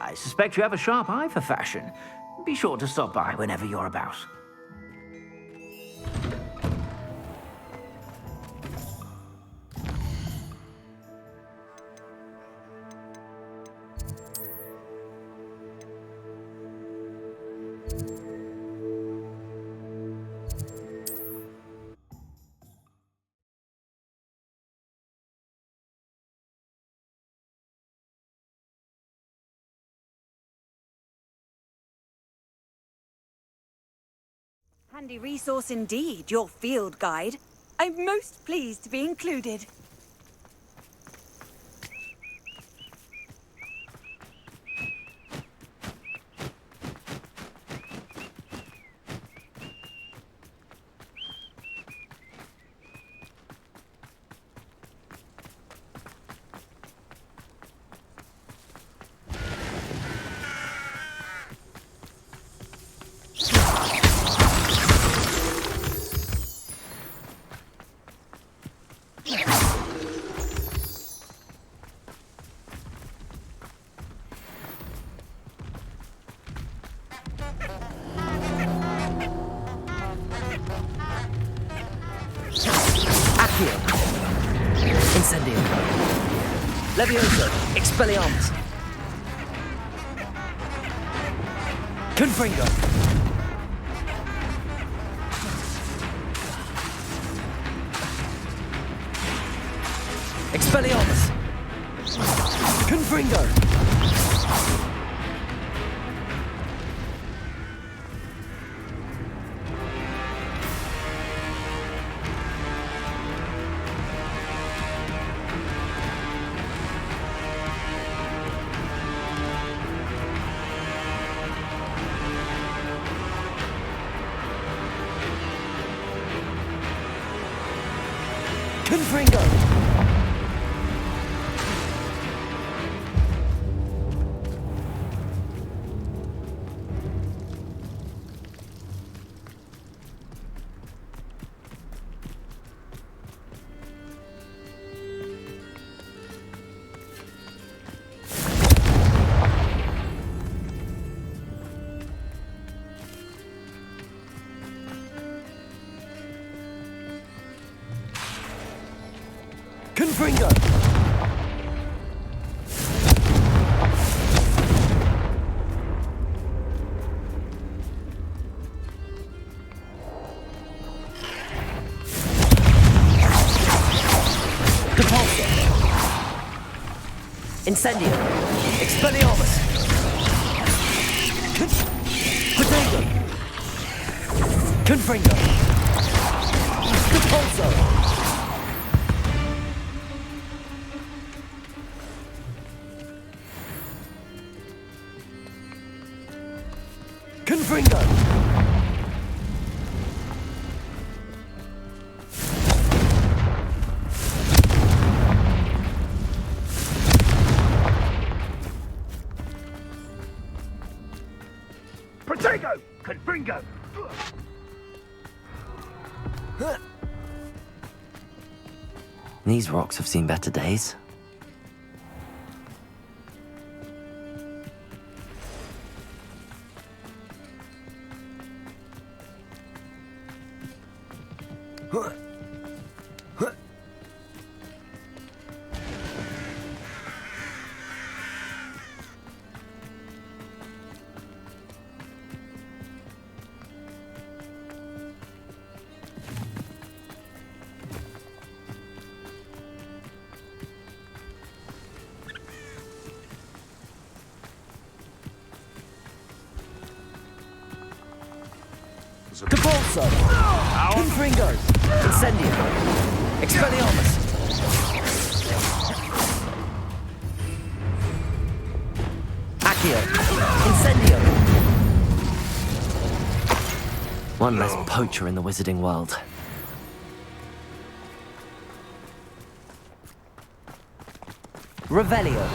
I suspect you have a sharp eye for fashion. Be sure to stop by whenever you're about. Handy resource indeed, your field guide. I'm most pleased to be included. Incendio. Levioso. Expelliarmus. Confringo. Expelliarmus. Confringo. Confringo! Confringo! Depulso! Incendio! Expelliarmus! Potato! Confringo! Depulso! Confringo! Protego! Confringo! These rocks have seen better days. Depulso! Confringo! Incendio! Expelliarmus! Accio! Incendio! One less poacher in the wizarding world. Revelio!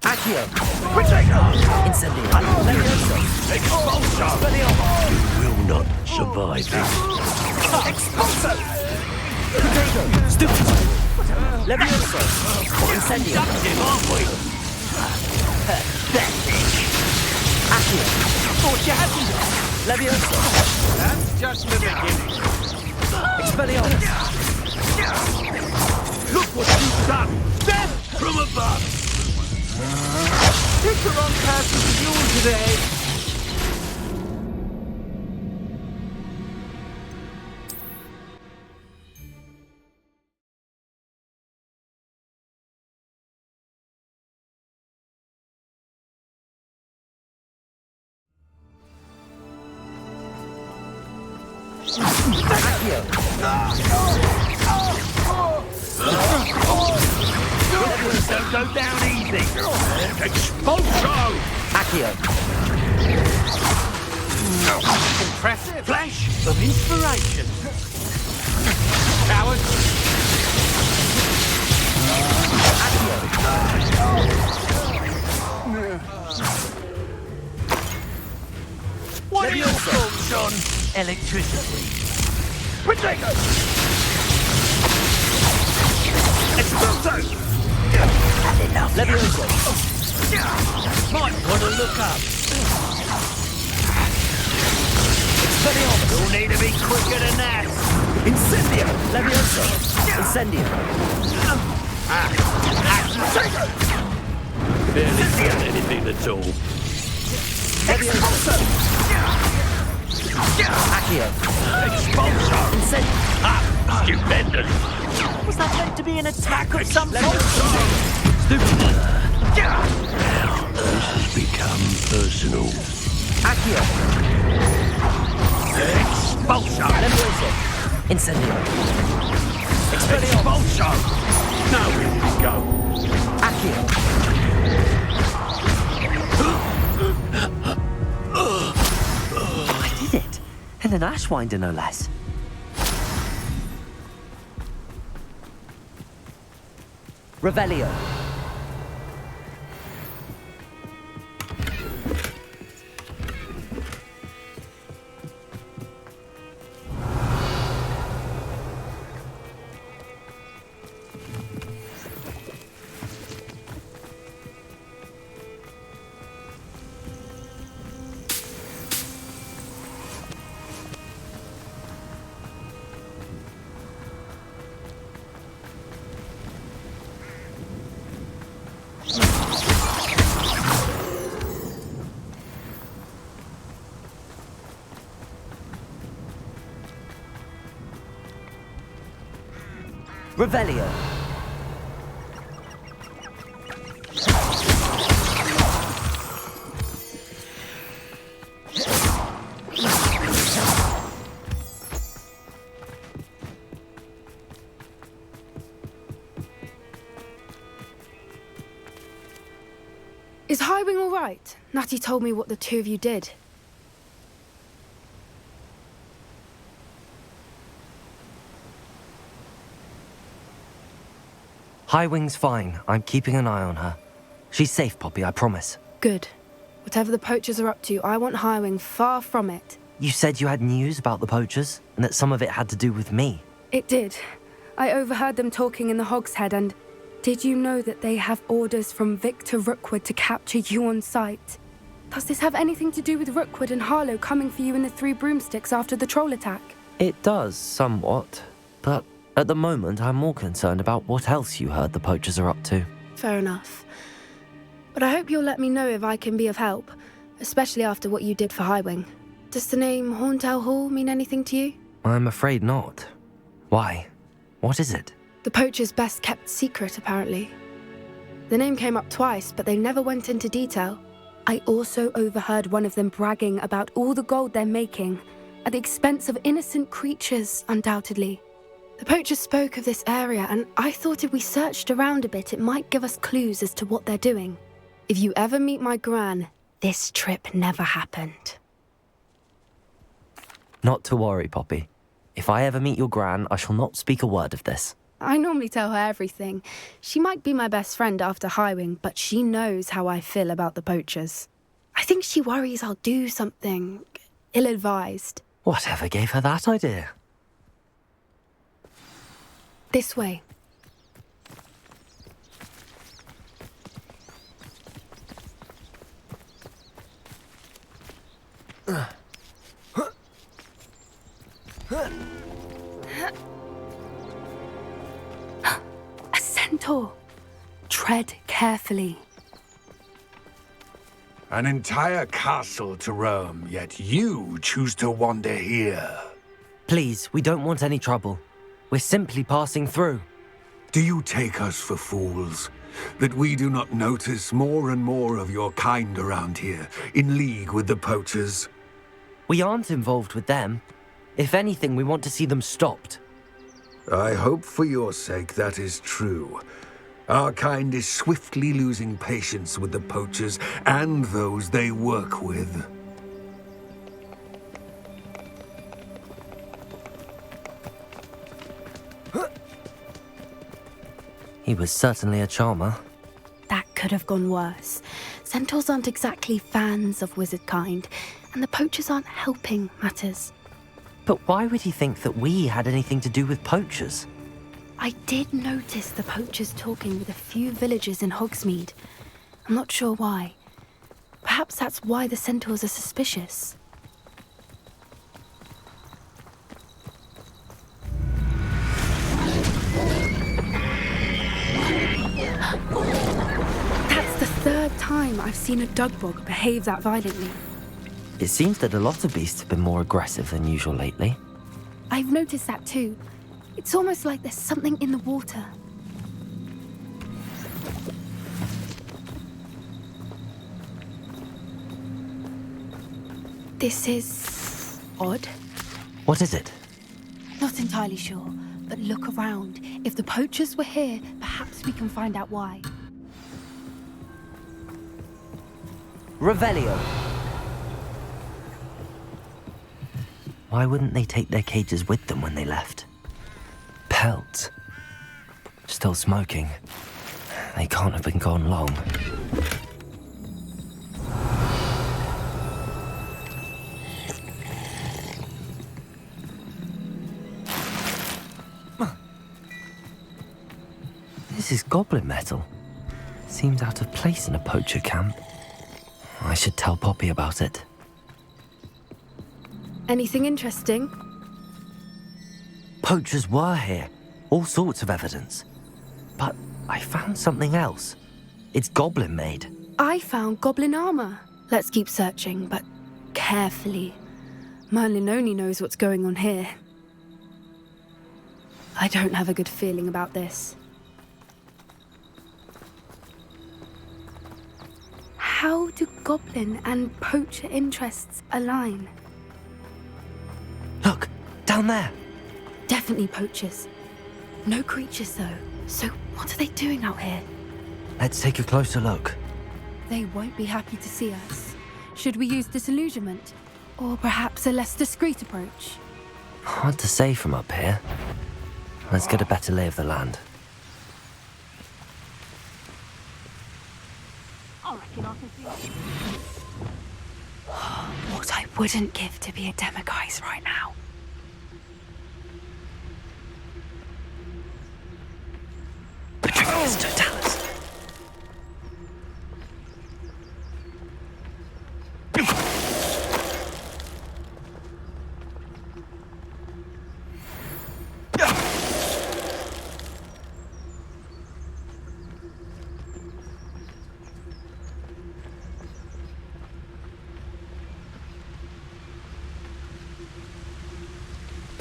Accio! Incendio! Levioso! Expulso! Expelliarmus! You will not survive this. Expulso! Potato! Stupido! Levioso! Incendio! aren't we? Accio! Thought you had me. Levioso! That's just the beginning. Expelliarmus! Look what you've done! Death from above! Pick the wrong person to duel today! Don't go down easy. Expulso! Accio. Impressive flash of inspiration. Coward. What are your thoughts on electricity? Protego! Expulso! Had enough. Levioso. Might want to look up. You'll need to be quicker than that. Incendio. Levioso. Incendio. Barely seen anything at all. Levioso. Accio. Expulso! Incendio. Stupendous! Was that meant to be an attack of some sort? Stupid. Now, this has become personal. Accio. Expulso! Levioso. Incendio. Expulso! Now where did it go? Accio. I did it. And an Ashwinder, no less. Revelio. Revelio. Is Highwing all right? Natty told me what the two of you did. Highwing's fine. I'm keeping an eye on her. She's safe, Poppy, I promise. Good. Whatever the poachers are up to, I want Highwing far from it. You said you had news about the poachers, and that some of it had to do with me. It did. I overheard them talking in the Hogshead, and did you know that they have orders from Victor Rookwood to capture you on sight? Does this have anything to do with Rookwood and Harlow coming for you in the Three Broomsticks after the troll attack? It does, somewhat. But at the moment, I'm more concerned about what else you heard the poachers are up to. Fair enough. But I hope you'll let me know if I can be of help, especially after what you did for Highwing. Does the name Horntail Hall mean anything to you? I'm afraid not. Why? What is it? The poacher's best kept secret, apparently. The name came up twice, but they never went into detail. I also overheard one of them bragging about all the gold they're making, at the expense of innocent creatures, undoubtedly. The poachers spoke of this area, and I thought if we searched around a bit, it might give us clues as to what they're doing. If you ever meet my gran, this trip never happened. Not to worry, Poppy. If I ever meet your gran, I shall not speak a word of this. I normally tell her everything. She might be my best friend after Highwing, but she knows how I feel about the poachers. I think she worries I'll do something ill-advised. Whatever gave her that idea? This way. A centaur. Tread carefully. An entire castle to roam, yet you choose to wander here. Please, we don't want any trouble. We're simply passing through. Do you take us for fools? That we do not notice more and more of your kind around here, in league with the poachers? We aren't involved with them. If anything, we want to see them stopped. I hope for your sake that is true. Our kind is swiftly losing patience with the poachers and those they work with. He was certainly a charmer. That could have gone worse. Centaurs aren't exactly fans of wizard kind, and the poachers aren't helping matters. But why would he think that we had anything to do with poachers? I did notice the poachers talking with a few villagers in Hogsmeade. I'm not sure why. Perhaps that's why the centaurs are suspicious. That's the third time I've seen a dugbog behave that violently. It seems that a lot of beasts have been more aggressive than usual lately. I've noticed that too. It's almost like there's something in the water. This is odd. What is it? Not entirely sure, but look around. If the poachers were here, perhaps we can find out why. Revelio. Why wouldn't they take their cages with them when they left? Pelts. Still smoking. They can't have been gone long. This is goblin metal. Seems out of place in a poacher camp. I should tell Poppy about it. Anything interesting? Poachers were here. All sorts of evidence. But I found something else. It's goblin made. I found goblin armor. Let's keep searching, but carefully. Merlin only knows what's going on here. I don't have a good feeling about this. How do goblin and poacher interests align? Look, down there. Definitely poachers. No creatures, though. So what are they doing out here? Let's take a closer look. They won't be happy to see us. Should we use disillusionment? Or perhaps a less discreet approach? Hard to say from up here. Let's get a better lay of the land. I reckon I can see. What I wouldn't give to be a demiguise right now. Patricius Totalis.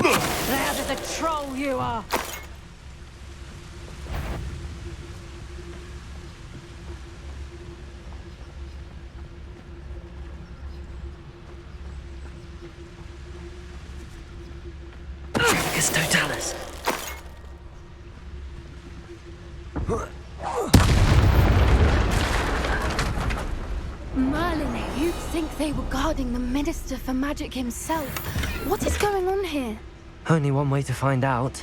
Loud as a troll you are! Patricius Totalis. Merlin, you'd think they were guarding the Minister for Magic himself. What is going on here? Only one way to find out.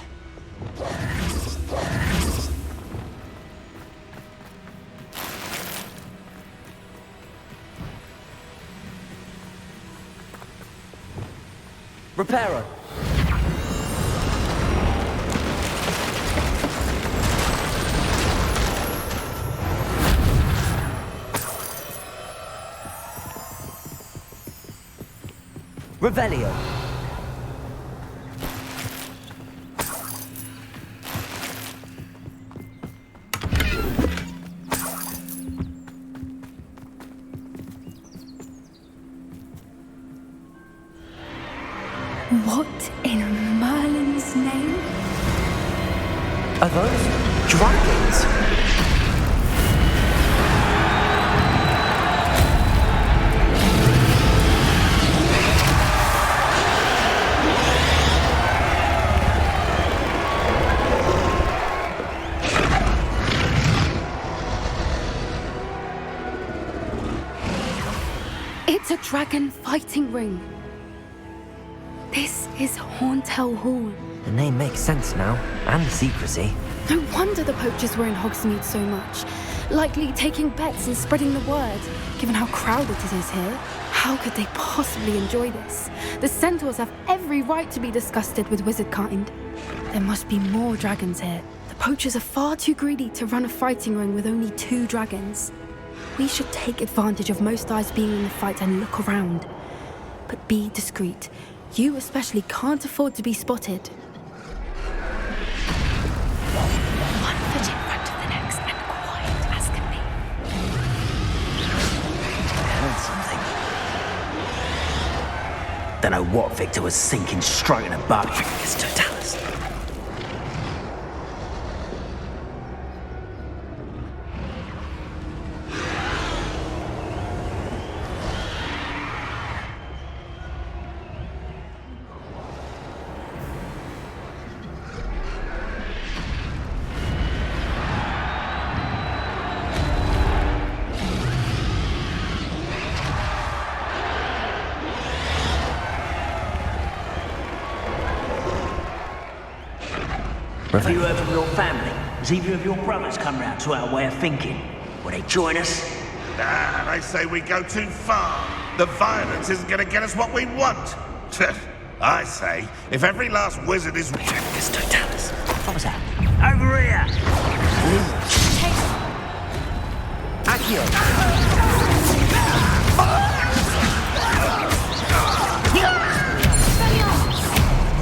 Reparo. Revelio. What in Merlin's name? Are those dragons? It's a dragon fighting ring. This is Horntail Hall. The name makes sense now, and the secrecy. No wonder the poachers were in Hogsmeade so much. Likely taking bets and spreading the word, given how crowded it is here. How could they possibly enjoy this? The centaurs have every right to be disgusted with wizard kind. There must be more dragons here. The poachers are far too greedy to run a fighting ring with only 2 dragons. We should take advantage of most eyes being in the fight and look around. But be discreet. You especially can't afford to be spotted. One foot in front of the next and quiet as can be. Heard something. Don't know what Victor was thinking, stroking a bug. It's Totalis. Have you heard from your family? Has either of your brothers come round to our way of thinking? Will they join us? Nah, they say we go too far. The violence isn't going to get us what we want. I say, if every last wizard is... It's Totalis. What was that? Over here! Accio!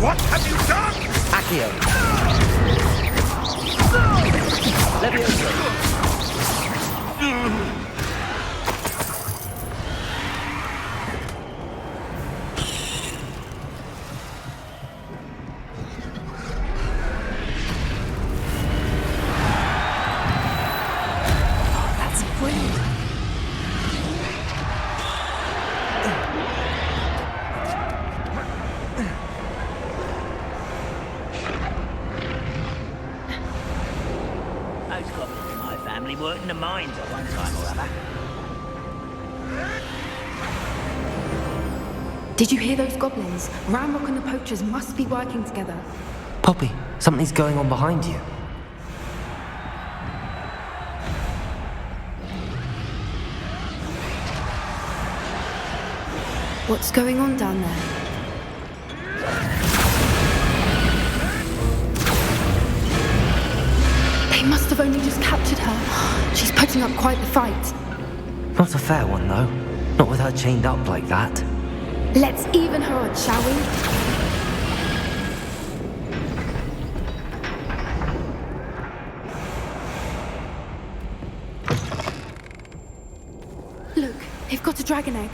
What have you done? Accio! Levioso! That's brilliant. Those goblins in my family worked in the mines at one time or other. Did you hear those goblins? Ranrock and the poachers must be working together. Poppy, something's going on behind you. What's going on down there? They must have only just captured her. She's putting up quite the fight. Not a fair one, though. Not with her chained up like that. Let's even her odds, shall we? Look, they've got a dragon egg.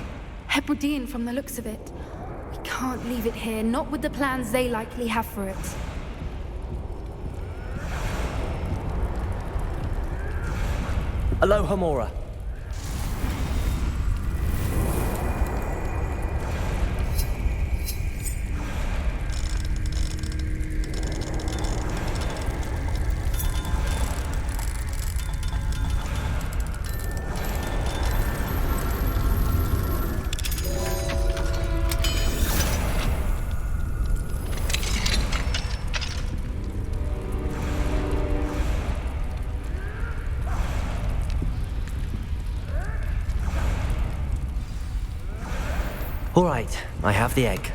Hebridean from the looks of it. We can't leave it here, not with the plans they likely have for it. Aloha, Mora. All right, I have the egg.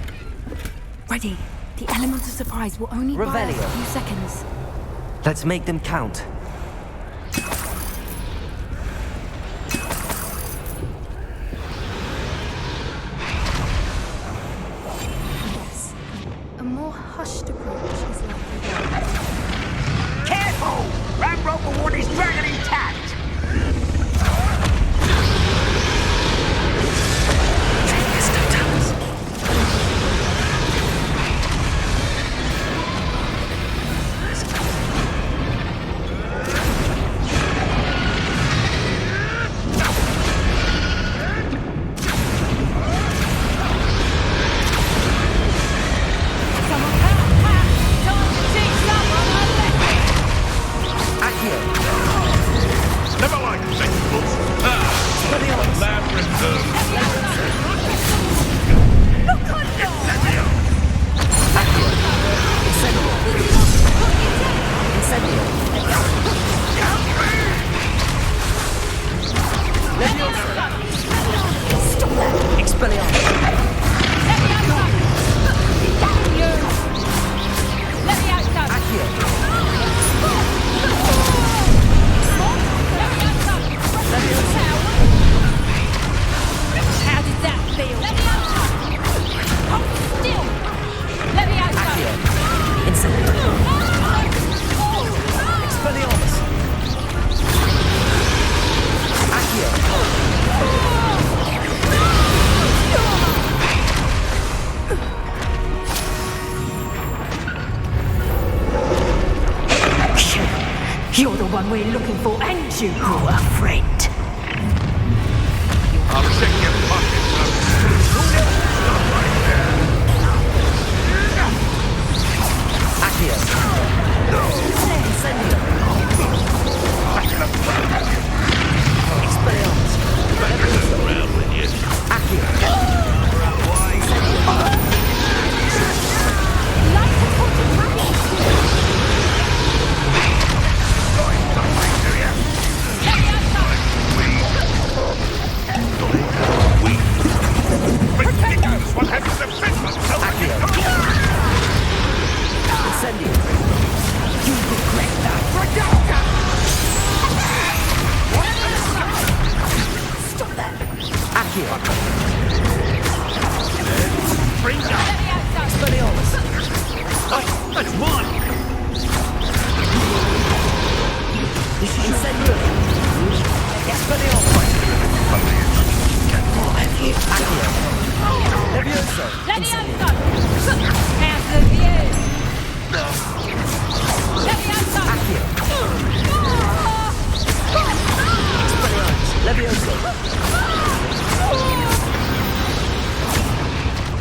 Ready. The element of surprise will only buy us a Revelio. few seconds. Let's make them count. Yes. A more hushed approach is likely. Careful! Ranrock will want his dragon intact! How did that feel? Let me out! Hold still! Let me out! Expelliarmus! You're the one we're looking for, and you grew a friend. I'll check your pockets. Stop right there. Accio! Incendio! Expelliarmus! Around with you. Ridiculous! What happens to business? Incendio! You regret that! Stop that! Accio! Bring down! Expelliarmus! That's mine! Incendio! Expelliarmus! Accio! Levioso! Levioso! How's the view? Levioso! Accio! Expelliarmus! Levioso!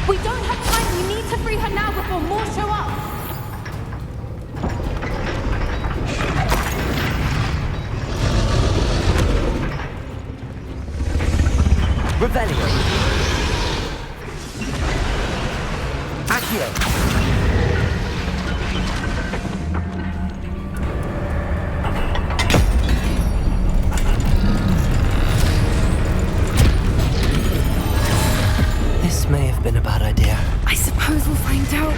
We don't have time. We need to free her now before more show up. Revelio! Accio! This may have been a bad idea. I suppose we'll find out.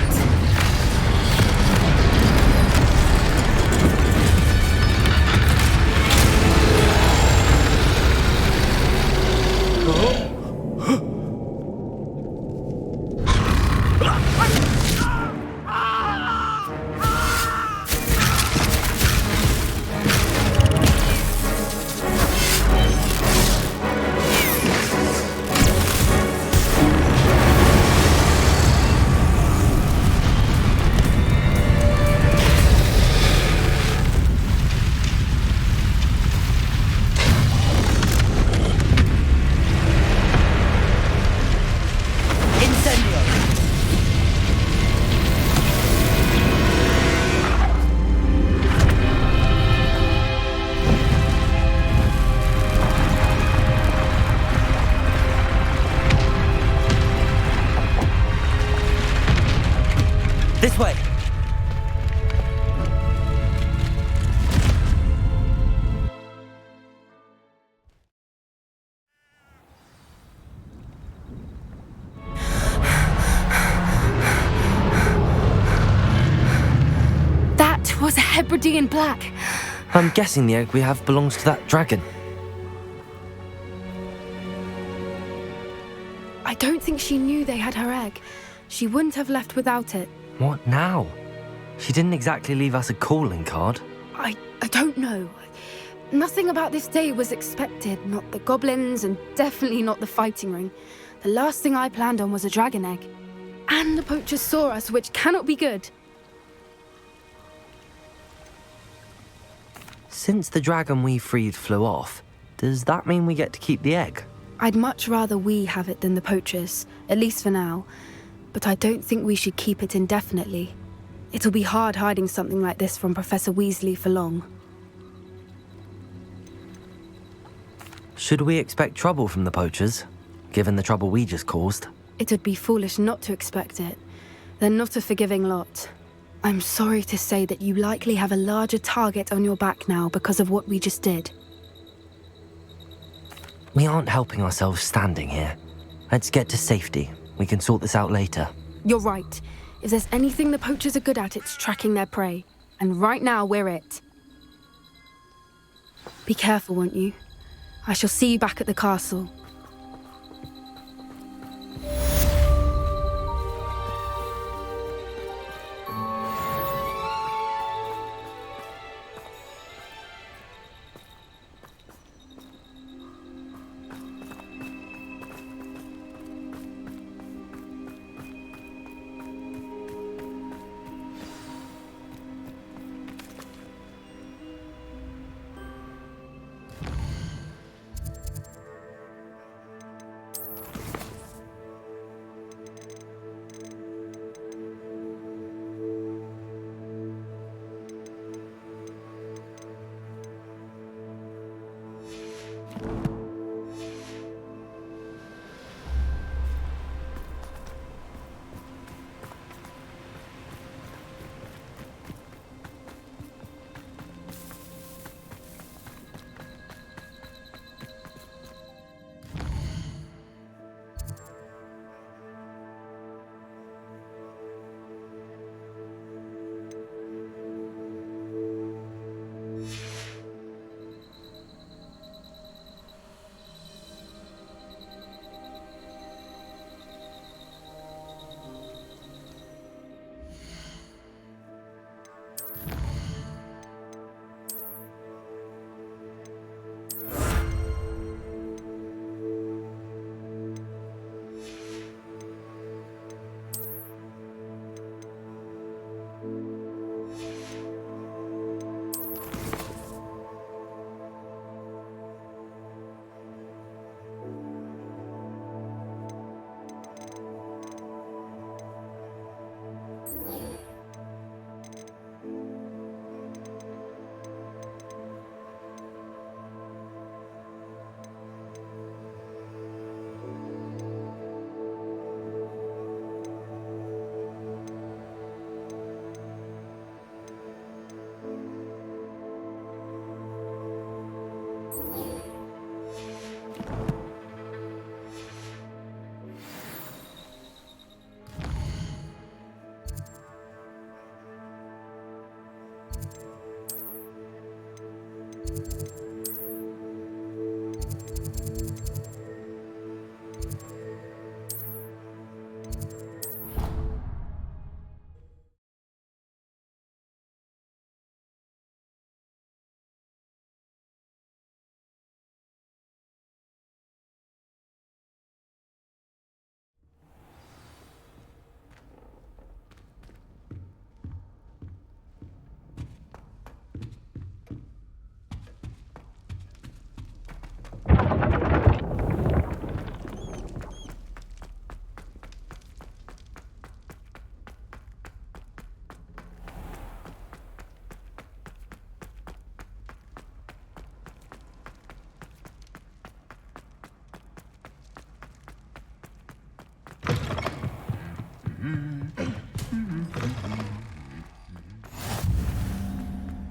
This way! That was a Hebridean black. I'm guessing the egg we have belongs to that dragon. I don't think she knew they had her egg. She wouldn't have left without it. What now? She didn't exactly leave us a calling card. I don't know. Nothing about this day was expected. Not the goblins, and definitely not the fighting ring. The last thing I planned on was a dragon egg. And the poachers saw us, which cannot be good. Since the dragon we freed flew off, does that mean we get to keep the egg? I'd much rather we have it than the poachers, at least for now. But I don't think we should keep it indefinitely. It'll be hard hiding something like this from Professor Weasley for long. Should we expect trouble from the poachers, given the trouble we just caused? It would be foolish not to expect it. They're not a forgiving lot. I'm sorry to say that you likely have a larger target on your back now because of what we just did. We aren't helping ourselves standing here. Let's get to safety. We can sort this out later. You're right. If there's anything the poachers are good at, it's tracking their prey. And right now, we're it. Be careful, won't you? I shall see you back at the castle.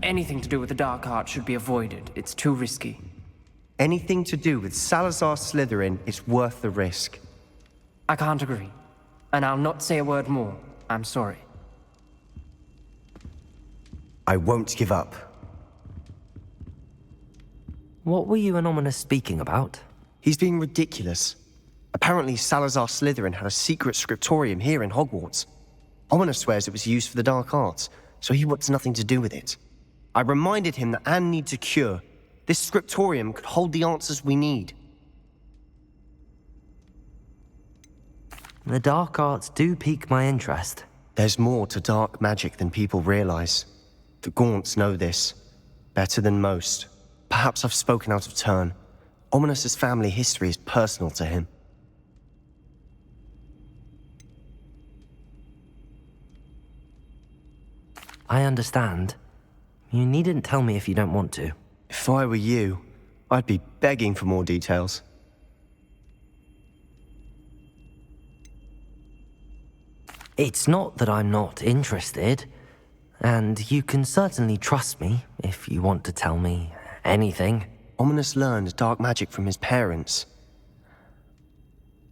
Anything to do with the dark art should be avoided. It's too risky. Anything to do with Salazar Slytherin is worth the risk. I can't agree. And I'll not say a word more. I'm sorry. I won't give up. What were you and Ominous speaking about? He's being ridiculous. Apparently Salazar Slytherin had a secret scriptorium here in Hogwarts. Ominous swears it was used for the dark arts, so he wants nothing to do with it. I reminded him that Anne needs a cure. This scriptorium could hold the answers we need. The dark arts do pique my interest. There's more to dark magic than people realize. The Gaunts know this, better than most. Perhaps I've spoken out of turn. Ominous's family history is personal to him. I understand. You needn't tell me if you don't want to. If I were you, I'd be begging for more details. It's not that I'm not interested, and you can certainly trust me if you want to tell me anything. Ominous learned dark magic from his parents.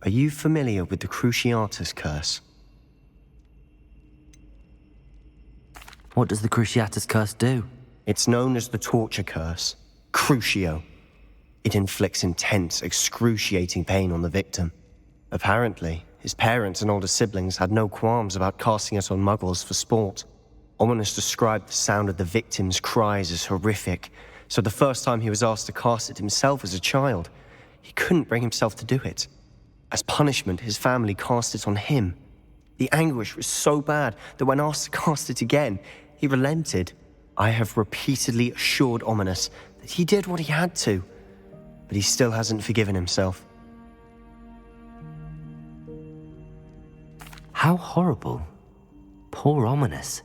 Are you familiar with the Cruciatus curse? What does the Cruciatus curse do? It's known as the torture curse, Crucio. It inflicts intense, excruciating pain on the victim. Apparently, his parents and older siblings had no qualms about casting it on muggles for sport. Ominous described the sound of the victim's cries as horrific, so the first time he was asked to cast it himself as a child, he couldn't bring himself to do it. As punishment, his family cast it on him. The anguish was so bad that when asked to cast it again, he relented. I have repeatedly assured Ominous that he did what he had to, but he still hasn't forgiven himself. How horrible. Poor Ominous.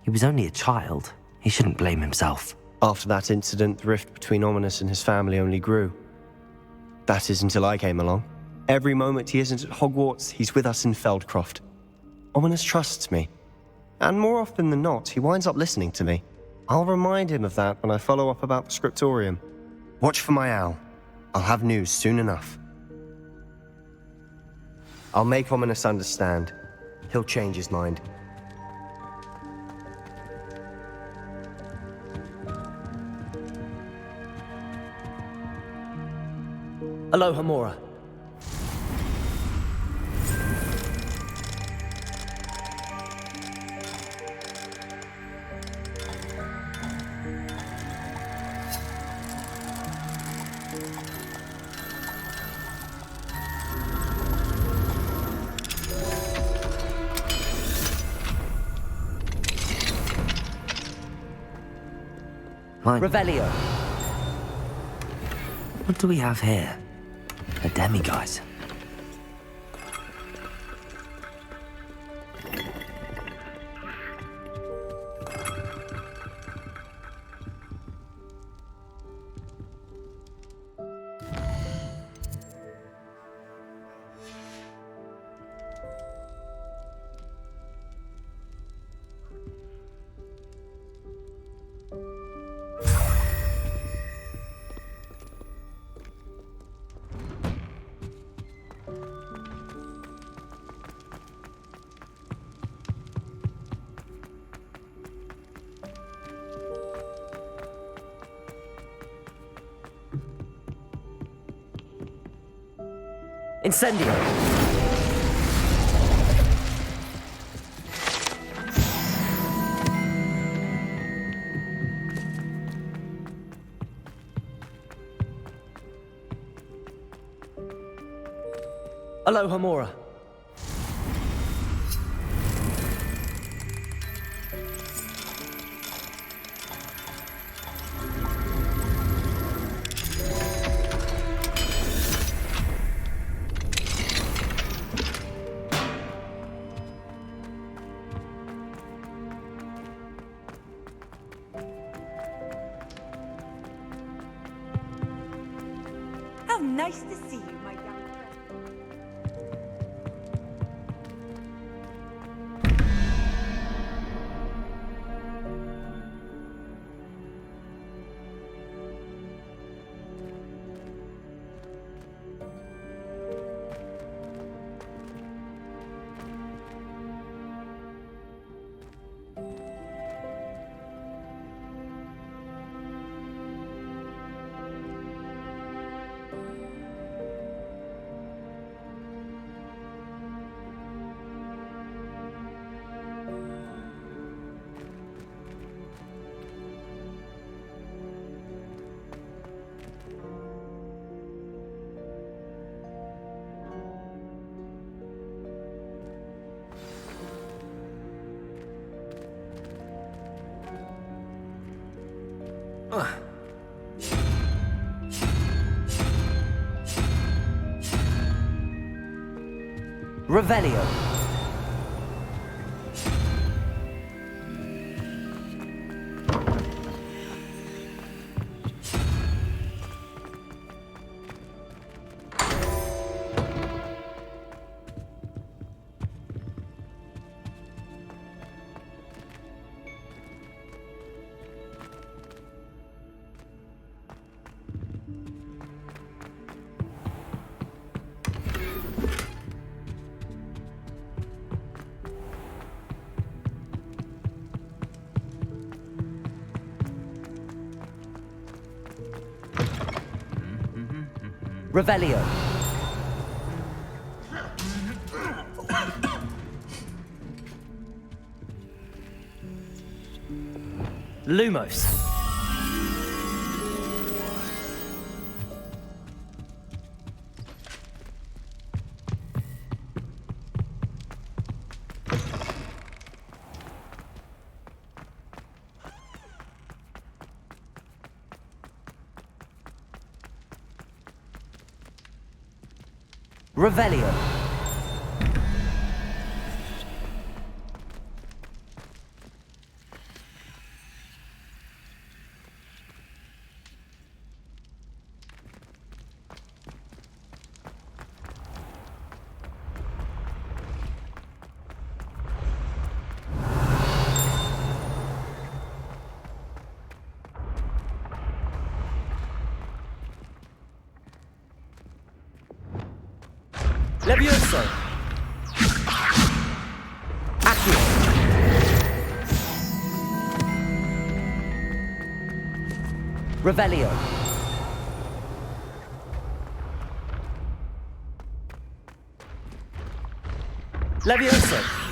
He was only a child. He shouldn't blame himself. After that incident, the rift between Ominous and his family only grew. That is until I came along. Every moment he isn't at Hogwarts, he's with us in Feldcroft. Ominous trusts me. And more often than not, he winds up listening to me. I'll remind him of that when I follow up about the scriptorium. Watch for my owl. I'll have news soon enough. I'll make Ominous understand. He'll change his mind. Aloha, Mora. Revelio. What do we have here? A demiguise. Incendio. Aloha, Mora. How nice to see you, my young friend. Revelio. Revelio. Lumos. Revelio. Levioso. Accio. Revelio. Levioso.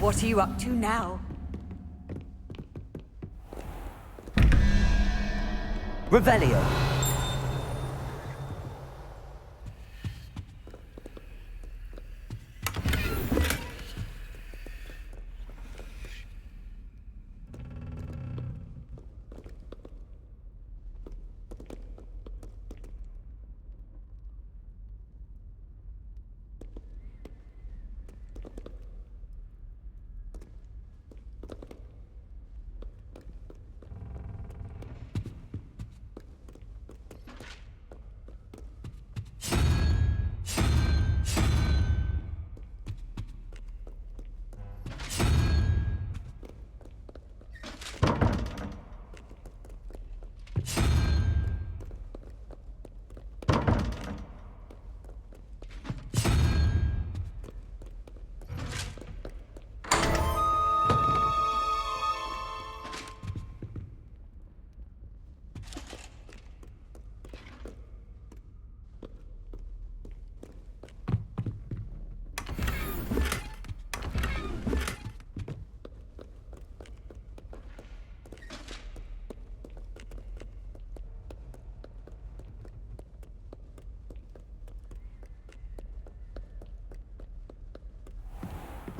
What are you up to now? Revelio.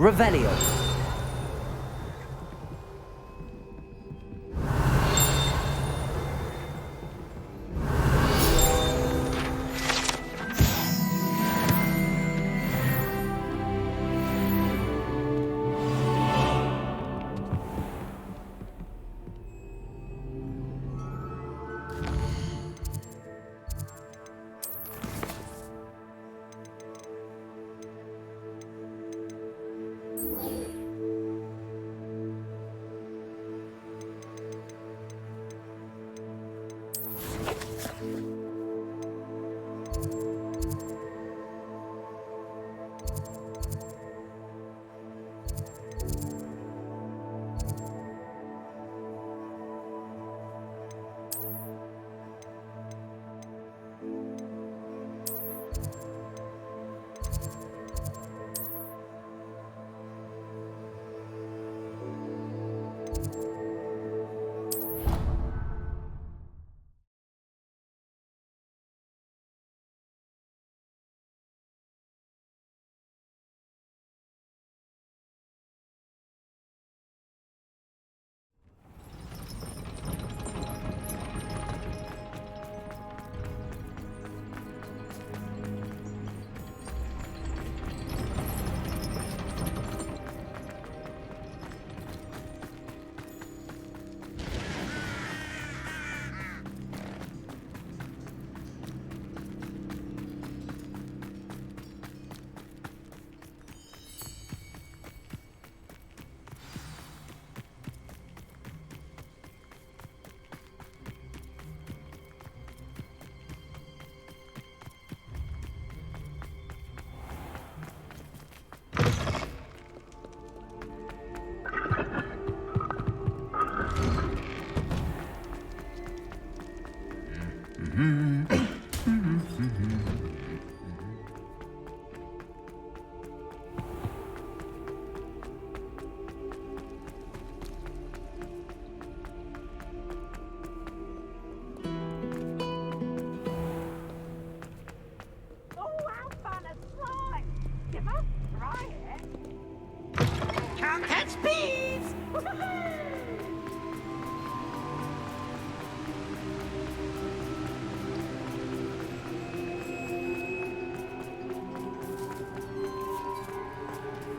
Revelio.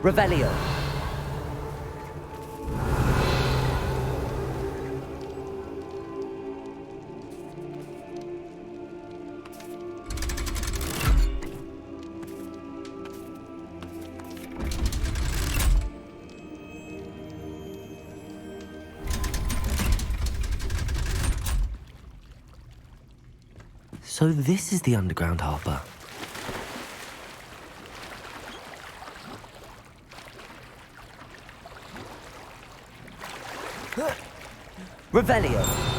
Revelio. So this is the underground harbour. Revelio.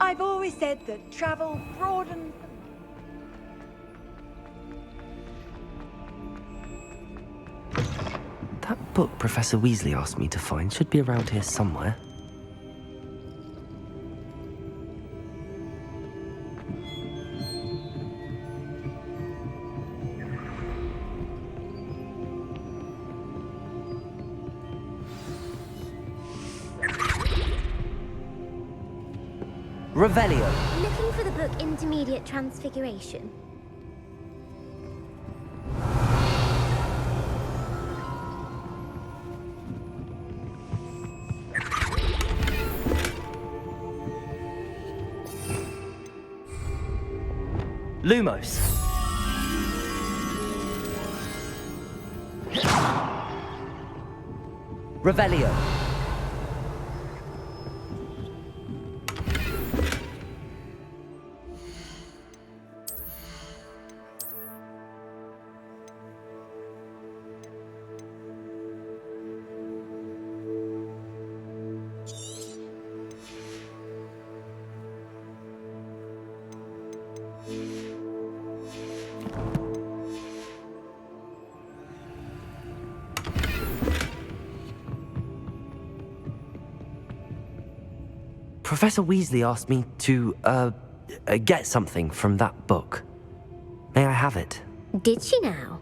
I've always said that travel broadens. That book Professor Weasley asked me to find should be around here somewhere. Revelio. Looking for the book Intermediate Transfiguration. Lumos. Revelio. Professor Weasley asked me to, get something from that book. May I have it? Did she now?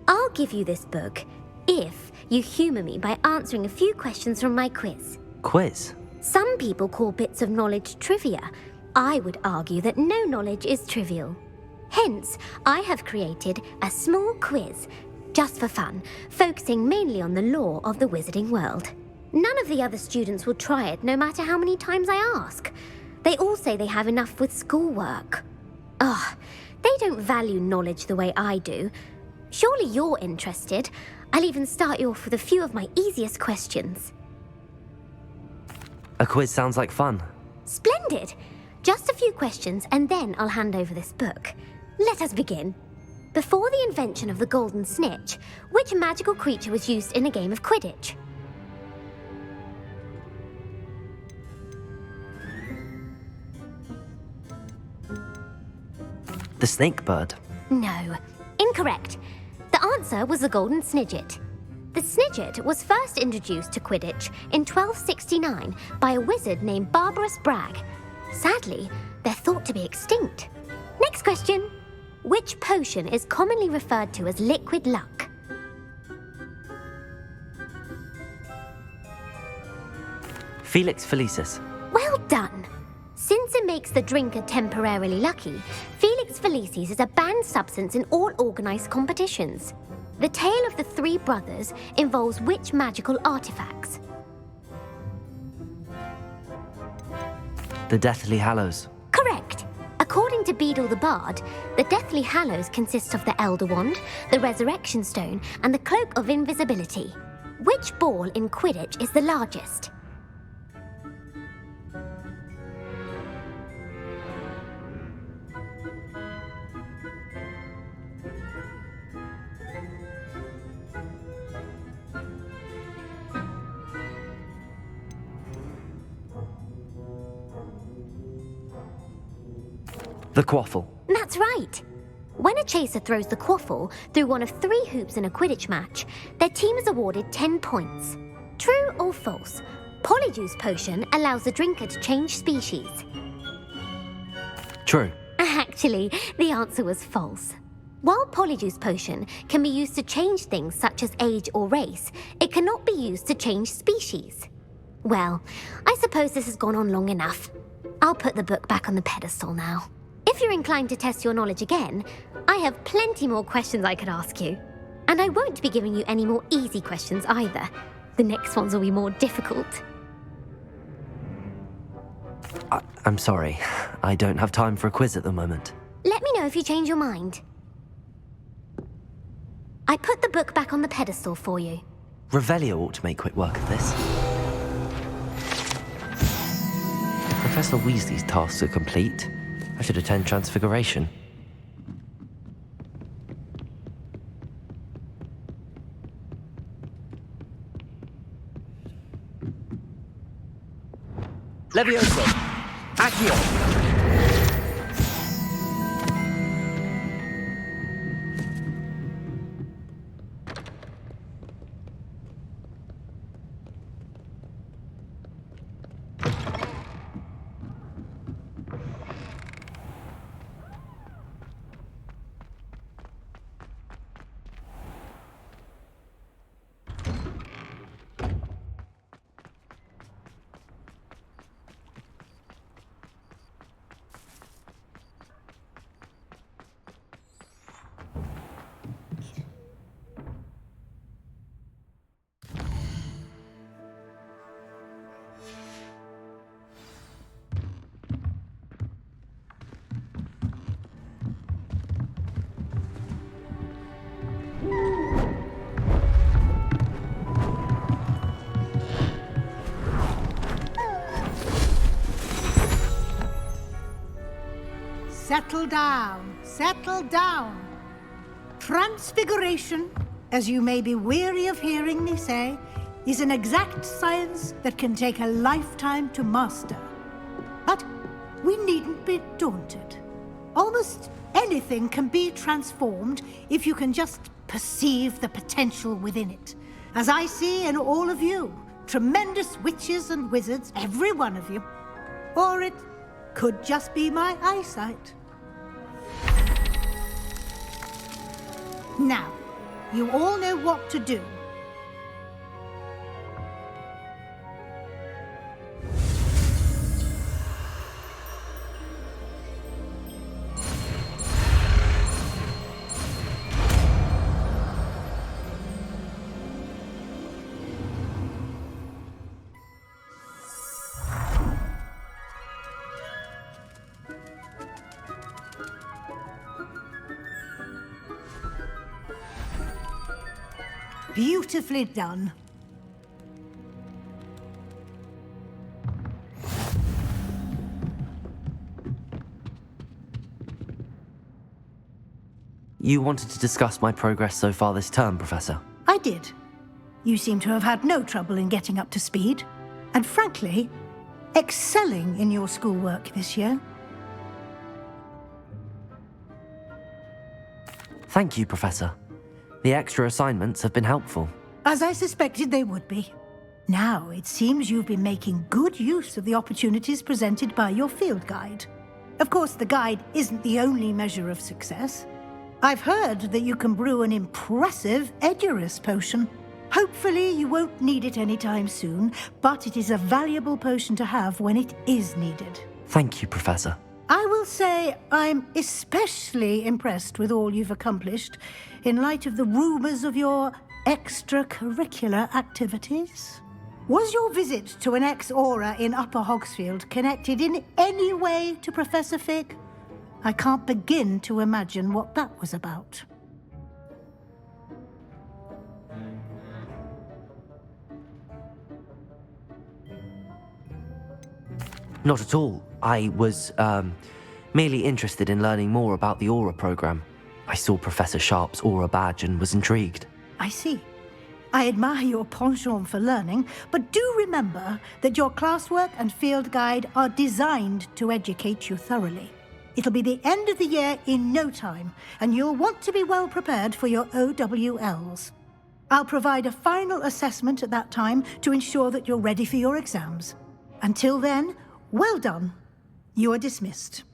I'll give you this book if you humour me by answering a few questions from my quiz. Quiz? Some people call bits of knowledge trivia. I would argue that no knowledge is trivial. Hence, I have created a small quiz, just for fun, focusing mainly on the lore of the wizarding world. None of the other students will try it, no matter how many times I ask. They all say they have enough with schoolwork. Ugh, they don't value knowledge the way I do. Surely you're interested. I'll even start you off with a few of my easiest questions. A quiz sounds like fun. Splendid! Just a few questions, and then I'll hand over this book. Let us begin. Before the invention of the golden snitch, which magical creature was used in a game of Quidditch? The snake bird. No, incorrect. The answer was the golden snidget. The snidget was first introduced to Quidditch in 1269 by a wizard named Barbarous Bragg. Sadly, they're thought to be extinct. Next question. Which potion is commonly referred to as liquid luck? Felix Felicis. Well done. Since it makes the drinker temporarily lucky, Felix Legasy is a banned substance in all organised competitions. The tale of the three brothers involves which magical artifacts? The Deathly Hallows. Correct. According to Beadle the Bard, the Deathly Hallows consists of the Elder Wand, the Resurrection Stone, and the Cloak of Invisibility. Which ball in Quidditch is the largest? The Quaffle. That's right. When a chaser throws the quaffle through one of 3 hoops in a Quidditch match, their team is awarded 10 points. True or false? Polyjuice Potion allows the drinker to change species. True. Actually, the answer was false. While Polyjuice Potion can be used to change things such as age or race, it cannot be used to change species. Well, I suppose this has gone on long enough. I'll put the book back on the pedestal now. If you're inclined to test your knowledge again, I have plenty more questions I could ask you. And I won't be giving you any more easy questions either. The next ones will be more difficult. I'm sorry. I don't have time for a quiz at the moment. Let me know if you change your mind. I put the book back on the pedestal for you. Revelio ought to make quick work of this. Professor Weasley's tasks are complete. I should attend Transfiguration. Levioso! Accio! Settle down, settle down. Transfiguration, as you may be weary of hearing me say, is an exact science that can take a lifetime to master. But we needn't be daunted. Almost anything can be transformed if you can just perceive the potential within it. As I see in all of you, tremendous witches and wizards, every one of you. Or it could just be my eyesight. Now, you all know what to do. Beautifully done. You wanted to discuss my progress so far this term, Professor? I did. You seem to have had no trouble in getting up to speed, and frankly, excelling in your schoolwork this year. Thank you, Professor. The extra assignments have been helpful. As I suspected they would be. Now, it seems you've been making good use of the opportunities presented by your field guide. Of course, the guide isn't the only measure of success. I've heard that you can brew an impressive Edurus potion. Hopefully, you won't need it anytime soon, but it is a valuable potion to have when it is needed. Thank you, Professor. I will say I'm especially impressed with all you've accomplished in light of the rumours of your extracurricular activities. Was your visit to an ex-aura in Upper Hogsfield connected in any way to Professor Fig? I can't begin to imagine what that was about. Not at all. I was, merely interested in learning more about the Aura program. I saw Professor Sharp's Aura badge and was intrigued. I see. I admire your penchant for learning, but do remember that your classwork and field guide are designed to educate you thoroughly. It'll be the end of the year in no time, and you'll want to be well prepared for your OWLs. I'll provide a final assessment at that time to ensure that you're ready for your exams. Until then, well done. You are dismissed.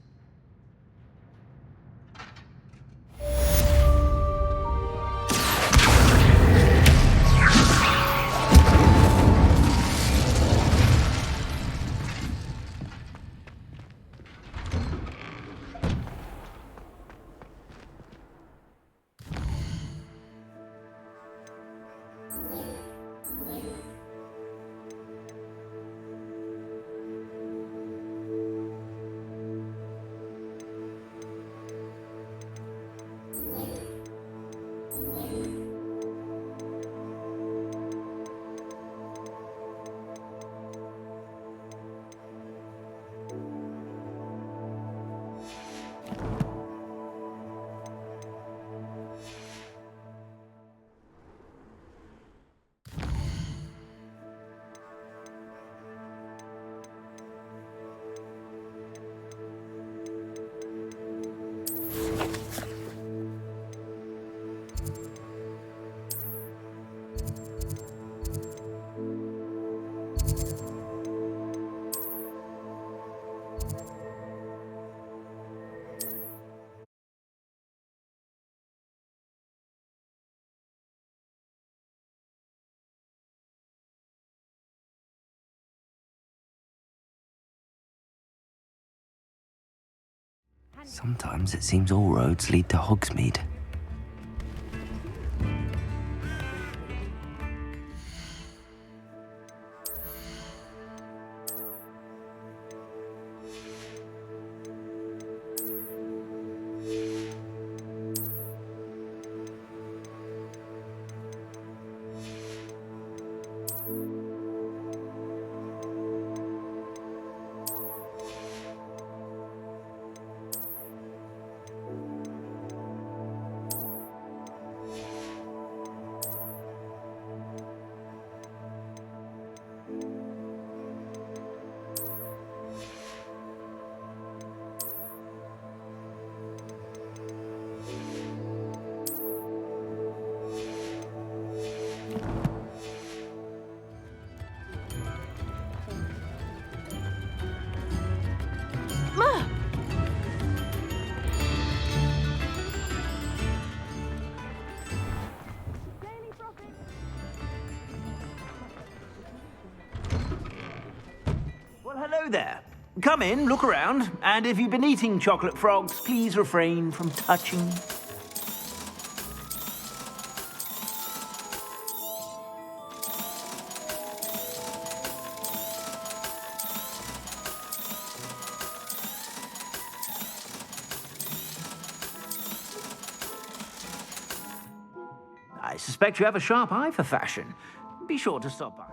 Sometimes it seems all roads lead to Hogsmeade. Well, hello there. Come in, look around, and if you've been eating chocolate frogs, please refrain from touching. I suspect you have a sharp eye for fashion. Be sure to stop by.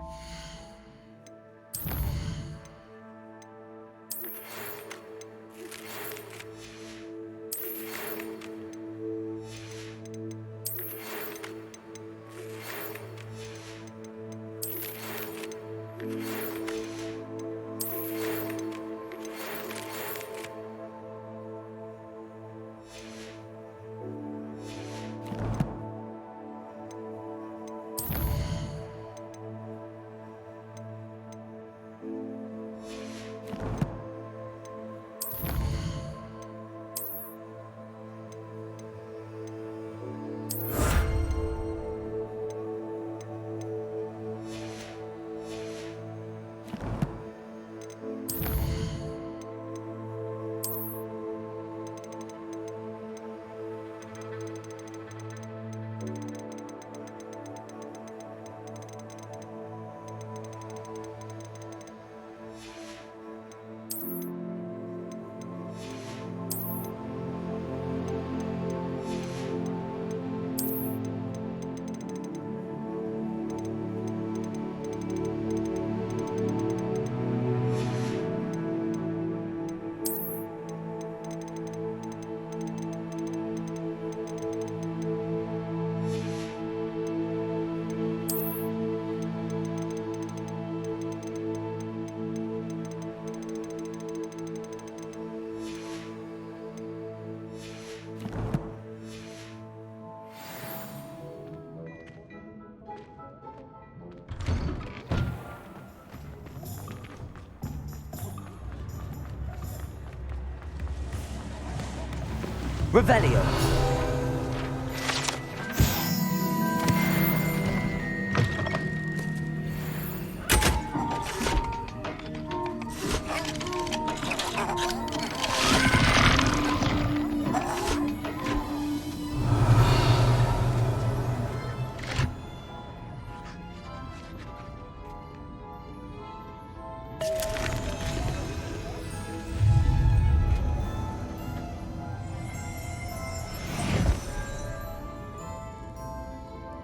Revelio.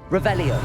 Revelio.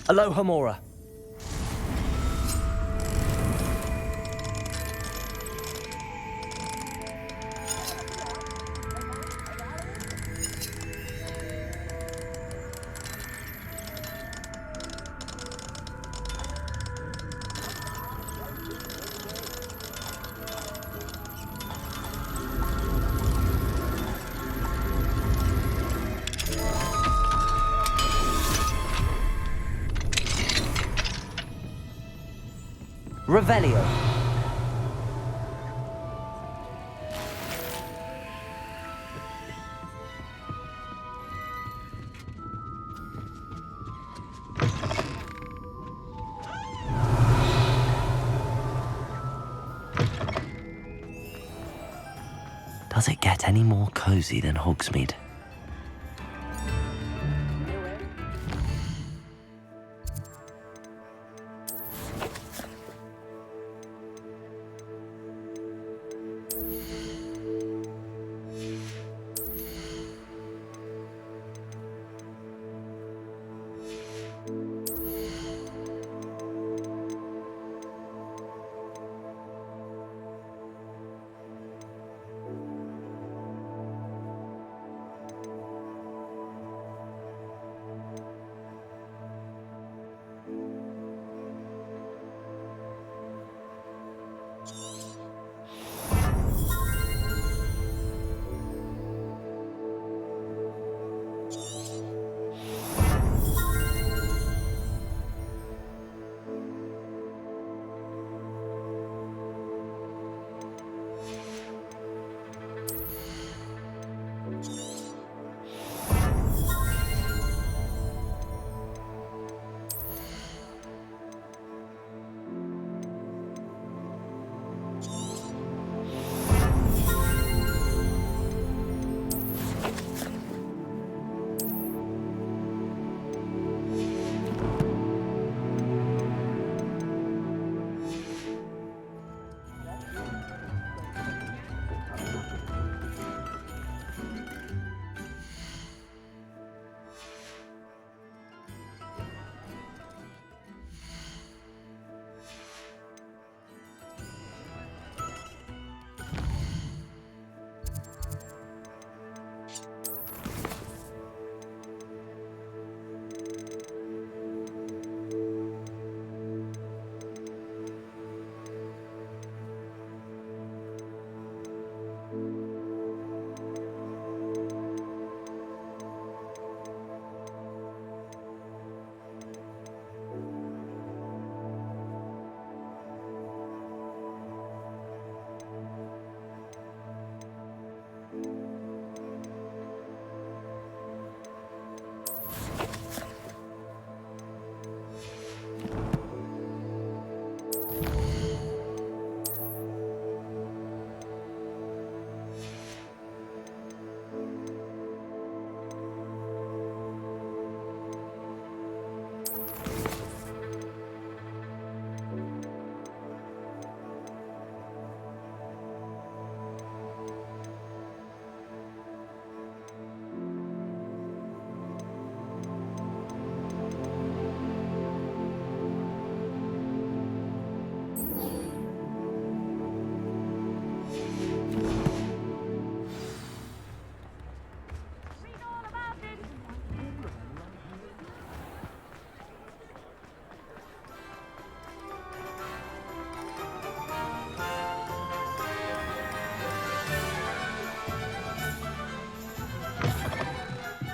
Aloha Mora. Revelio. Does it get any more cozy than Hogsmeade?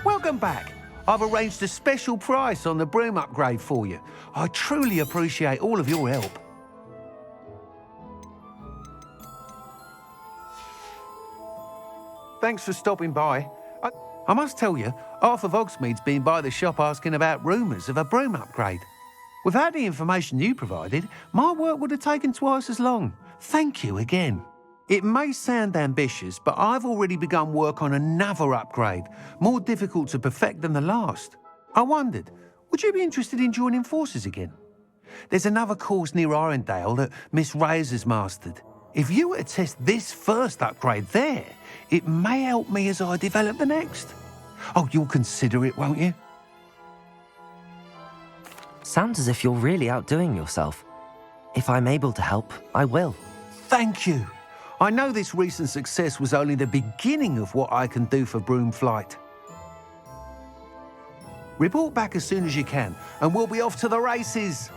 Welcome back. I've arranged a special price on the broom upgrade for you. I truly appreciate all of your help. Thanks for stopping by. I must tell you, half of Hogsmeade's been by the shop asking about rumours of a broom upgrade. Without the information you provided, my work would have taken twice as long. Thank you again. It may sound ambitious, but I've already begun work on another upgrade, more difficult to perfect than the last. I wondered, would you be interested in joining forces again? There's another course near Irondale that Miss Reyes has mastered. If you were to test this first upgrade there, it may help me as I develop the next. Oh, you'll consider it, won't you? Sounds as if you're really outdoing yourself. If I'm able to help, I will. Thank you. I know this recent success was only the beginning of what I can do for broom flight. Report back as soon as you can, and we'll be off to the races.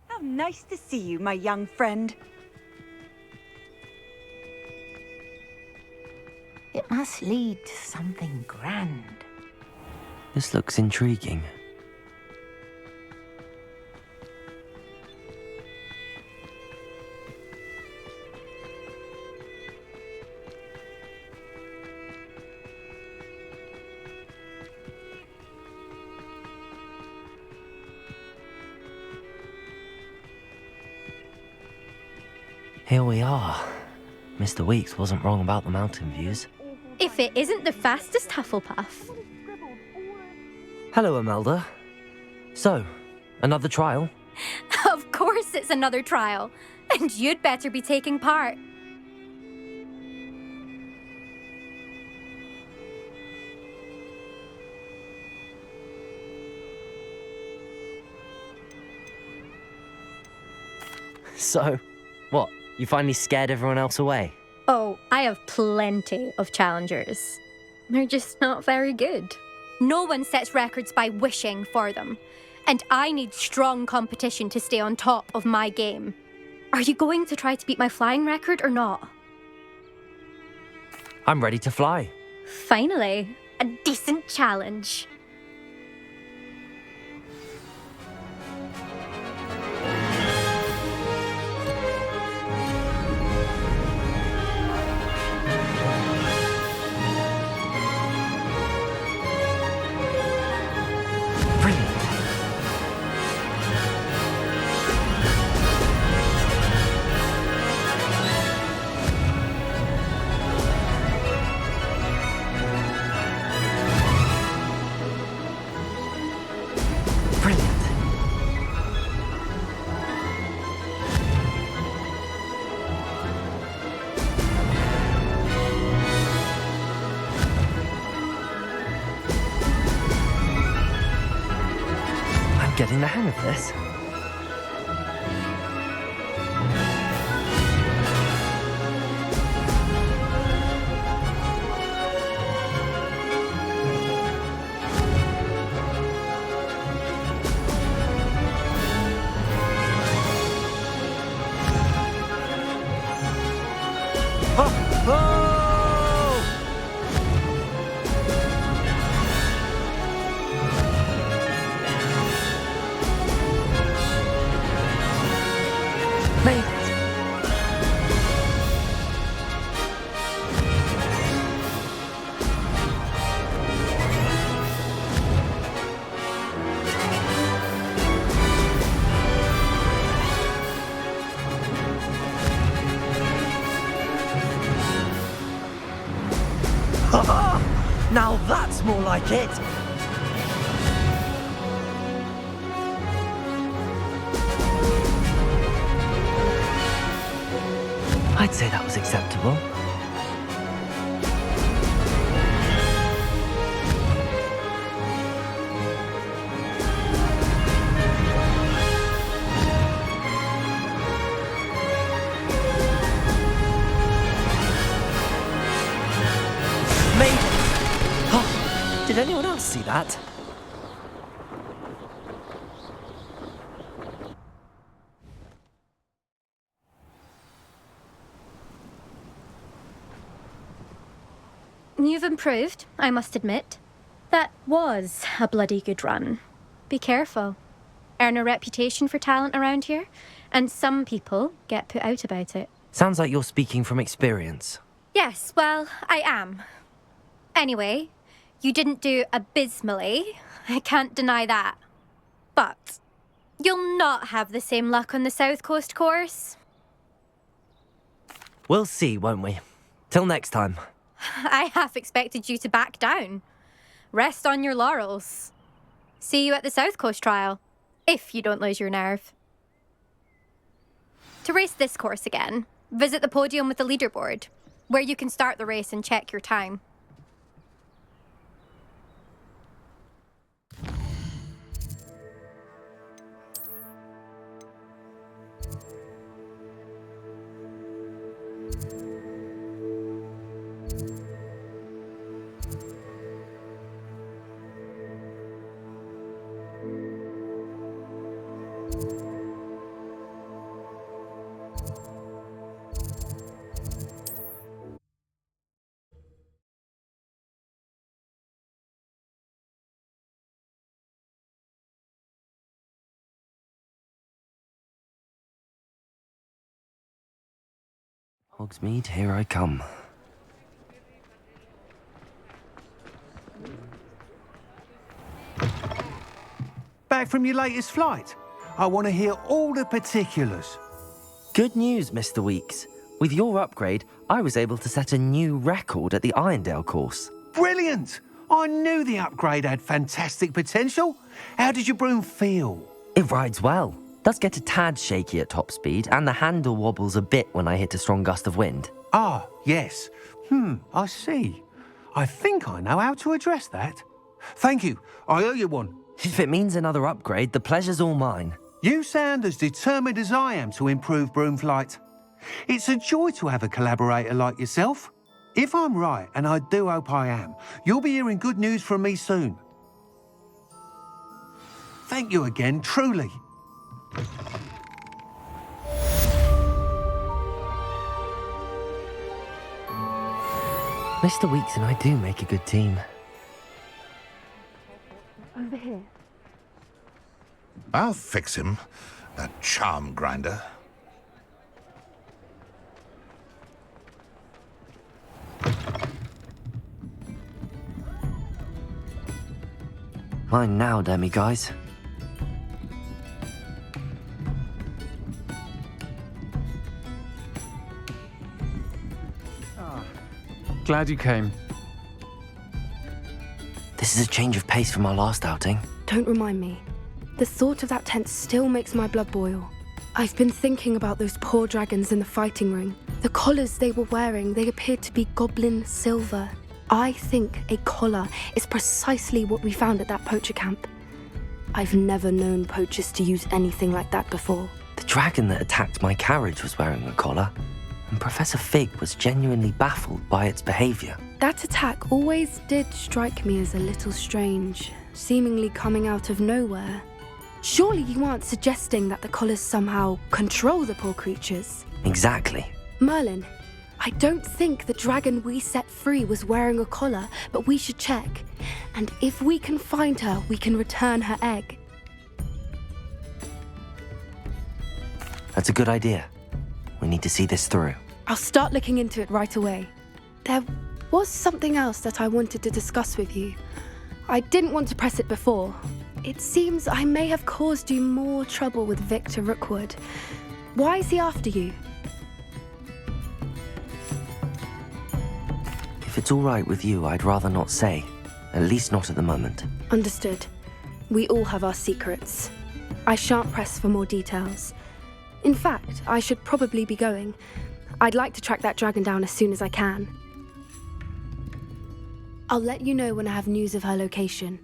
How nice to see you, my young friend. It must lead to something grand. This looks intriguing. Here we are. Mr. Weeks wasn't wrong about the mountain views. If it isn't the fastest Hufflepuff. Hello, Imelda. So, another trial? Of course it's another trial. And you'd better be taking part. So, what? You finally scared everyone else away? Oh, I have plenty of challengers. They're just not very good. No one sets records by wishing for them. And I need strong competition to stay on top of my game. Are you going to try to beat my flying record or not? I'm ready to fly. Finally, a decent challenge. Getting the hang of this. Now that's more like it! I'd say that was acceptable. Made it! Oh, did anyone else see that? You've improved, I must admit. That was a bloody good run. Be careful. Earn a reputation for talent around here, and some people get put out about it. Sounds like you're speaking from experience. Yes, well, I am. Anyway, you didn't do abysmally. I can't deny that. But you'll not have the same luck on the South Coast course. We'll see, won't we? Till next time. I half expected you to back down. Rest on your laurels. See you at the South Coast trial, if you don't lose your nerve. To race this course again, visit the podium with the leaderboard, where you can start the race and check your time. Hogsmeade, here I come. Back from your latest flight? I want to hear all the particulars. Good news, Mr. Weeks. With your upgrade, I was able to set a new record at the Irondale course. Brilliant! I knew the upgrade had fantastic potential. How did your broom feel? It rides well. Does get a tad shaky at top speed, and the handle wobbles a bit when I hit a strong gust of wind. Ah, yes. I see. I think I know how to address that. Thank you. I owe you one. If it means another upgrade, the pleasure's all mine. You sound as determined as I am to improve broom flight. It's a joy to have a collaborator like yourself. If I'm right, and I do hope I am, you'll be hearing good news from me soon. Thank you again, truly. Mr. Weeks and I do make a good team. Over here. I'll fix him, that charm grinder. Mine now, Demi guys. Glad you came. This is a change of pace from our last outing. Don't remind me. The thought of that tent still makes my blood boil. I've been thinking about those poor dragons in the fighting ring. The collars they were wearing, they appeared to be goblin silver. I think a collar is precisely what we found at that poacher camp. I've never known poachers to use anything like that before. The dragon that attacked my carriage was wearing a collar, and Professor Fig was genuinely baffled by its behaviour. That attack always did strike me as a little strange, seemingly coming out of nowhere. Surely you aren't suggesting that the collars somehow control the poor creatures? Exactly. Merlin, I don't think the dragon we set free was wearing a collar, but we should check. And if we can find her, we can return her egg. That's a good idea. We need to see this through. I'll start looking into it right away. There was something else that I wanted to discuss with you. I didn't want to press it before. It seems I may have caused you more trouble with Victor Rookwood. Why is he after you? If what's all right with you, I'd rather not say. At least not at the moment. Understood. We all have our secrets. I shan't press for more details. In fact, I should probably be going. I'd like to track that dragon down as soon as I can. I'll let you know when I have news of her location.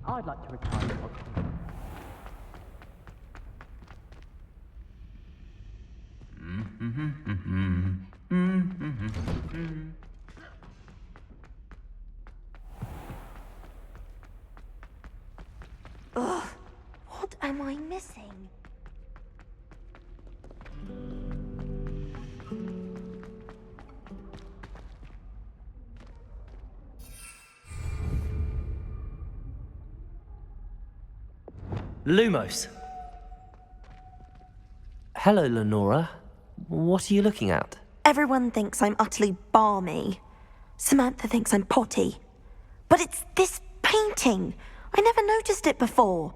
I'd like to retire. Ugh, what am I missing? Lumos. Hello, Lenora. What are you looking at? Everyone thinks I'm utterly balmy. Samantha thinks I'm potty. But it's this painting. I never noticed it before.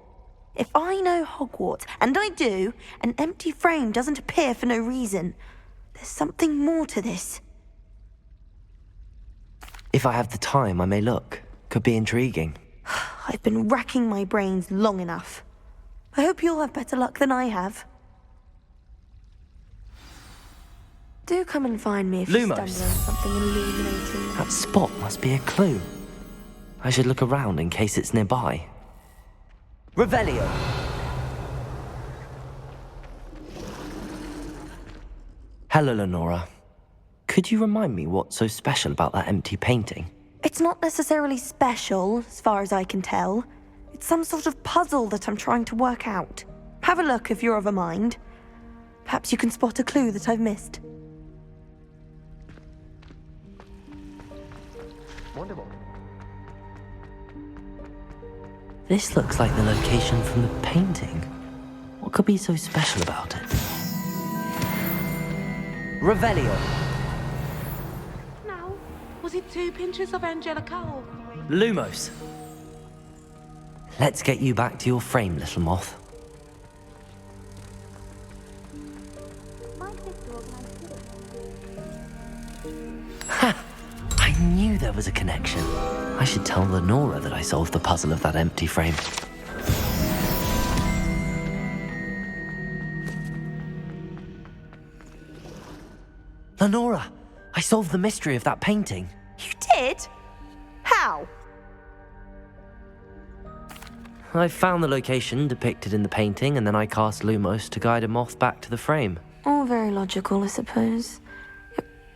If I know Hogwarts, and I do, an empty frame doesn't appear for no reason. There's something more to this. If I have the time, I may look. Could be intriguing. I've been racking my brains long enough. I hope you'll have better luck than I have. Do come and find me if you stumble on something illuminating. That spot must be a clue. I should look around in case it's nearby. Revelio! Hello, Lenora. Could you remind me what's so special about that empty painting? It's not necessarily special, as far as I can tell. It's some sort of puzzle that I'm trying to work out. Have a look if you're of a mind. Perhaps you can spot a clue that I've missed. Wonderful. This looks like the location from the painting. What could be so special about it? Revelio. Now, was it 2 pinches of Angelica or 3? Lumos. Let's get you back to your frame, little moth. Ha! I knew there was a connection. I should tell Lenora that I solved the puzzle of that empty frame. Lenora, I solved the mystery of that painting. You did? How? I found the location depicted in the painting, and then I cast Lumos to guide a moth back to the frame. All very logical, I suppose.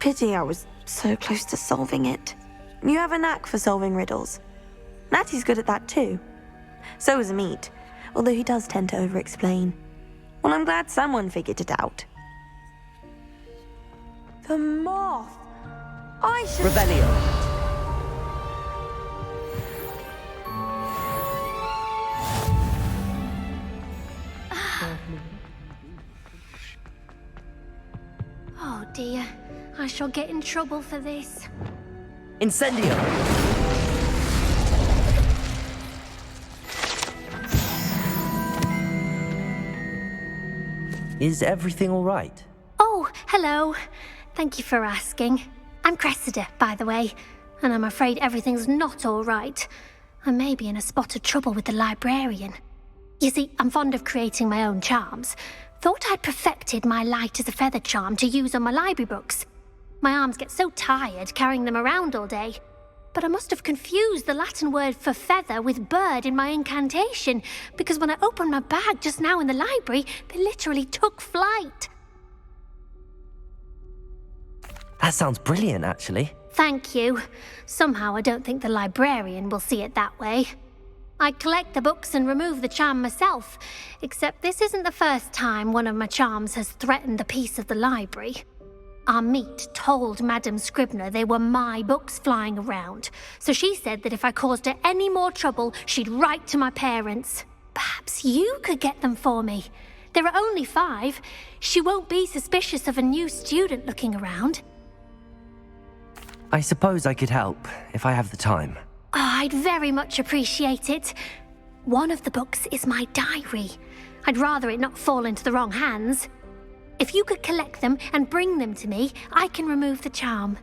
Pity I was so close to solving it. You have a knack for solving riddles. Natty's good at that too. So is Amit, although he does tend to over-explain. Well, I'm glad someone figured it out. The moth! I should... Revelio. Oh dear, I shall get in trouble for this. Incendio! Is everything all right? Oh, hello. Thank you for asking. I'm Cressida, by the way, and I'm afraid everything's not all right. I may be in a spot of trouble with the librarian. You see, I'm fond of creating my own charms. Thought I'd perfected my light as a feather charm to use on my library books. My arms get so tired carrying them around all day. But I must have confused the Latin word for feather with bird in my incantation, because when I opened my bag just now in the library, they literally took flight. That sounds brilliant, actually. Thank you. Somehow I don't think the librarian will see it that way. I collect the books and remove the charm myself, except this isn't the first time one of my charms has threatened the peace of the library. Our meet told Madame Scribner they were my books flying around, so she said that if I caused her any more trouble, she'd write to my parents. Perhaps you could get them for me. There are only 5. She won't be suspicious of a new student looking around. I suppose I could help, if I have the time. Oh, I'd very much appreciate it. One of the books is my diary. I'd rather it not fall into the wrong hands. If you could collect them and bring them to me, I can remove the charm.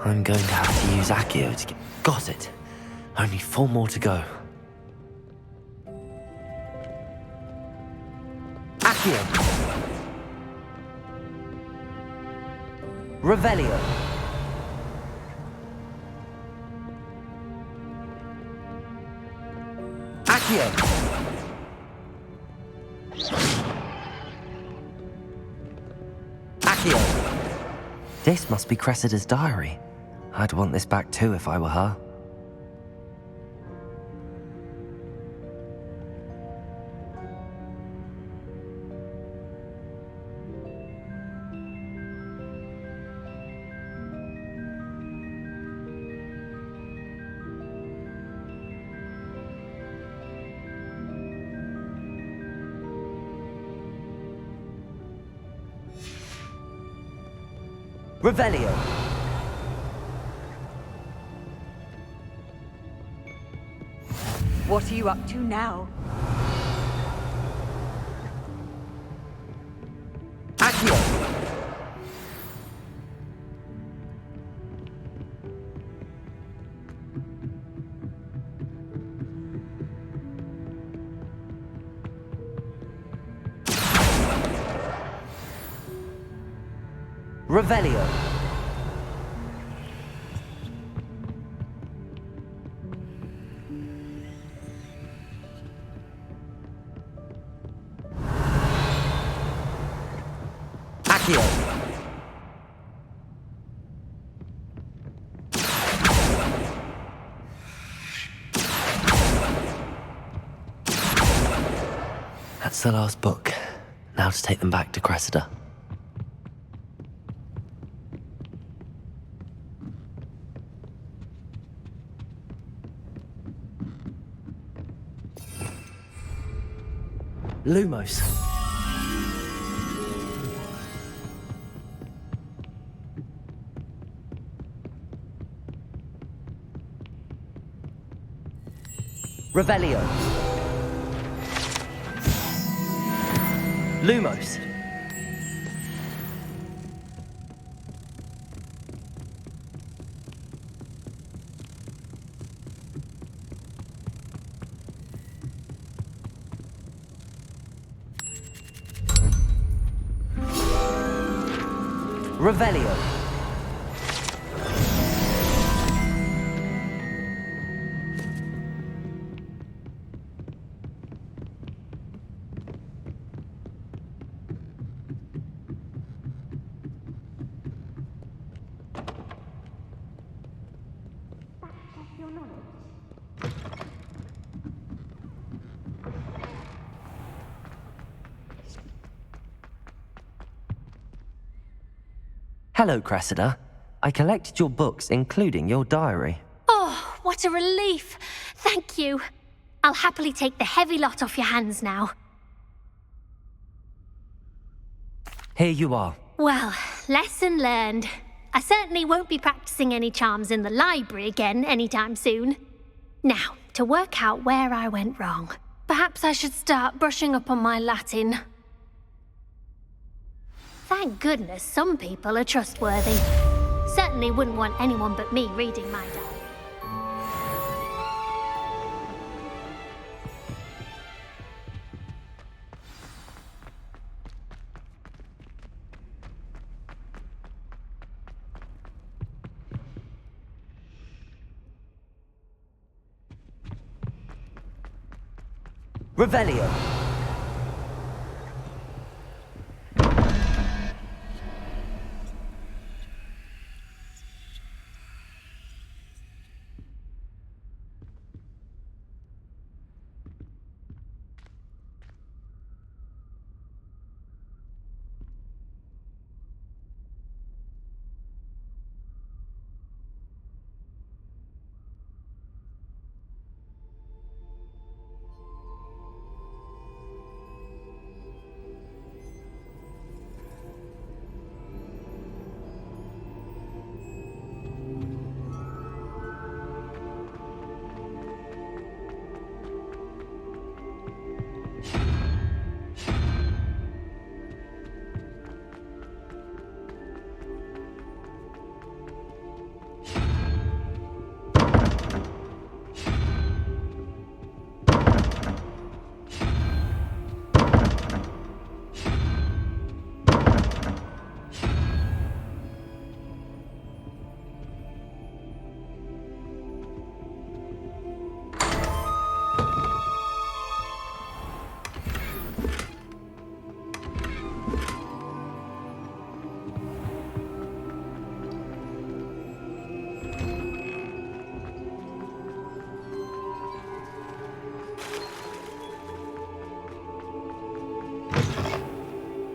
I'm going to have to use Accio to get... Got it. Only 4 more to go. Accio! Revelio! Accio! Accio! This must be Cressida's diary. I'd want this back too if I were her. Revelio! What are you up to now? Accio! Revelio! Accio! That's the last book. Now to take them back to Cressida. Lumos. Revelio. Lumos. Revelio. Hello, Cressida. I collected your books, including your diary. Oh, what a relief. Thank you. I'll happily take the heavy lot off your hands now. Here you are. Well, lesson learned. I certainly won't be practicing any charms in the library again anytime soon. Now, to work out where I went wrong. Perhaps I should start brushing up on my Latin. Thank goodness some people are trustworthy. Certainly wouldn't want anyone but me reading my diary. Revelio.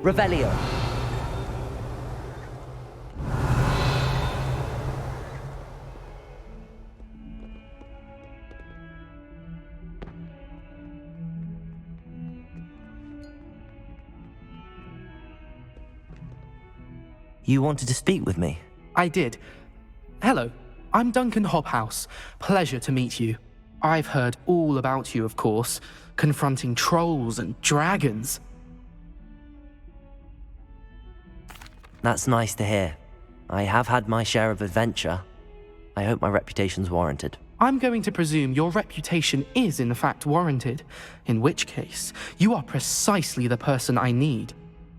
Revelio. You wanted to speak with me? I did. Hello, I'm Duncan Hobhouse. Pleasure to meet you. I've heard all about you, of course, confronting trolls and dragons. That's nice to hear. I have had my share of adventure. I hope my reputation's warranted. I'm going to presume your reputation is in fact warranted, in which case, you are precisely the person I need.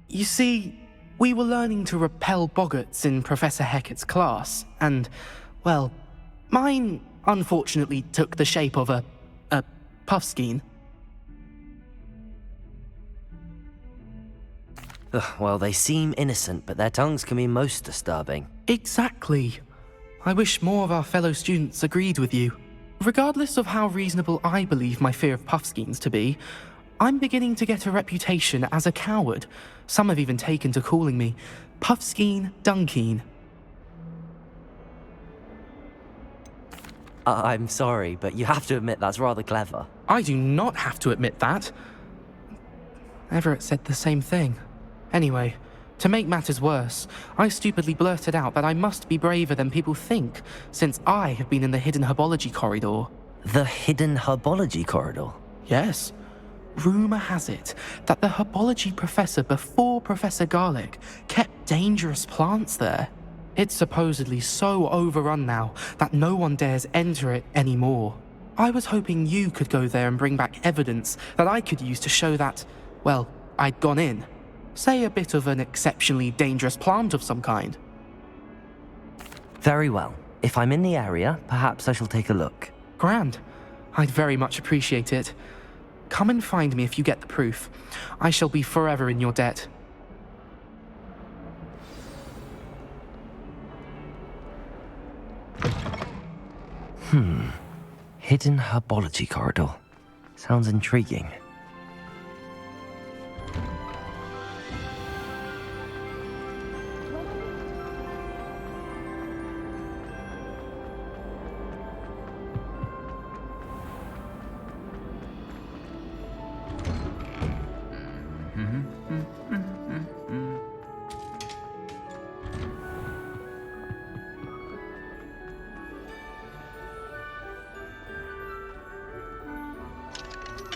You see, we were learning to repel boggarts in Professor Hecat's class, and, well, mine unfortunately took the shape of a puffskein. Well, they seem innocent, but their tongues can be most disturbing. Exactly. I wish more of our fellow students agreed with you. Regardless of how reasonable I believe my fear of puffskeins to be, I'm beginning to get a reputation as a coward. Some have even taken to calling me Puffskeen Dunkeen. I'm sorry, but you have to admit that's rather clever. I do not have to admit that. Everett said the same thing. Anyway, to make matters worse, I stupidly blurted out that I must be braver than people think, since I have been in the hidden herbology corridor. The hidden herbology corridor? Yes. Rumour has it that the herbology professor before Professor Garlic kept dangerous plants there. It's supposedly so overrun now that no one dares enter it anymore. I was hoping you could go there and bring back evidence that I could use to show that, well, I'd gone in. Say a bit of an exceptionally dangerous plant of some kind. Very well. If I'm in the area, perhaps I shall take a look. Grand. I'd very much appreciate it. Come and find me if you get the proof. I shall be forever in your debt. Hidden herbology corridor. Sounds intriguing.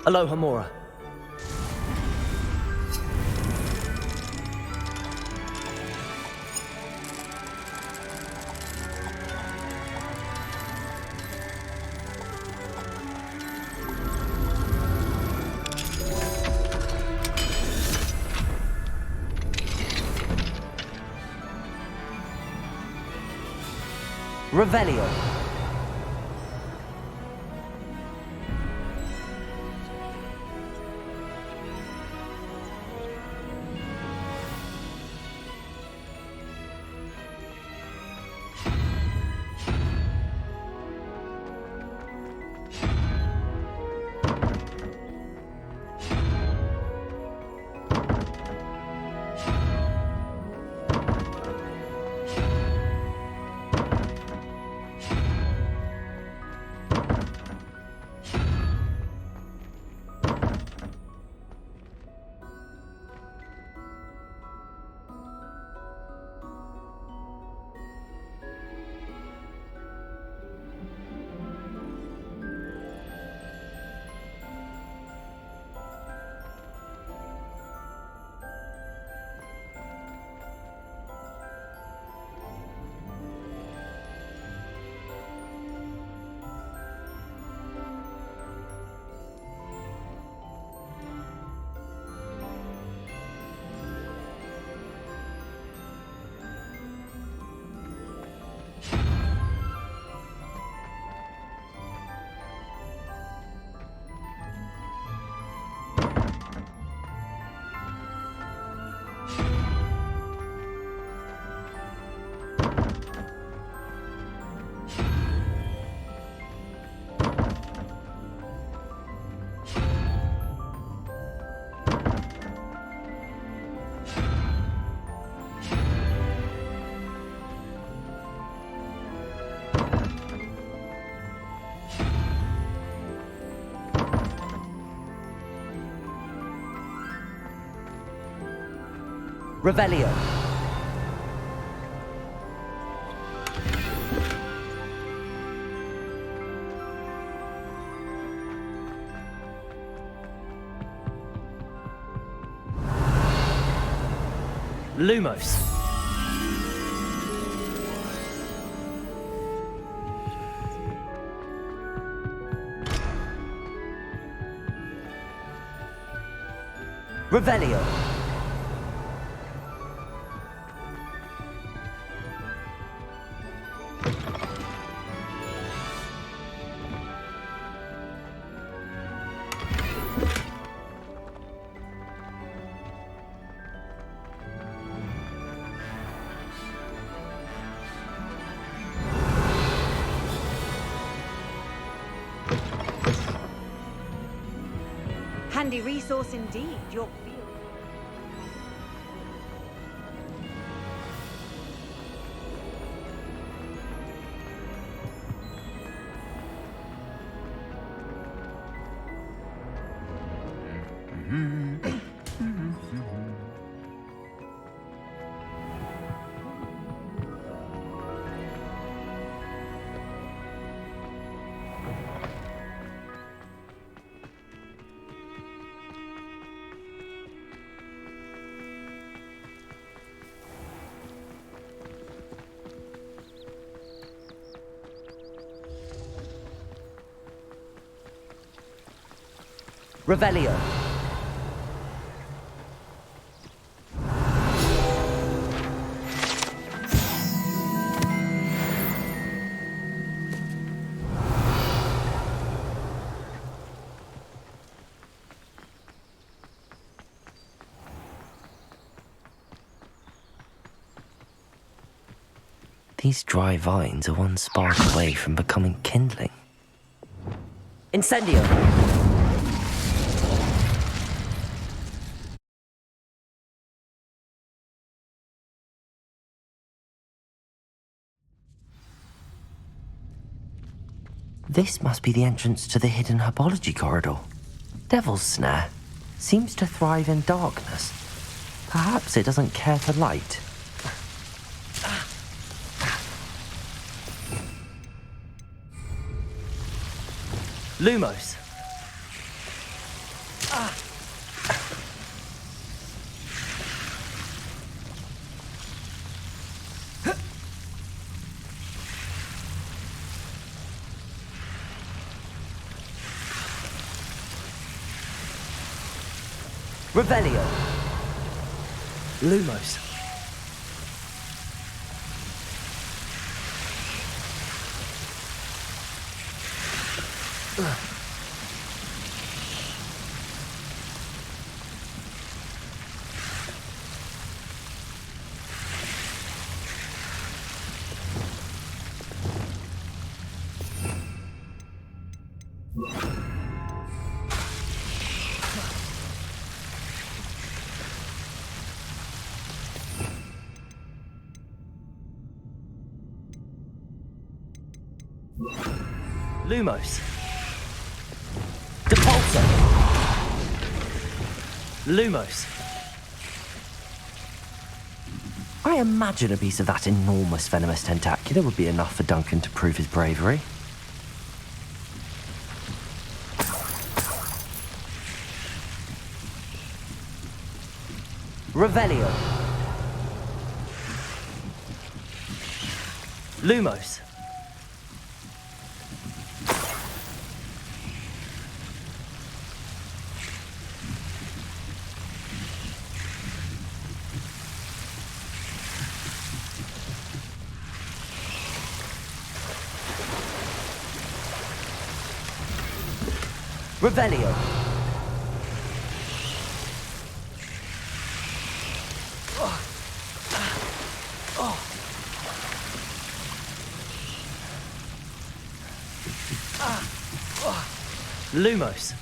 Aloha Mora. Revelio. Revelio. Lumos. Revelio. Handy resource indeed, your field. Revelio. These dry vines are one spark away from becoming kindling. Incendio! This must be the entrance to the hidden herbology corridor. Devil's Snare seems to thrive in darkness. Perhaps it doesn't care for light. Lumos. Revelio. Lumos. Lumos. Depulso. Lumos. I imagine a piece of that enormous venomous tentacular would be enough for Duncan to prove his bravery. Revelio. Lumos. Revelio. Lumos.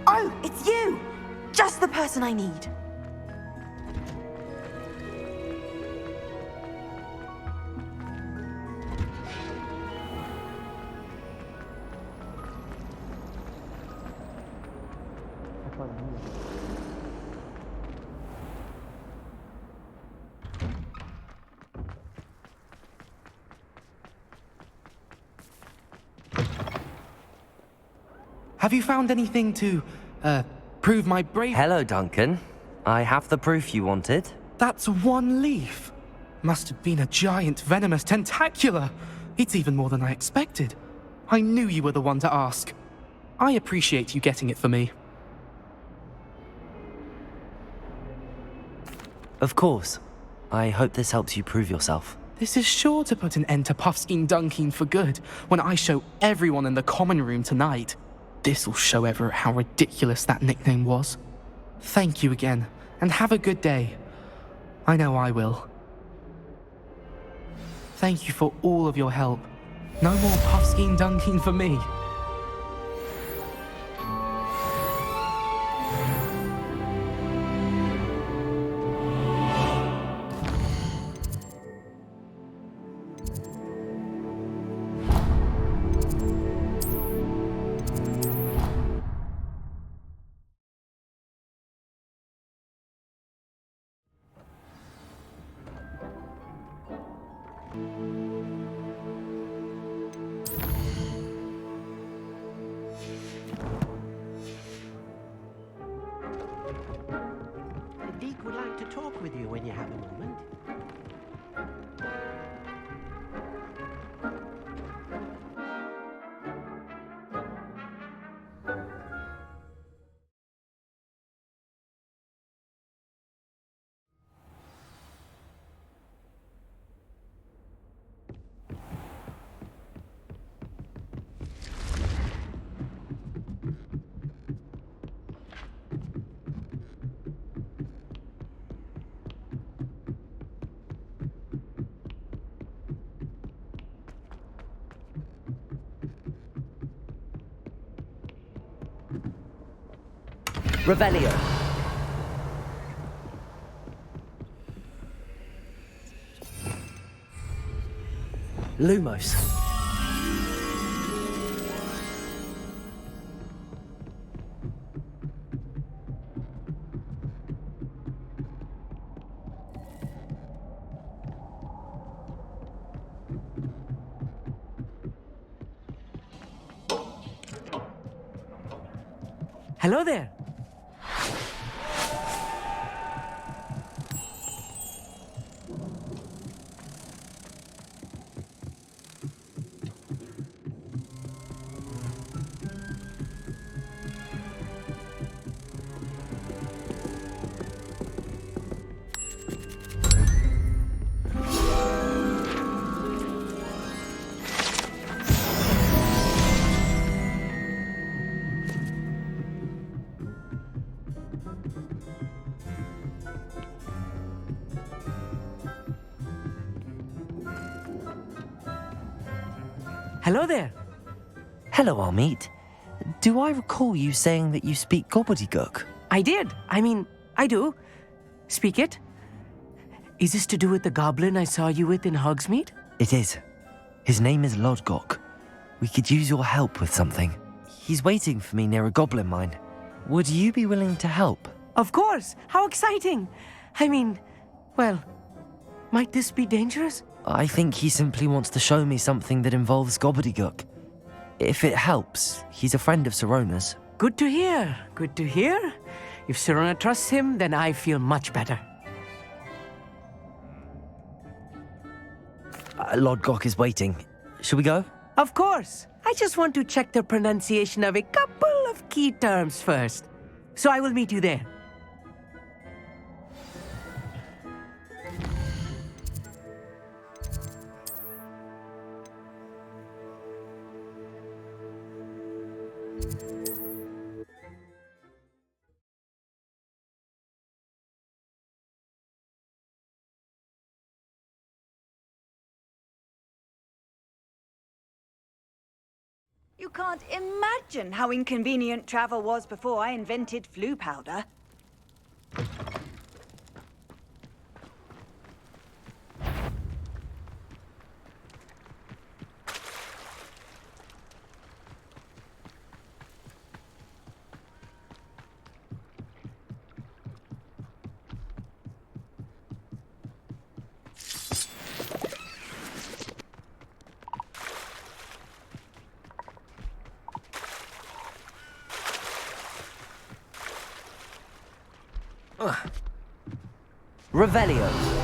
Oh, it's you! Just the person I need. Have you found anything to, prove my bravery? Hello, Duncan. I have the proof you wanted. That's one leaf. Must have been a giant venomous tentacula. It's even more than I expected. I knew you were the one to ask. I appreciate you getting it for me. Of course. I hope this helps you prove yourself. This is sure to put an end to Puffskein Dunkeen for good when I show everyone in the common room tonight. This'll show Everett how ridiculous that nickname was. Thank you again, and have a good day. I know I will. Thank you for all of your help. No more Puffskein Dunkeen for me. Revelio. Lumos. Hello there. Hello there. Hello, Armeet. Do I recall you saying that you speak gobbledygook? I did. I do. Speak it. Is this to do with the goblin I saw you with in Hogsmeade? It is. His name is Lodgok. We could use your help with something. He's waiting for me near a goblin mine. Would you be willing to help? Of course. How exciting. Well, might this be dangerous? I think he simply wants to show me something that involves gobbledygook. If it helps, he's a friend of Sirona's. Good to hear. Good to hear. If Sirona trusts him, then I feel much better. Lodgok is waiting. Shall we go? Of course. I just want to check the pronunciation of a couple of key terms first. So I will meet you there. You can't imagine how inconvenient travel was before I invented flu powder. Revelio.